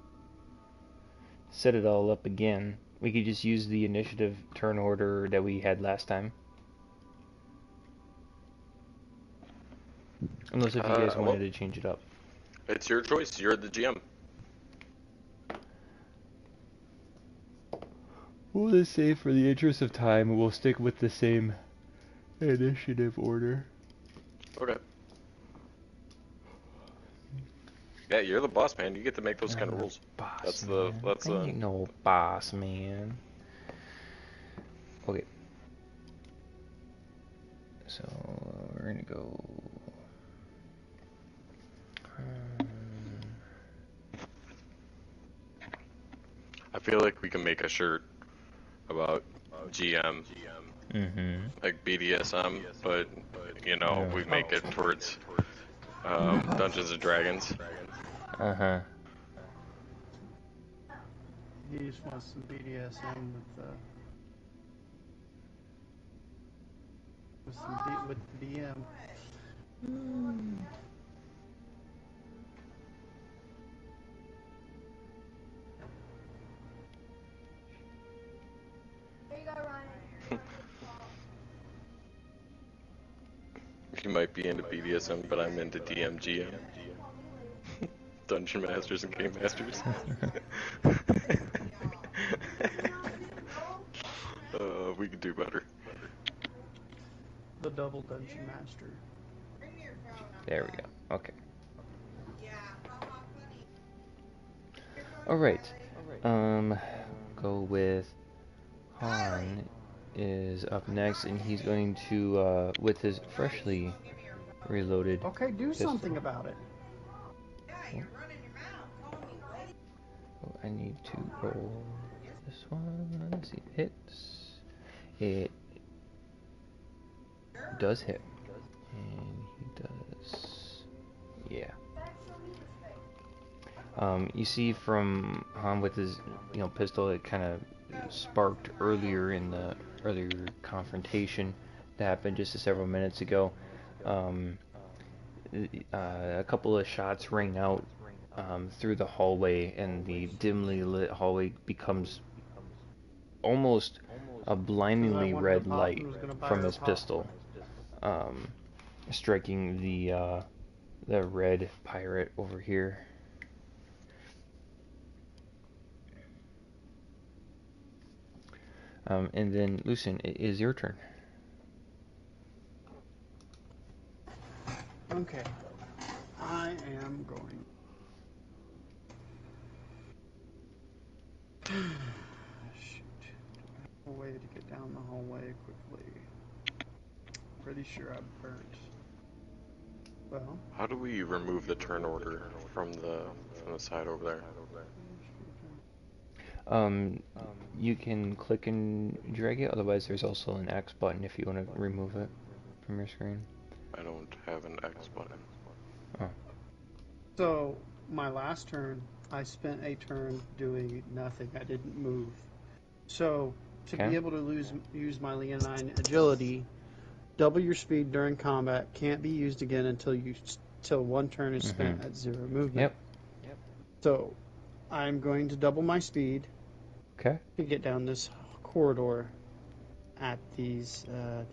set it all up again, we could just use the initiative turn order that we had last time. Unless if you guys wanted to change it up. It's your choice. You're the GM. We'll just say for the interest of time, we'll stick with the same initiative order. Okay. Yeah, you're the boss, man. You get to make those kind of rules. Boss, I ain't no boss, man. Okay. So we're gonna go. I feel like we can make a shirt about GM, like BDSM, but you know, we make it towards Dungeons and Dragons. He just wants some BDSM with the DM. There you go, Ryan. might be into BDSM, but I'm into DMGM. Dungeon Masters and Game Masters. We could do better. The double dungeon master. There we go. Okay. Alright. Go with Han is up next, and he's going to, with his freshly reloaded Okay, do pistol. something about it. Oh, I need to roll this one. Let's see, it hits. It does hit. And he does. Yeah. You see from Han with his, pistol, it kind of sparked earlier in the earlier confrontation that happened just several minutes ago. A couple of shots ring out through the hallway, and the dimly lit hallway becomes almost a blindingly red light from his pistol, striking the red pirate over here. And then, Lucian, it is your turn. Okay. I am going. Shoot. A way to get down the hallway quickly. Pretty sure I'm burnt. Well. How do we remove the turn order from the side over there? You can click and drag it. Otherwise, there's also an X button if you want to remove it from your screen. I don't have an X button. Oh. So, my last turn, I spent a turn doing nothing. I didn't move. So, to be able to use my Leonine agility, double your speed during combat can't be used again until one turn is spent at 0 movement. Yep. So, I'm going to double my speed. Okay. To get down this corridor at these, I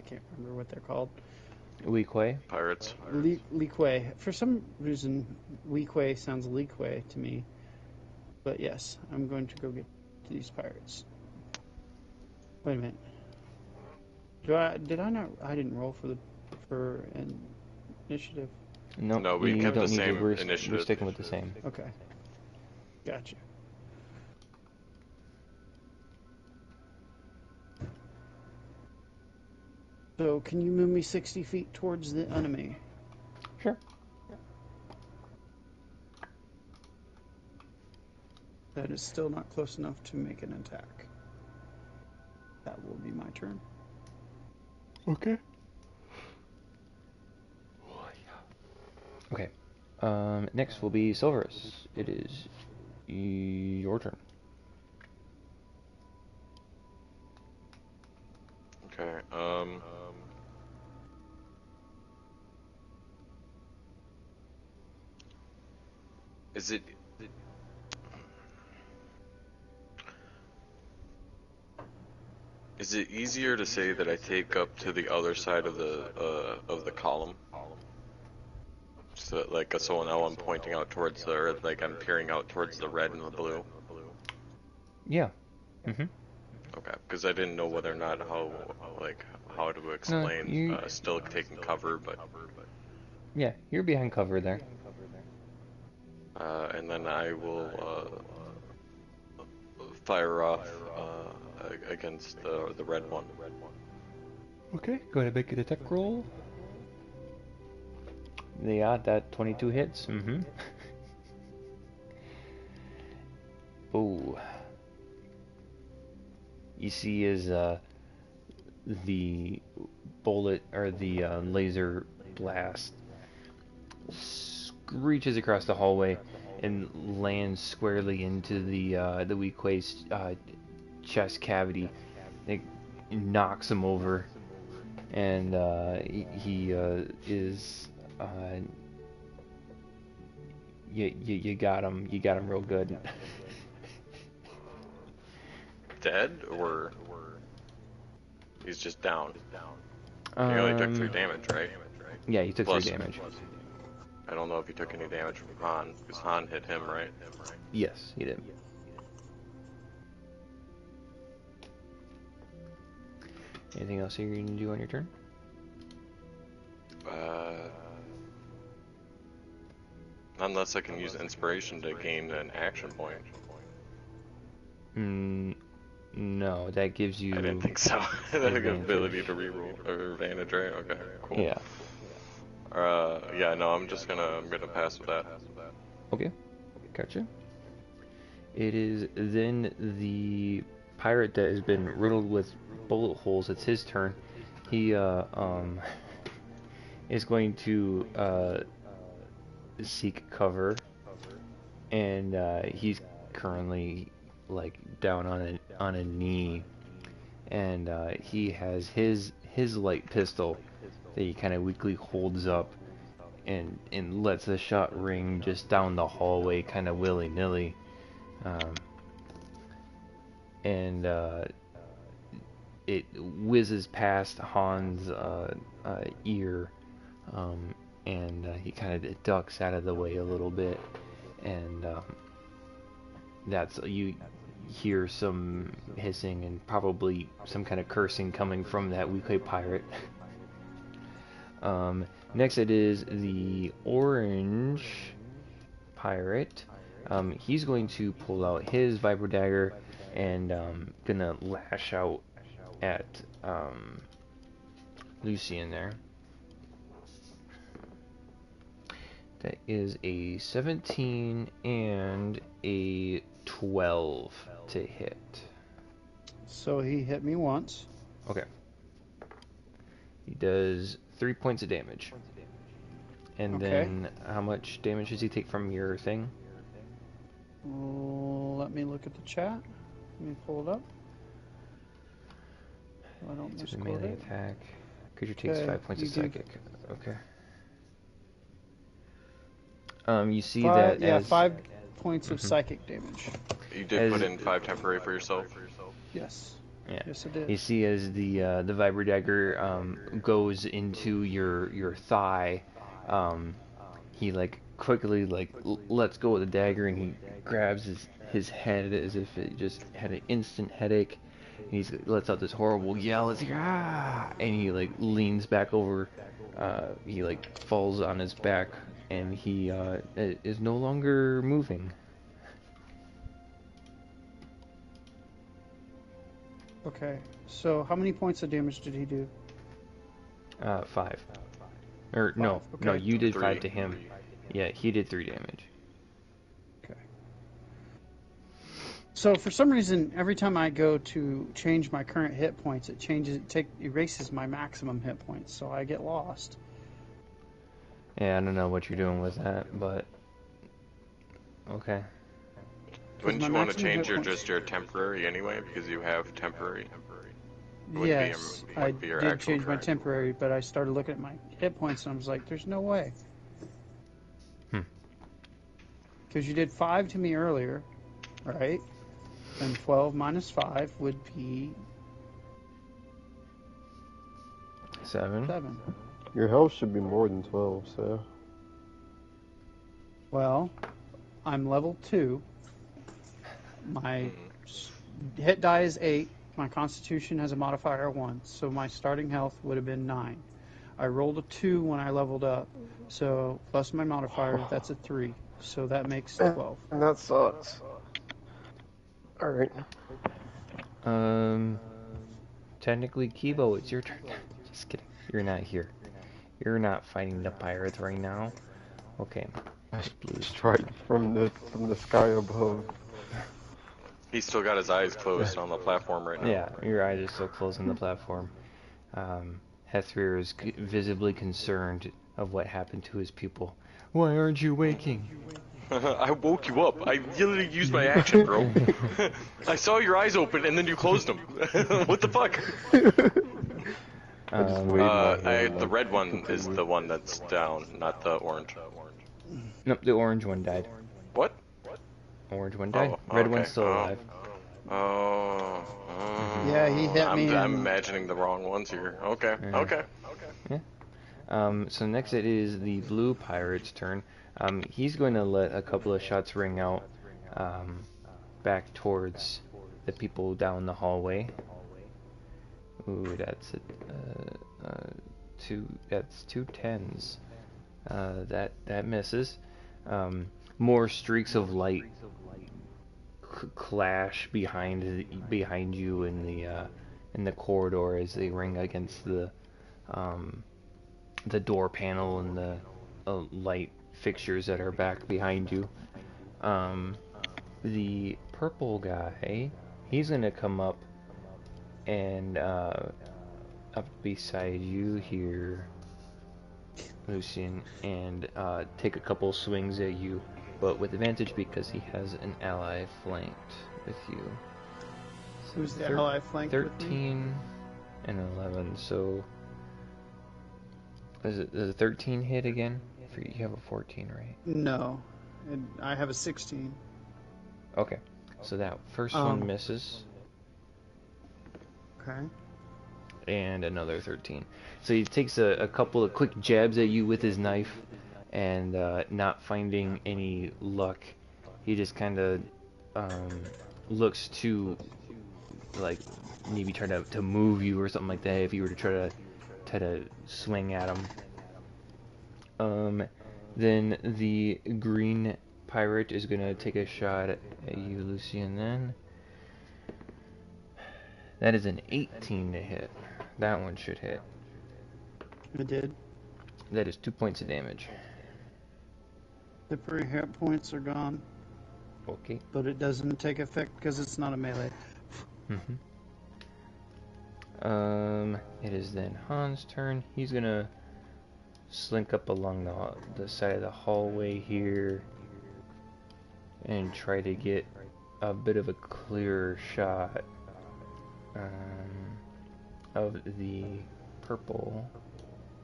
can't remember what they're called. Weequay? Pirates. Leequay. For some reason, Weequay sounds Leequay to me. But yes, I'm going to go get to these pirates. Wait a minute. Did I not? I didn't roll for an initiative. Nope, no, we kept don't the need same to. We're initiative. sticking with the same. Okay. Gotcha. So, can you move me 60 feet towards the enemy? Sure. That is still not close enough to make an attack. That will be my turn. Okay. Okay. Next will be Silverus. It is your turn. Okay. Is it easier to say that I take up to the other side of the column? So like now I'm pointing out towards or like I'm peering out towards the red and the blue. Yeah. Mhm. Okay, because I didn't know whether or not how to explain still taking cover, but yeah, you're behind cover there. And then I will fire off against the red one. Okay, go ahead and make an attack roll. Yeah, that 22 hits. Oh. You see is the bullet or the laser blast screeches across the hallway and lands squarely into the Weequay's chest cavity. It knocks him over, and he is you got him. You got him real good. Dead or he's just down? He only took 3 damage, right? Yeah, he took Plus, 3 damage. I don't know if he took any damage from Han, because Han hit him, right? Yes, he did. Anything else you're going to do on your turn? Unless I can use inspiration to gain an action point. No, that gives you... I didn't think so. The ability to reroll, or advantage, right? Okay, cool. Yeah. Yeah, no, I'm gonna pass with that. Okay, gotcha. It is then the pirate that has been riddled with bullet holes. It's his turn. He is going to seek cover, and he's currently like down on a knee, and he has his light pistol that he kind of weakly holds up and lets the shot ring just down the hallway kind of willy-nilly, and it whizzes past Han's ear, and he kind of ducks out of the way a little bit, and that's you hear some hissing and probably some kind of cursing coming from that weakly pirate. Next it is the orange pirate. He's going to pull out his vibro dagger and gonna lash out at Lucian there. That is a 17 and a 12 to hit. So he hit me once. Okay. He does 3 points of damage. And Okay. then how much damage does he take from your thing? Let me look at the chat. Let me pull it up. So I don't It's a misquote melee it. attack. Creature takes Okay, 5 points of you do- psychic. Okay. You see Five, that yeah, as 5 points of Mhm. psychic damage. You did As- put in 5 temporary for yourself. Yes. Yeah. Yes, I did. You see as the vibro dagger goes into your thigh, he like quickly like lets go of the dagger and he grabs his head as if it just had an instant headache. And he lets out this horrible yell. It's like ah, and he like leans back over. He like falls on his back and he is no longer moving. Okay. So how many points of damage did he do? 5. Or no, Five, no, okay. you did 3. 5 to him. Yeah, he did 3 damage. Okay. So for some reason, every time I go to change my current hit points, it erases my maximum hit points, so I get lost. Yeah, I don't know what you're doing with that, but okay. Wouldn't my you want to maximum change hit points- just your temporary anyway, because you have temporary? Wouldn't Yes, be I your did actual change my turn. temporary, but I started looking at my hit points and I was like, there's no way. Because you did 5 to me earlier, right? And 12 minus 5 would be 7. 7. Your health should be more than 12, so. Well, I'm level 2. My hit die is 8. My constitution has a modifier of 1. So my starting health would have been 9. I rolled a 2 when I leveled up. So plus my modifier, that's a 3. So that makes 12. And that sucks. Alright. Technically, Kibo, it's your turn. Just kidding. You're not here. You're not fighting the pirates right now. Okay. Strike from the sky above. He's still got his eyes closed on the platform right now. Yeah, your eyes are still closed on the platform. Hethrir is visibly concerned of what happened to his people. Why aren't you waking? I woke you up. I literally used my action, bro. I saw your eyes open and then you closed them. What the fuck? I just waved my hand, The like, red one is the one that's down, not the orange. Nope, the orange one died. What? Orange one died. Oh, Red okay. one's still alive. Oh. Yeah, he hit me I'm and- imagining the wrong ones here. Okay, Yeah. okay. Yeah. So next it is the blue pirate's turn. He's going to let a couple of shots ring out back towards the people down the hallway. Ooh, that's that's 2 10s. That misses. More streaks of light clash behind you in the corridor as they ring against the door panel and the light fixtures that are back behind you. The purple guy, he's gonna come up and up beside you here, Lucian, and take a couple swings at you, but with advantage because he has an ally flanked with you. So who's the ally flanked 13 with me? and 11, so does a 13 hit again? You have a 14, right? No, and I have a 16. Okay, so that first one misses. Okay. And another 13. So he takes a couple of quick jabs at you with his knife, and not finding any luck, he just kind of looks to, like, maybe try to move you or something like that if you were to try to swing at him. Then the green pirate is gonna take a shot at you, Lucian. Then that is an 18 to hit. That one should hit. It did. That is 2 points of damage. The free hit points are gone. Okay. But it doesn't take effect because it's not a melee. It is then Han's turn. He's gonna slink up along the side of the hallway here and try to get a bit of a clearer shot of the purple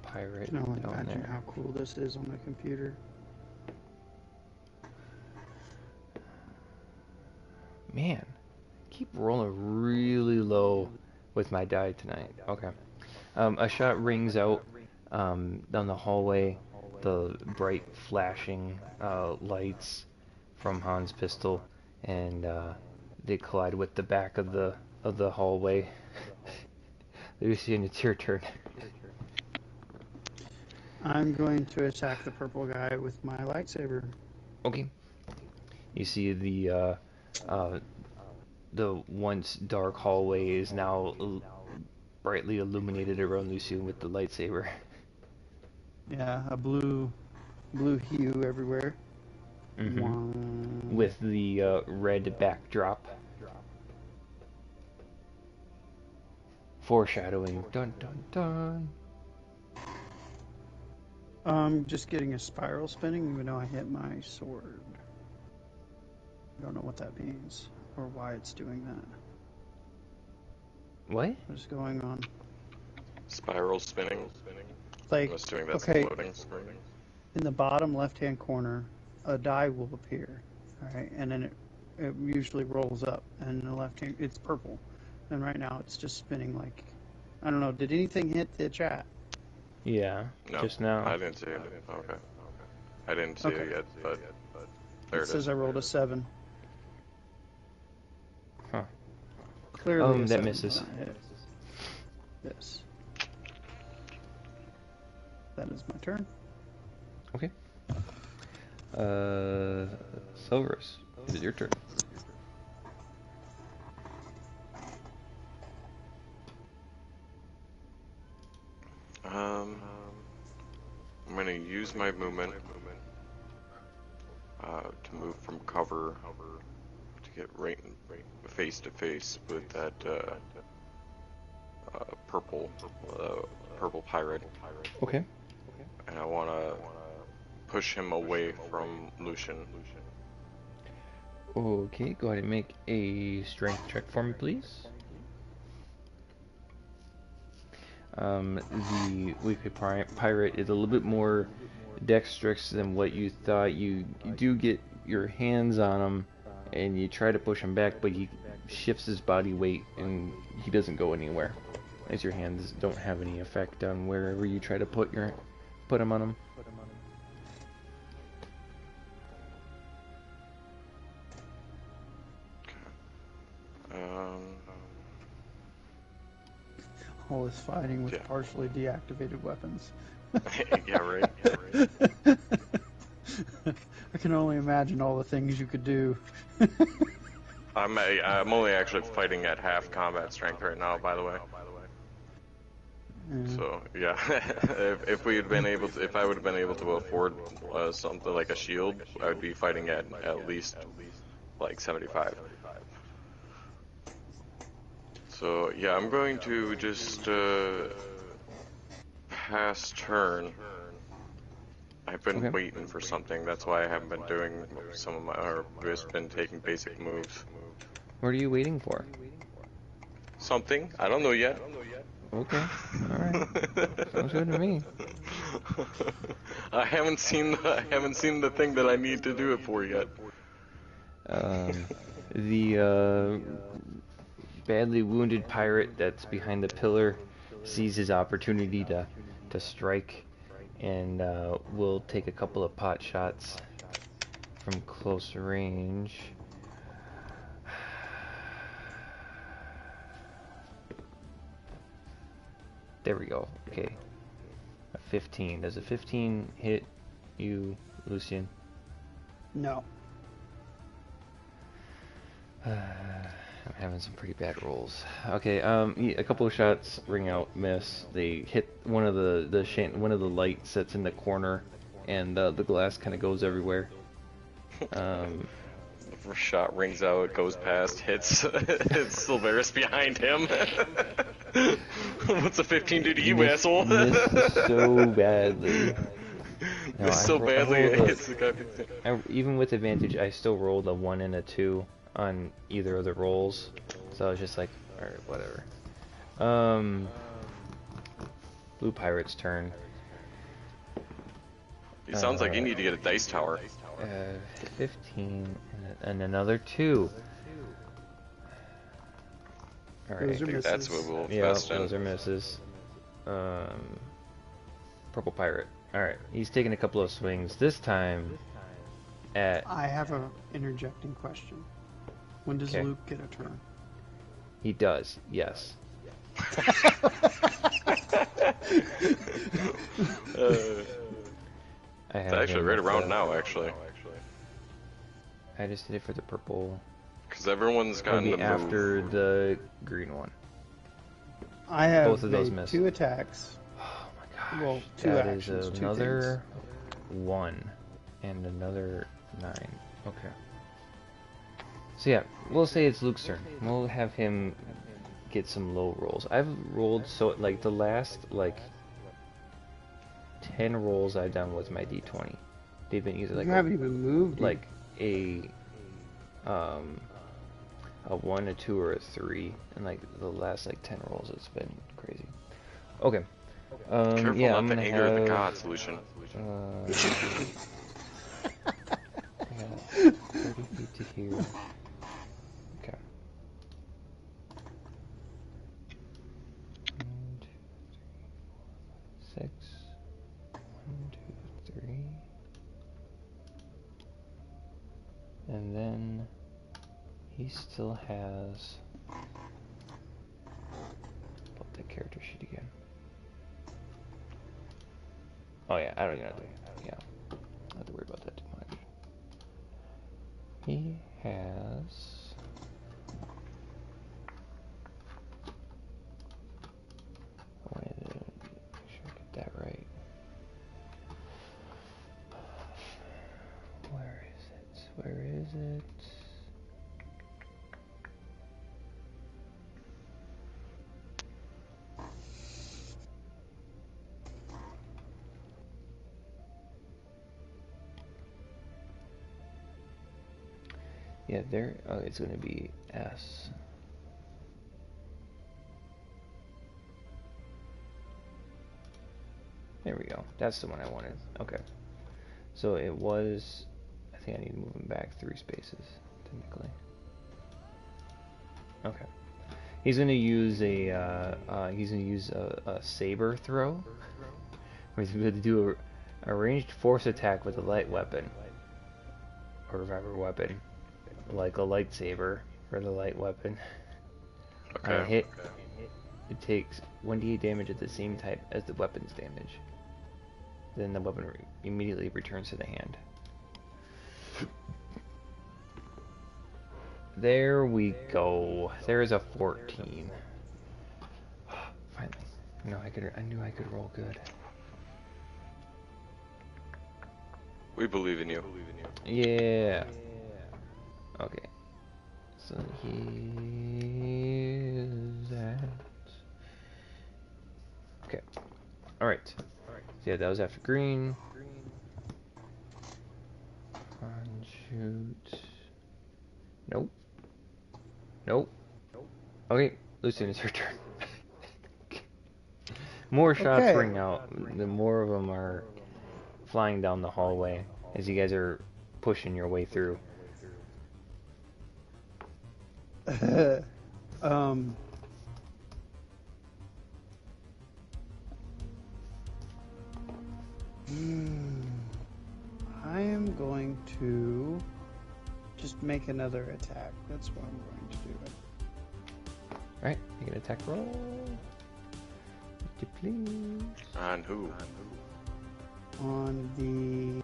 pirate I can only down imagine there. how cool this is on my computer. Man, keep rolling really low with my die tonight. Okay. A shot rings out down the hallway. The bright flashing lights from Han's pistol, and they collide with the back of the hallway. Lucian, it's your turn. I'm going to attack the purple guy with my lightsaber. Okay. You see the once dark hallway is now brightly illuminated around Lucian with the lightsaber. Yeah, a blue hue everywhere. With the red backdrop. Foreshadowing. Dun dun dun. Just getting a spiral spinning, even though I hit my sword. I don't know what that means or why it's doing that. What? What is going on? Spiral spinning. Like, I'm assuming that's okay, the loading screen. in the bottom left-hand corner, a die will appear, alright, and then it usually rolls up, and the left-hand, it's purple, and right now it's just spinning like, I don't know, did anything hit the chat? Yeah, No, just now. I didn't see it. Okay. I didn't see it yet, but there It it says is. I rolled a 7. Huh. Clearly a That 7 misses. when I hit. Yes. That is my turn. Okay. Silverus, it is your turn. I'm gonna use my movement to move from cover to get right face to face with that purple pirate. Okay. And I want to push him away from Lucian. Okay, go ahead and make a strength check for me, please. The weekly pirate is a little bit more dexterous than what you thought. You do get your hands on him, and you try to push him back, but he shifts his body weight, and he doesn't go anywhere. as your hands don't have any effect on wherever you try to put them on them. All this fighting with partially deactivated weapons. Yeah, right. I can only imagine all the things you could do. I'm only actually fighting at half combat strength right now, by the way. So yeah, if we had been able to, if I would have been able to afford something like a shield, I would be fighting at least like 75. So yeah, I'm going to just pass turn. I've been waiting for something. That's why I haven't been doing some of my, or just been taking basic moves. What are you waiting for? Something? I don't know yet. Okay. Alright. Sounds good to me. I haven't seen the thing that I need to do it for yet. The badly wounded pirate that's behind the pillar sees his opportunity to strike, and will take a couple of pot shots from close range. There we go. Okay. A 15. Does a 15 hit you, Lucian? No. I'm having some pretty bad rolls. Okay, a couple of shots ring out, miss. They hit one of one of the lights that's in the corner, and the glass kind of goes everywhere. The first shot rings out, goes past, hits Silveris behind him. What's a 15 do to you, asshole? Missed so badly. No, Missed so badly it hits the guy. Even with advantage, I still rolled a 1 and a 2 on either of the rolls, so I was just like, alright, whatever. Blue Pirate's turn. It sounds like you need to get a dice tower. 15 and another 2. Alright, I think that's what we'll invest in. Those are misses. Purple Pirate. Alright, he's taking a couple of swings. This time I have a interjecting question. When does Luke get a turn? He does, yes. It's actually right around now, actually. I just did it for the purple. Because everyone's gotten the after move. the green one. I have both of those made missed. 2 attacks. Oh my gosh. Well, 2 that actions, is 2 another 1 and another 9. Okay. So yeah, we'll say it's Luke's turn. We'll have him get some low rolls. I've rolled so like the last like 10 rolls I've done with my D20. They've been either like you haven't even moved. Like a 1, a 2, or a 3, and like the last like 10 rolls, it's been crazy. Okay. Careful yeah, not I'm to gonna anger have, the gods, Lucian. I got 30 feet to here. Okay. 1, 2, 3, 4, 5, 6. 1, 2, 3. And then he still has. Pull up the character sheet again. Oh yeah, I don't even have to. Yeah, I don't have to worry about that too much. He has. I wanted to make sure I get that right. Where is it? Where is it? Yeah, there. Oh, it's going to be S. There we go. That's the one I wanted. Okay. So it was. I think I need to move him back 3 spaces, technically. Okay. He's gonna use a saber throw. He's going to do a ranged force attack with a light weapon or revolver weapon, like a lightsaber for the light weapon. Okay. On a hit, it takes 1d8 damage at the same type as the weapon's damage. Then the weapon immediately returns to the hand. There we go. There's a 14. Finally. I knew I could roll good. We believe in you. Yeah. Okay. So here's that. Okay. Alright. So yeah, that was after green. Shoot. Nope. Nope. Okay, Lucian, it's your turn. More shots Okay. ring out. The more of them are flying down the hallway as you guys are pushing your way through. I am going to just make another attack. That's what I'm going to do. Alright, make an attack roll. Would you please? On who? On the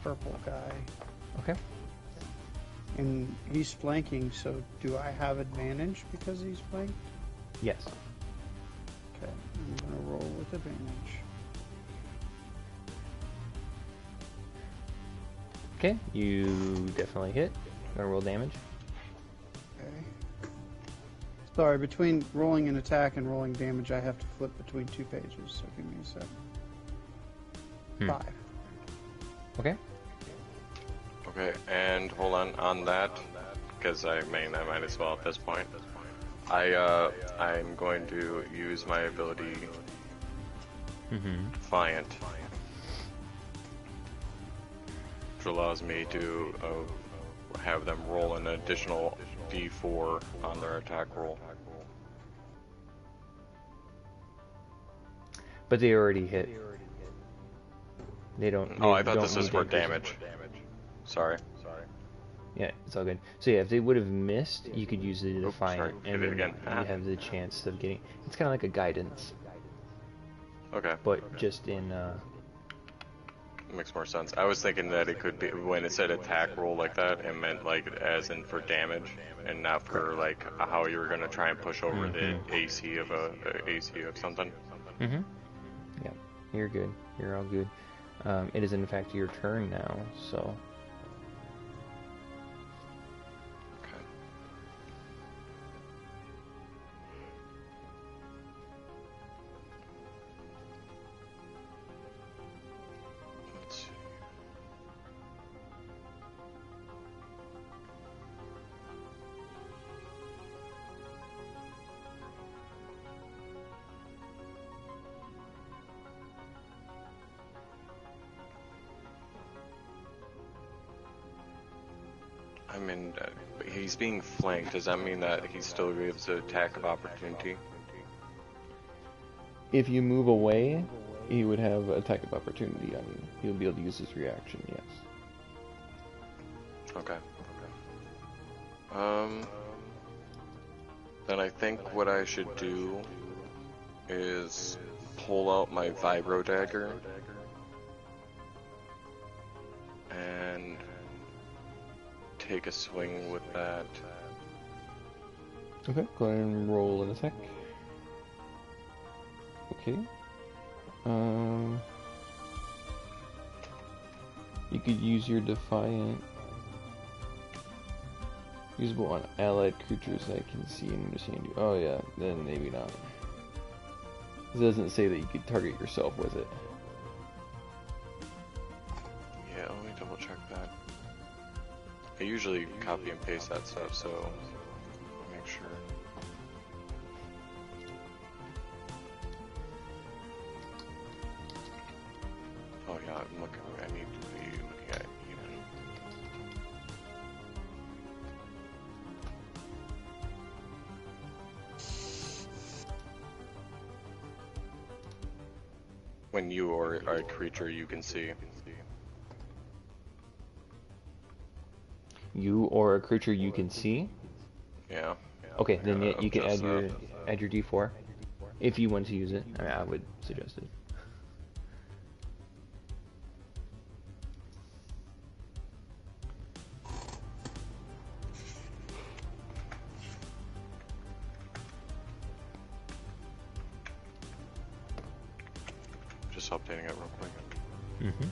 purple guy. Okay. And he's flanking, so do I have advantage because he's flanked? Yes. Okay, I'm going to roll with advantage. Okay, you definitely hit. Gonna roll damage. Okay. Sorry, between rolling an attack and rolling damage, I have to flip between two pages, so give me a sec. 5. Okay, and hold on that, because I might as well at this point. I'm going to use my ability Defiant, which allows me to have them roll an additional d4 on their attack roll. But they already hit. They don't. Oh, I they thought don't this was need for to- damage. Sorry. Yeah, it's all good. So yeah, if they would have missed, you could use the Defiant, sorry, hit and it then again. you have the chance of getting. It's kind of like a guidance, Okay. but just in. Makes more sense. I was thinking that it could be, when it said attack roll like that, it meant like as in for damage, and not for like how you were gonna try and push over the AC of AC of something. Mm-hmm. Yeah, you're good. You're all good. It is in fact your turn now, so. Okay. Let's see. I mean, he's being flanked. Does that mean that he still gives an attack of opportunity? If you move away, he would have attack of opportunity on you. He'll be able to use his reaction, yes. Okay. Then I think what I should do is pull out my vibro dagger and take a swing with that. Okay, go ahead and roll an attack. Okay. You could use your Defiant. Usable on allied creatures I can see and understand you. Oh yeah, then maybe not. It doesn't say that you could target yourself with it. Yeah, let me double check that. I usually copy and paste that stuff, so I'll make sure. Oh yeah, I'm looking. I need to be looking at even. When you or a creature you can see. You or a creature you can see? Yeah. Okay, then you can add your D4 if you want to use it. I mean, I would suggest it. Just updating it real quick. Mm-hmm.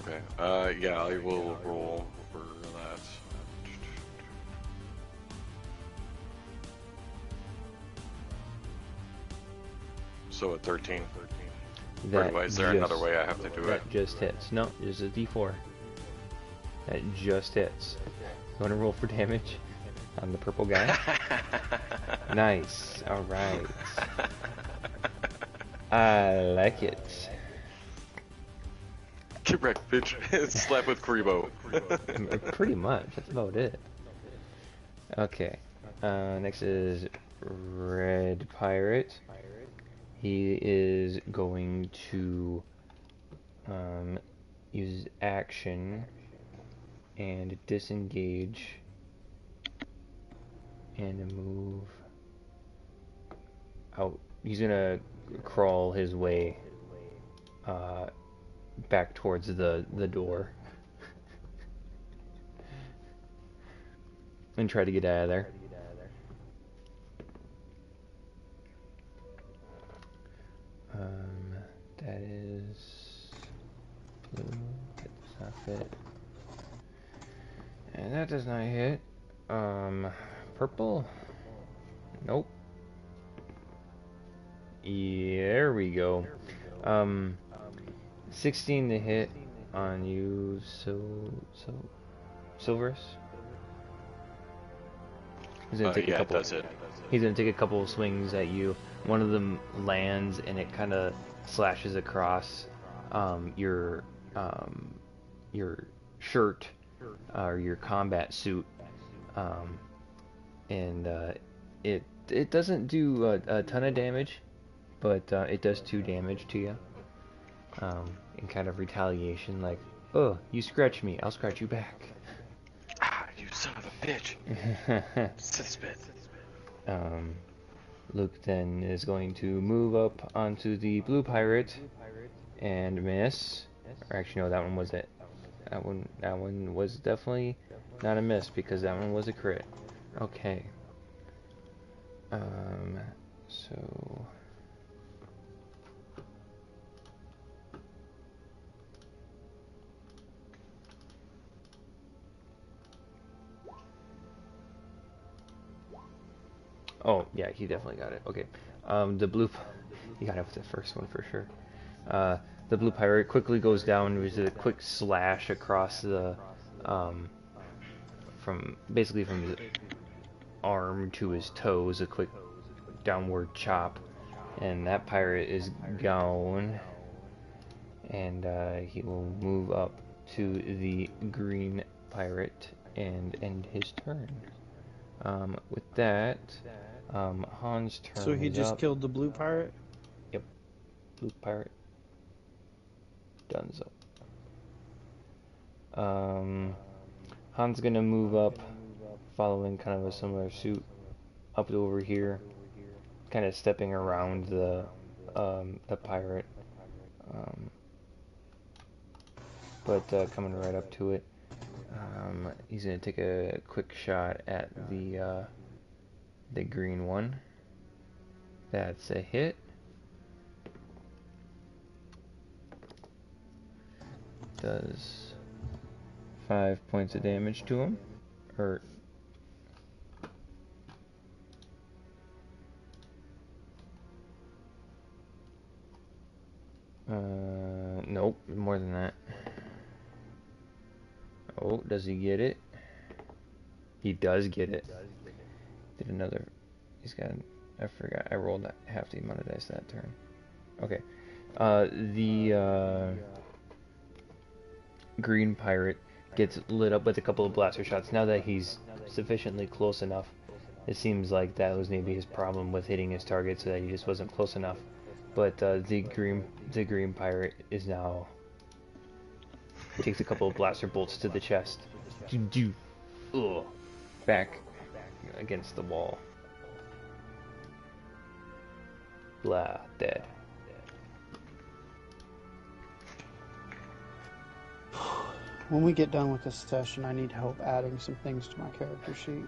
Okay. Yeah, I will roll for that. So at 13. Or is there another way I have to do it? That just hits. No, there's a D4. That just hits. You want to roll for damage on the purple guy? Nice. All right. I like it. Get wrecked, bitch. Slap with Kribo. Pretty much. That's about it. Okay. Next is Red Pirate. He is going to use action and disengage and move out. He's gonna crawl his way back towards the door and try to get out of there. That is blue. That does not fit. And that does not hit. Purple? Nope. Yeah, there we go. 16 to hit on you, Silverus. He's gonna take a couple. That's it. He's gonna take a couple of swings at you. One of them lands and it kind of slashes across your shirt or your combat suit, and it doesn't do a ton of damage, but it does 2 damage to you. In kind of retaliation, like, oh, you scratch me, I'll scratch you back. Ah, you son of a bitch. Suspect. Luke then is going to move up onto the blue pirate and miss. Or actually, no, that one was it. That one was definitely not a miss because that one was a crit. Okay. So. Oh, yeah, he definitely got it. Okay. The blue... He got it with the first one for sure. The blue pirate quickly goes down with a quick slash across the... from his arm to his toes, a quick downward chop. And that pirate is gone. And he will move up to the green pirate and end his turn. With that... Hans' turn. So he just killed the blue pirate? Yep. Blue pirate. Donezo. Hans gonna move up, following kind of a similar suit, up to over here, kind of stepping around the pirate, but coming right up to it. He's gonna take a quick shot at the green one. That's a hit. Does 5 points of damage to him. Or nope, more than that. Oh, does he get it? He does get it. Did another. He's got. I forgot. I rolled half the amount of dice that turn. Okay. The green pirate gets lit up with a couple of blaster shots. Now that he's sufficiently close enough, It seems like that was maybe his problem with hitting his target, so that he just wasn't close enough. But the green pirate is now takes a couple of blaster bolts to the chest. Ugh. Back against the wall. Blah, dead. When we get done with this session, I need help adding some things to my character sheet.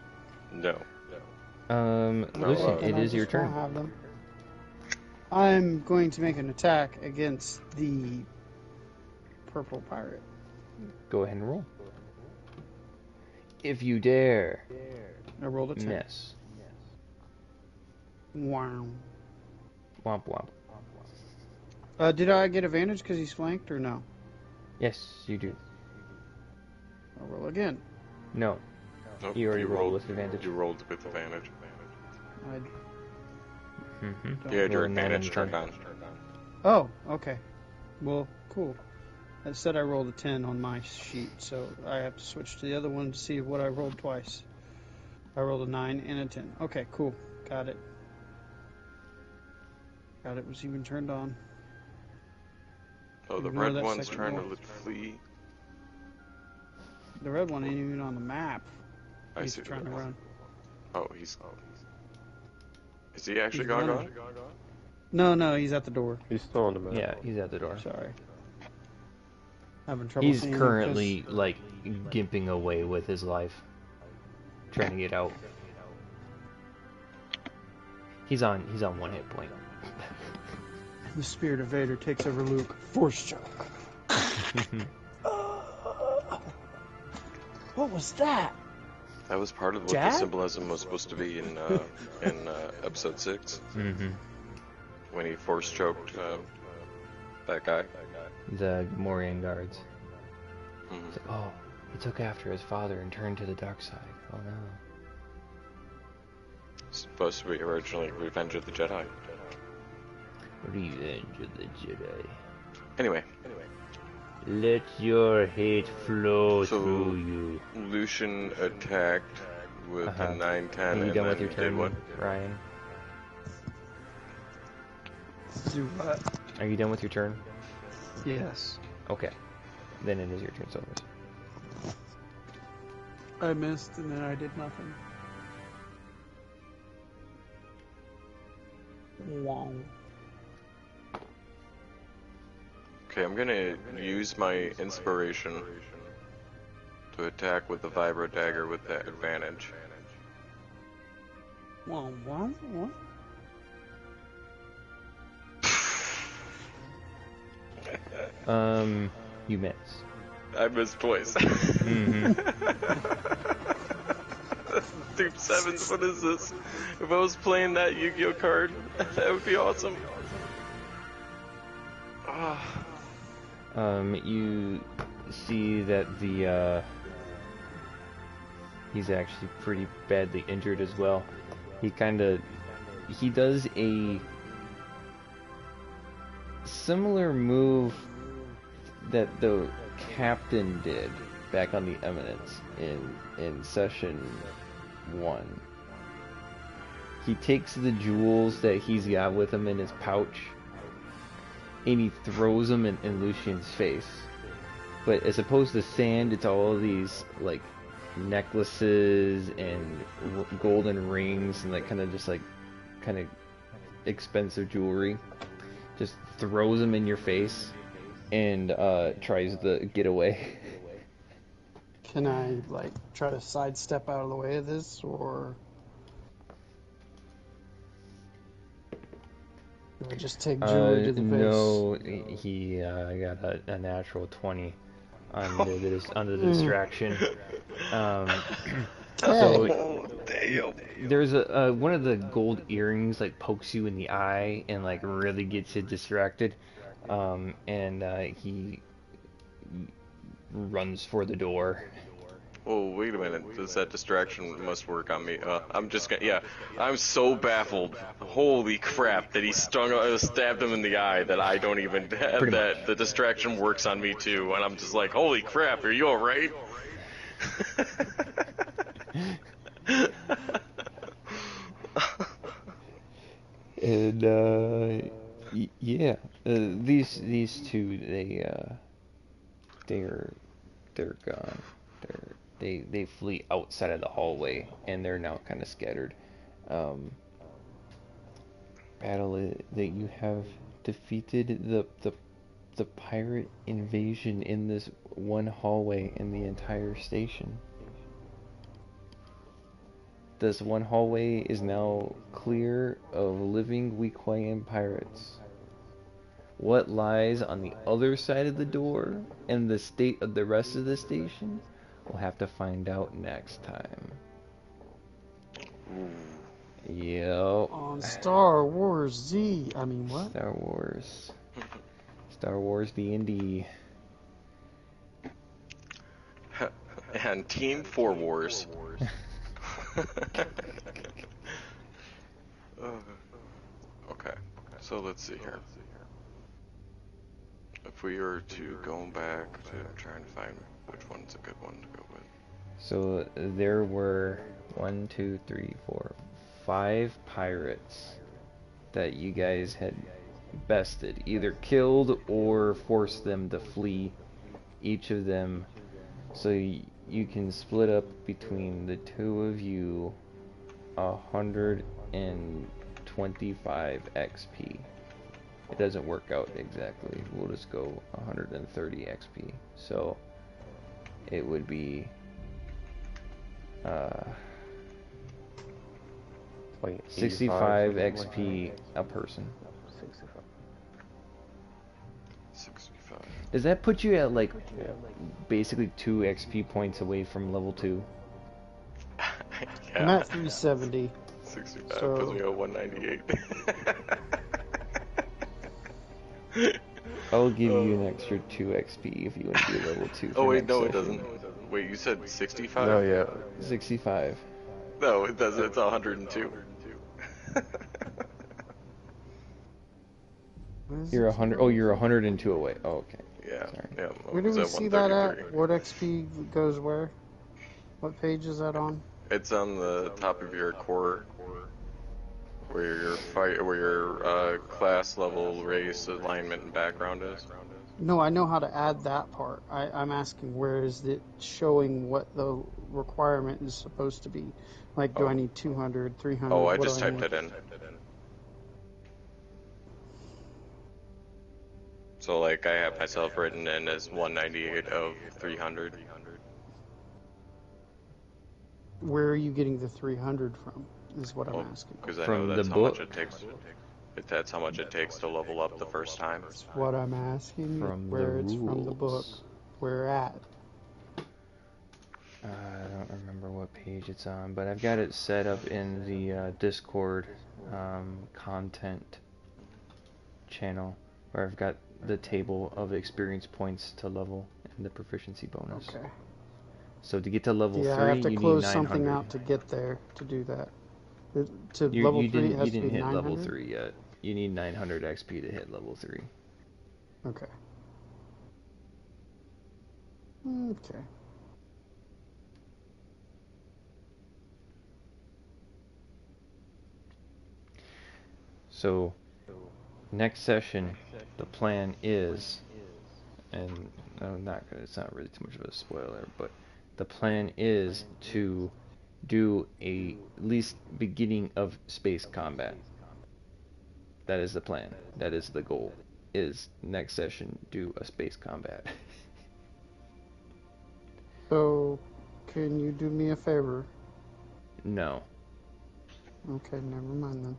No. Listen, it is your turn. Have them. I'm going to make an attack against the purple pirate. Go ahead and roll. If you dare. I rolled a 10. Miss. Wow. Womp womp. Did I get advantage because he's flanked or no? Yes, you do. I'll roll again. No. Nope, You already rolled with advantage. You rolled with advantage. I Mm-hmm. You had your Roll a 9 advantage on turned the on. Oh, okay. Well, cool. It said I rolled a 10 on my sheet, so I have to switch to the other one to see what I rolled twice. I rolled a 9 and a 10. Okay, cool. Got it. Got it was even turned on. Oh, the Ignore red that one's second trying roll. to flee. The red one ain't even on the map. I He's see. trying to run. Oh, he's. Is he actually He's gone? running. No, he's at the door. He's still on the map. Yeah, he's at the door. Sorry. Having trouble He's seeing him currently, like, gimping away with his life. Trying to get out. He's on 1 hit point. 'cause the spirit of Vader takes over Luke. Force choke. What was that? That was part of what Jack? the symbolism was supposed to be in episode 6 Mm-hmm. when he force choked that guy. The Gamorrean guards. Mhm. It's like, oh, he took after his father and turned to the dark side. Oh no. Supposed to be originally Revenge of the Jedi. Revenge of the Jedi. Anyway, Let your hate flow So- through you. Lucian attacked with Uh-huh. a 9-10 Are you and done then with your turn, did what? Ryan? Do what? Are you done with your turn? Yes. Okay. Then it is your turn, Silvers. I missed and then I did nothing. Wow. Okay, I'm gonna use my inspiration to attack with the vibro dagger with that advantage. Wow, what? You miss. I missed twice. Mm-hmm. Dude, 7s, what is this? If I was playing that Yu-Gi-Oh card, that would be awesome. Ah. You see that he's actually pretty badly injured as well. He does a similar move that the captain did back on the Eminence in session 1. He takes the jewels that he's got with him in his pouch and he throws them in Lucian's face. But as opposed to sand, it's all of these like necklaces and golden rings and that kind of expensive jewelry. Just throws them in your face and tries to get away. Can I, try to sidestep out of the way of this, or... do I just take jewelry to the face? No, he got a natural 20 under the distraction. So there's one of the gold earrings pokes you in the eye and really gets you distracted, and he runs for the door. Oh, wait a minute. That distraction must work on me. I'm just gonna, yeah. I'm so baffled. Holy crap, that he stabbed him in the eye that I don't even, that the distraction works on me too. And I'm just like, holy crap, are you alright? And yeah, these two they're gone. They flee outside of the hallway and they're now kind of scattered. Um, that you have defeated the pirate invasion in this one hallway in the entire station. This one hallway is now clear of living Wequayan pirates. What lies on the other side of the door and the state of the rest of the station, we'll have to find out next time. Yep. On Star Wars Z. I mean, what? Star Wars. Star Wars D&D. And Team 4 Wars. Okay, so let's see here. If we were to go back to trying to find which one's a good one to go with. So there were 5 pirates that you guys had bested, either killed or forced them to flee, each of them. So you can split up between the two of you 125 XP. It doesn't work out exactly. We'll just go 130 XP. So it would be like 65 XP a person. 65. Does that put you at like basically 2 XP points away from level 2? Yeah. I'm at 370. 65 so... puts me at 198. I'll give you an extra 2 XP if you want to do level 2 for Oh wait, next no, it session. doesn't. Wait, you said 65? No, yeah. 65. No, it doesn't. It's 102. You're 100. Oh, you're 102 away. Oh, okay. Yeah. Sorry. Yeah. Where do it's we at see that 133. at? What XP goes where? What page is that on? It's on the top of your core, where your class level, race, alignment, and background is. No, I know how to add that part. I'm asking where is it showing what the requirement is supposed to be? Like, do I need 200, 300? Oh, I what just do typed need? it in. So like I have myself written in as 198 of 300. Where are you getting the 300 from? Is what I'm asking. Because I From know the that's how much it takes. That's how much it takes to level up the first time. That's what I'm asking. From where the it's from the book. rules. Where at? I don't remember what page it's on, but I've got it set up in the Discord content channel, where I've got the table of experience points to level and the proficiency bonus. Okay. So to get to level 3, Yeah, I have to you close need 900. something out to get there to do that. To You level 3, it has you to be didn't hit 900? level 3 yet. You need 900 XP to hit level 3. Okay. Okay. So next session, the plan is, and I'm not gonna, it's not really too much of a spoiler, but the plan is to do at least beginning of space combat. That is the plan. That is the goal. Is next session do a space combat. So, can you do me a favor? No. Okay, never mind then.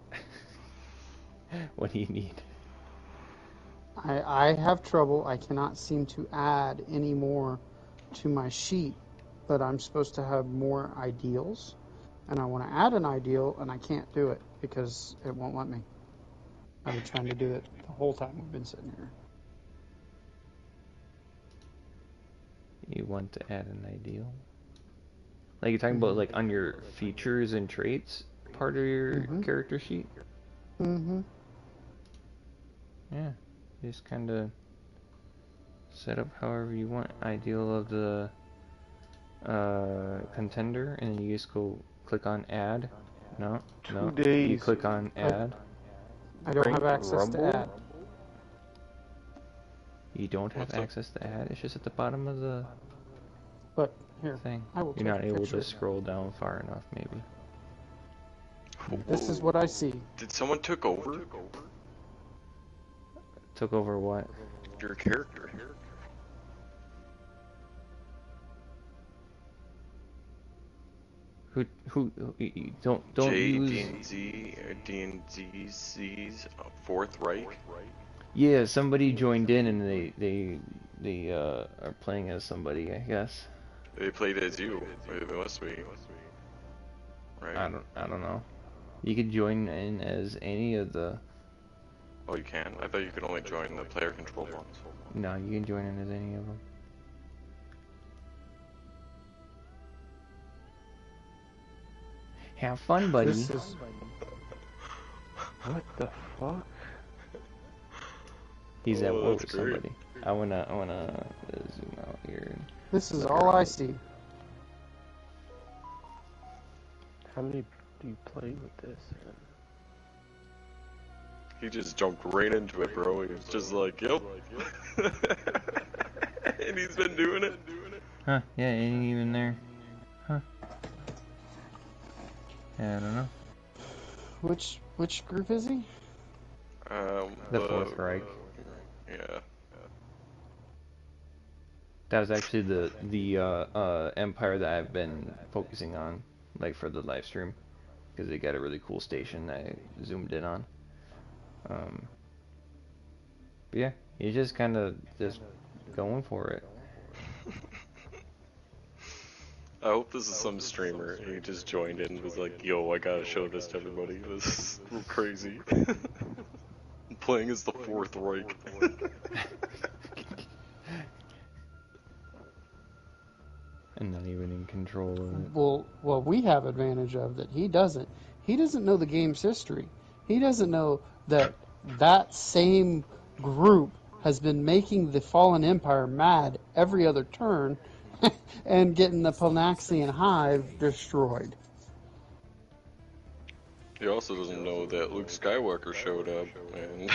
What do you need? I have trouble. I cannot seem to add any more to my sheet, but I'm supposed to have more ideals. And I want to add an ideal, and I can't do it because it won't let me. I've been trying to do it the whole time we've been sitting here. You want to add an ideal? Like you're talking about like on your features and traits part of your character sheet? Mm-hmm. Yeah. You just kind of set up however you want. Ideal of the contender, and then you just go click on add. No, 2 no. days. You click on add. I don't have access Rumble? to add. You don't have access to add? It's just at the bottom of the But here, thing. I will You're take not a able picture. to scroll down far enough, maybe. This is what I see. Did someone took over? Took over what? Your character. Who don't use DNZ's Fourth Reich. Yeah, somebody joined in and they are playing as somebody, I guess. They played as you. It must be. Right. I don't know. You could join in as any of the. Oh, you can? I thought you could only join the player controlled ones. No, you can join in as any of them. Have fun, buddy. This is... What the fuck? He's at war that's with great. somebody. I wanna zoom out here. This is all I see. How many do you play with this? He just jumped right into it, bro. He was just like, yep. And he's been doing it. Huh? Yeah, ain't even there. Huh? Yeah, I don't know. Which group is he? The Fourth Reich. Yeah. That was actually the empire that I've been focusing on, like for the live stream, because they got a really cool station that I zoomed in on. But yeah, he's just kind of just going for it. I hope this is some streamer and he just joined in and was like, yo, I gotta show this to everybody. This is crazy. I'm playing as the Fourth Reich. And not even in control of it. Well, we have advantage of that. He doesn't. He doesn't know the game's history. He doesn't know that that same group has been making the Fallen Empire mad every other turn and getting the Panaxian Hive destroyed. He also doesn't know that Luke Skywalker showed up and...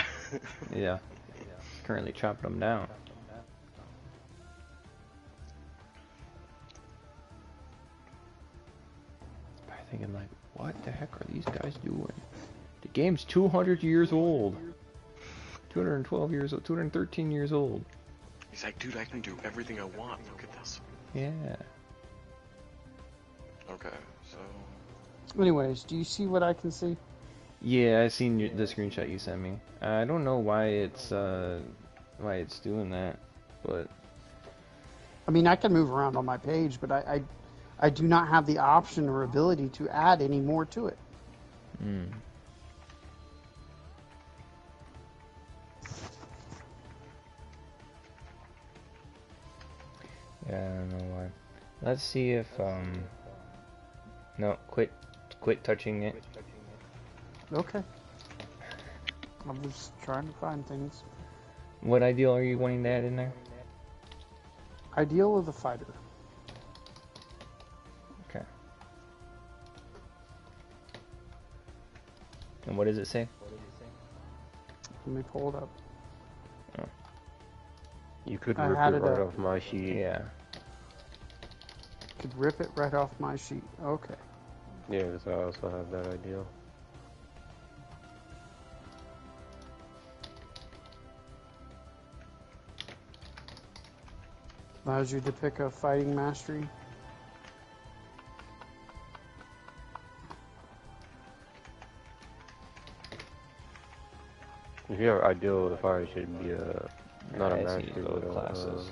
Yeah. He's currently chopping them down. Thinking like, what the heck are these guys doing? The game's 200 years old. 212 years old, 213 years old. He's like, dude, I can do everything I want. Look at this. Yeah. Okay, so... Anyways, do you see what I can see? Yeah, I seen the screenshot you sent me. I don't know why it's doing that, but I mean, I can move around on my page, but I do not have the option or ability to add any more to it. Yeah, I don't know why. Let's see if no, quit touching it. Okay. I'm just trying to find things. What ideal are you wanting to add in there? Ideal of the fighter. Okay. And what does it say? Let me pull it up. Oh. You could I rip had it it right up. off my sheet. Yeah. Could rip it right off my sheet. Okay. Yeah, so I also have that idea. Allows you to pick a fighting mastery. If you have ideal of the fire, it should be not a I see mastery, those but classes.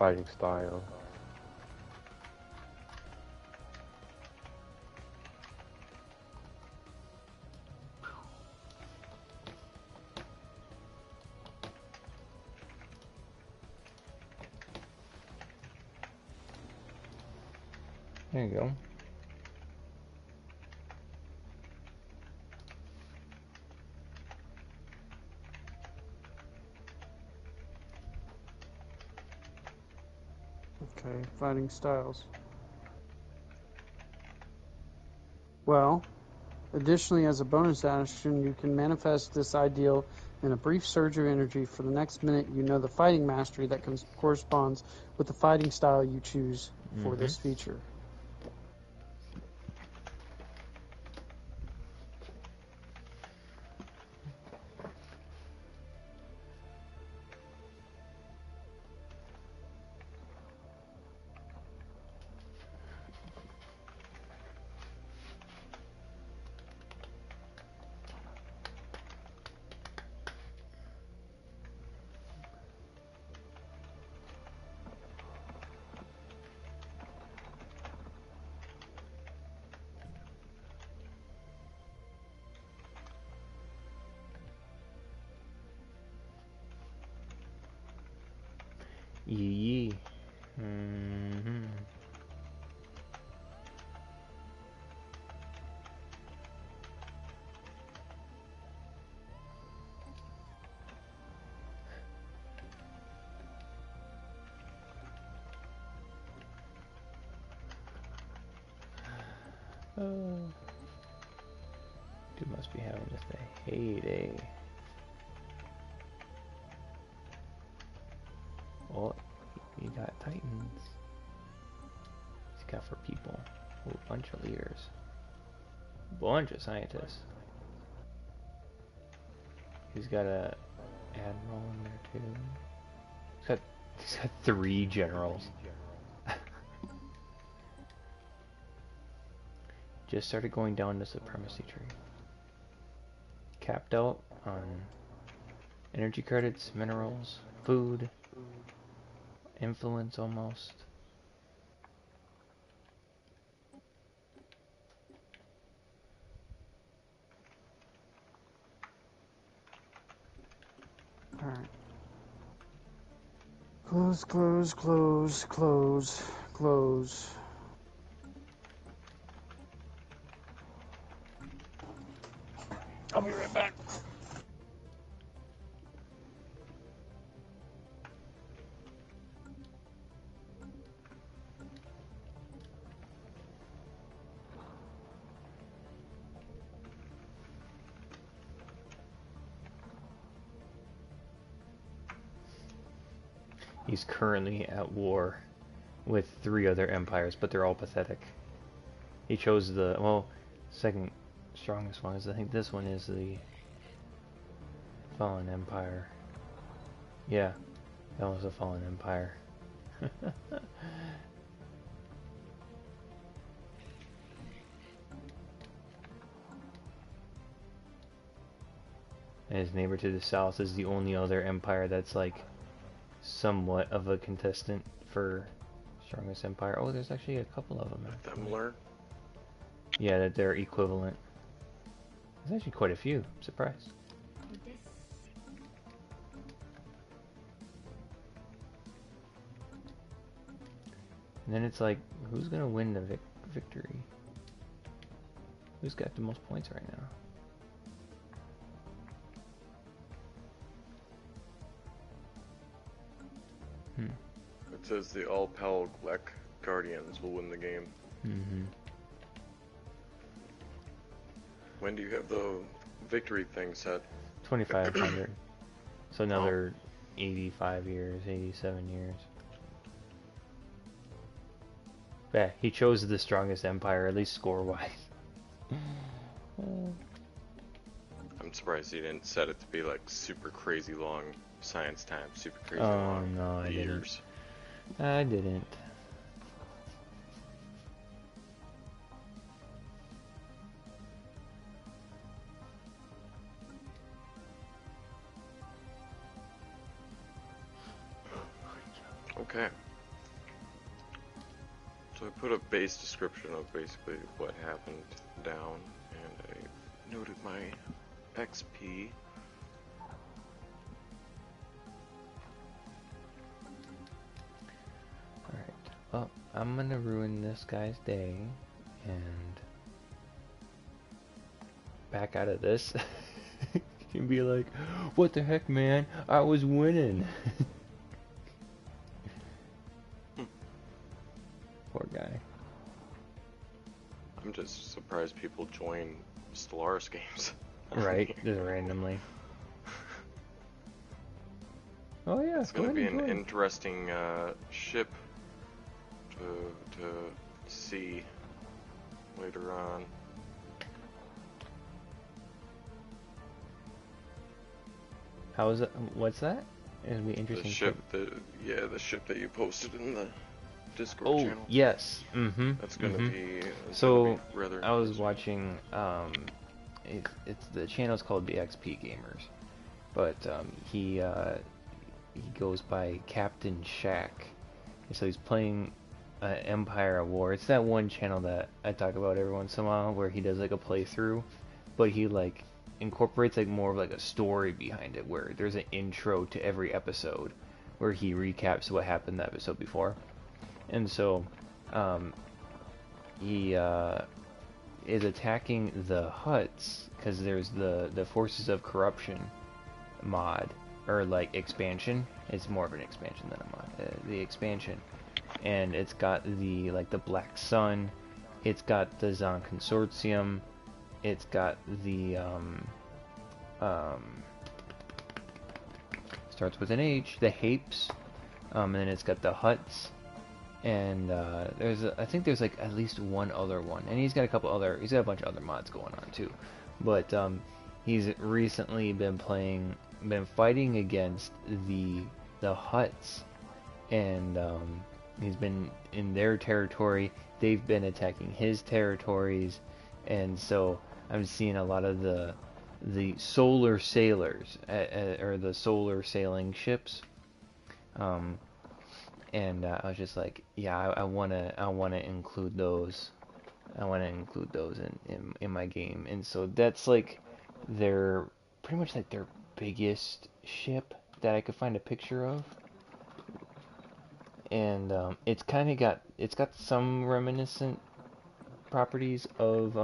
fighting style. There you go. Okay, fighting styles. Well, Additionally, as a bonus action, you can manifest this ideal in a brief surge of energy. For the next minute, you know the fighting mastery that corresponds with the fighting style you choose for this feature. Yee. Dude must be having just a heyday. Oh, he got titans. He's got for people. Ooh, a bunch of leaders. Bunch of scientists. He's got a admiral in there too. He's got 3 generals. Just started going down the supremacy tree. Capped out on energy credits, minerals, food, influence almost. Alright. Close, close, close, close, close. I'll be right back. He's currently at war with 3 other empires, but they're all pathetic. He chose the, well, second strongest one is, I think this one is the Fallen Empire. Yeah, that was a Fallen Empire. And his neighbor to the south is the only other empire that's like somewhat of a contestant for strongest empire. Oh, there's actually a couple of them. Let them learn. Yeah, that they're equivalent. There's actually quite a few. I'm surprised. And then it's like, who's gonna win the victory? Who's got the most points right now? It says the All-Pal Glek Guardians will win the game. When do you have the victory thing set? 2,500. So another 85 years, 87 years. Yeah, he chose the strongest empire, at least score-wise. I'm surprised he didn't set it to be like super crazy long science time, super crazy long no, years. I didn't. Okay. So I put a base description of basically what happened down, and I noted my XP. Alright, well, I'm gonna ruin this guy's day, and back out of this. You can be like, what the heck, man? I was winning. Poor guy. I'm just surprised people join Stellaris games. Right, just randomly. Oh yeah, it's going to be an interesting ship to see later on. How is it? What's that? It'll be interesting. The ship that you posted in the Discord channel. Oh yes. That's going to be. So rather I was watching. It's the channel's called the XP Gamers, but he goes by Captain Shack. So he's playing Empire of War. It's that one channel that I talk about every once in a while where he does like a playthrough, but he like incorporates like more of like a story behind it where there's an intro to every episode where he recaps what happened the episode before. And so he is attacking the Hutts because there's the Forces of Corruption mod or like expansion. It's more of an expansion than a mod. The expansion, and it's got the Black Sun, it's got the Zon Consortium, it's got the starts with an H, the Hapes, and then it's got the Hutts, and I think there's like at least one other one, and he's got a bunch of other mods going on too, but he's recently been fighting against the Hutts, and he's been in their territory, they've been attacking his territories, and so I'm seeing a lot of the solar sailors or the solar sailing ships, and I was just like, yeah, I wanna include those. I wanna include those in my game, and so that's like pretty much like their biggest ship that I could find a picture of, and it's got some reminiscent properties of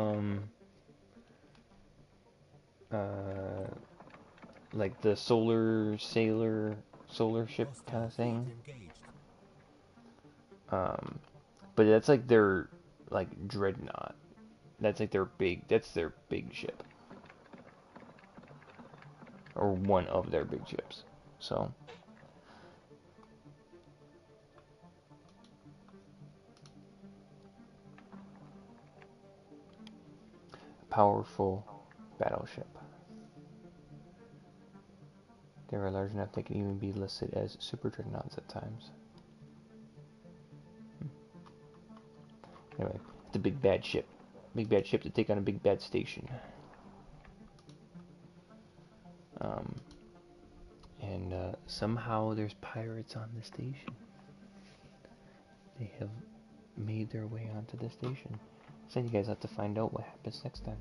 like the solar ship kind of thing. But that's like their dreadnought. That's their big ship, or one of their big ships. So powerful battleship. They are large enough they can even be listed as super dreadnoughts at times. Anyway, it's a big bad ship. Big bad ship to take on a big bad station. And somehow there's pirates on the station. They have made their way onto the station. So you guys have to find out what happens next time.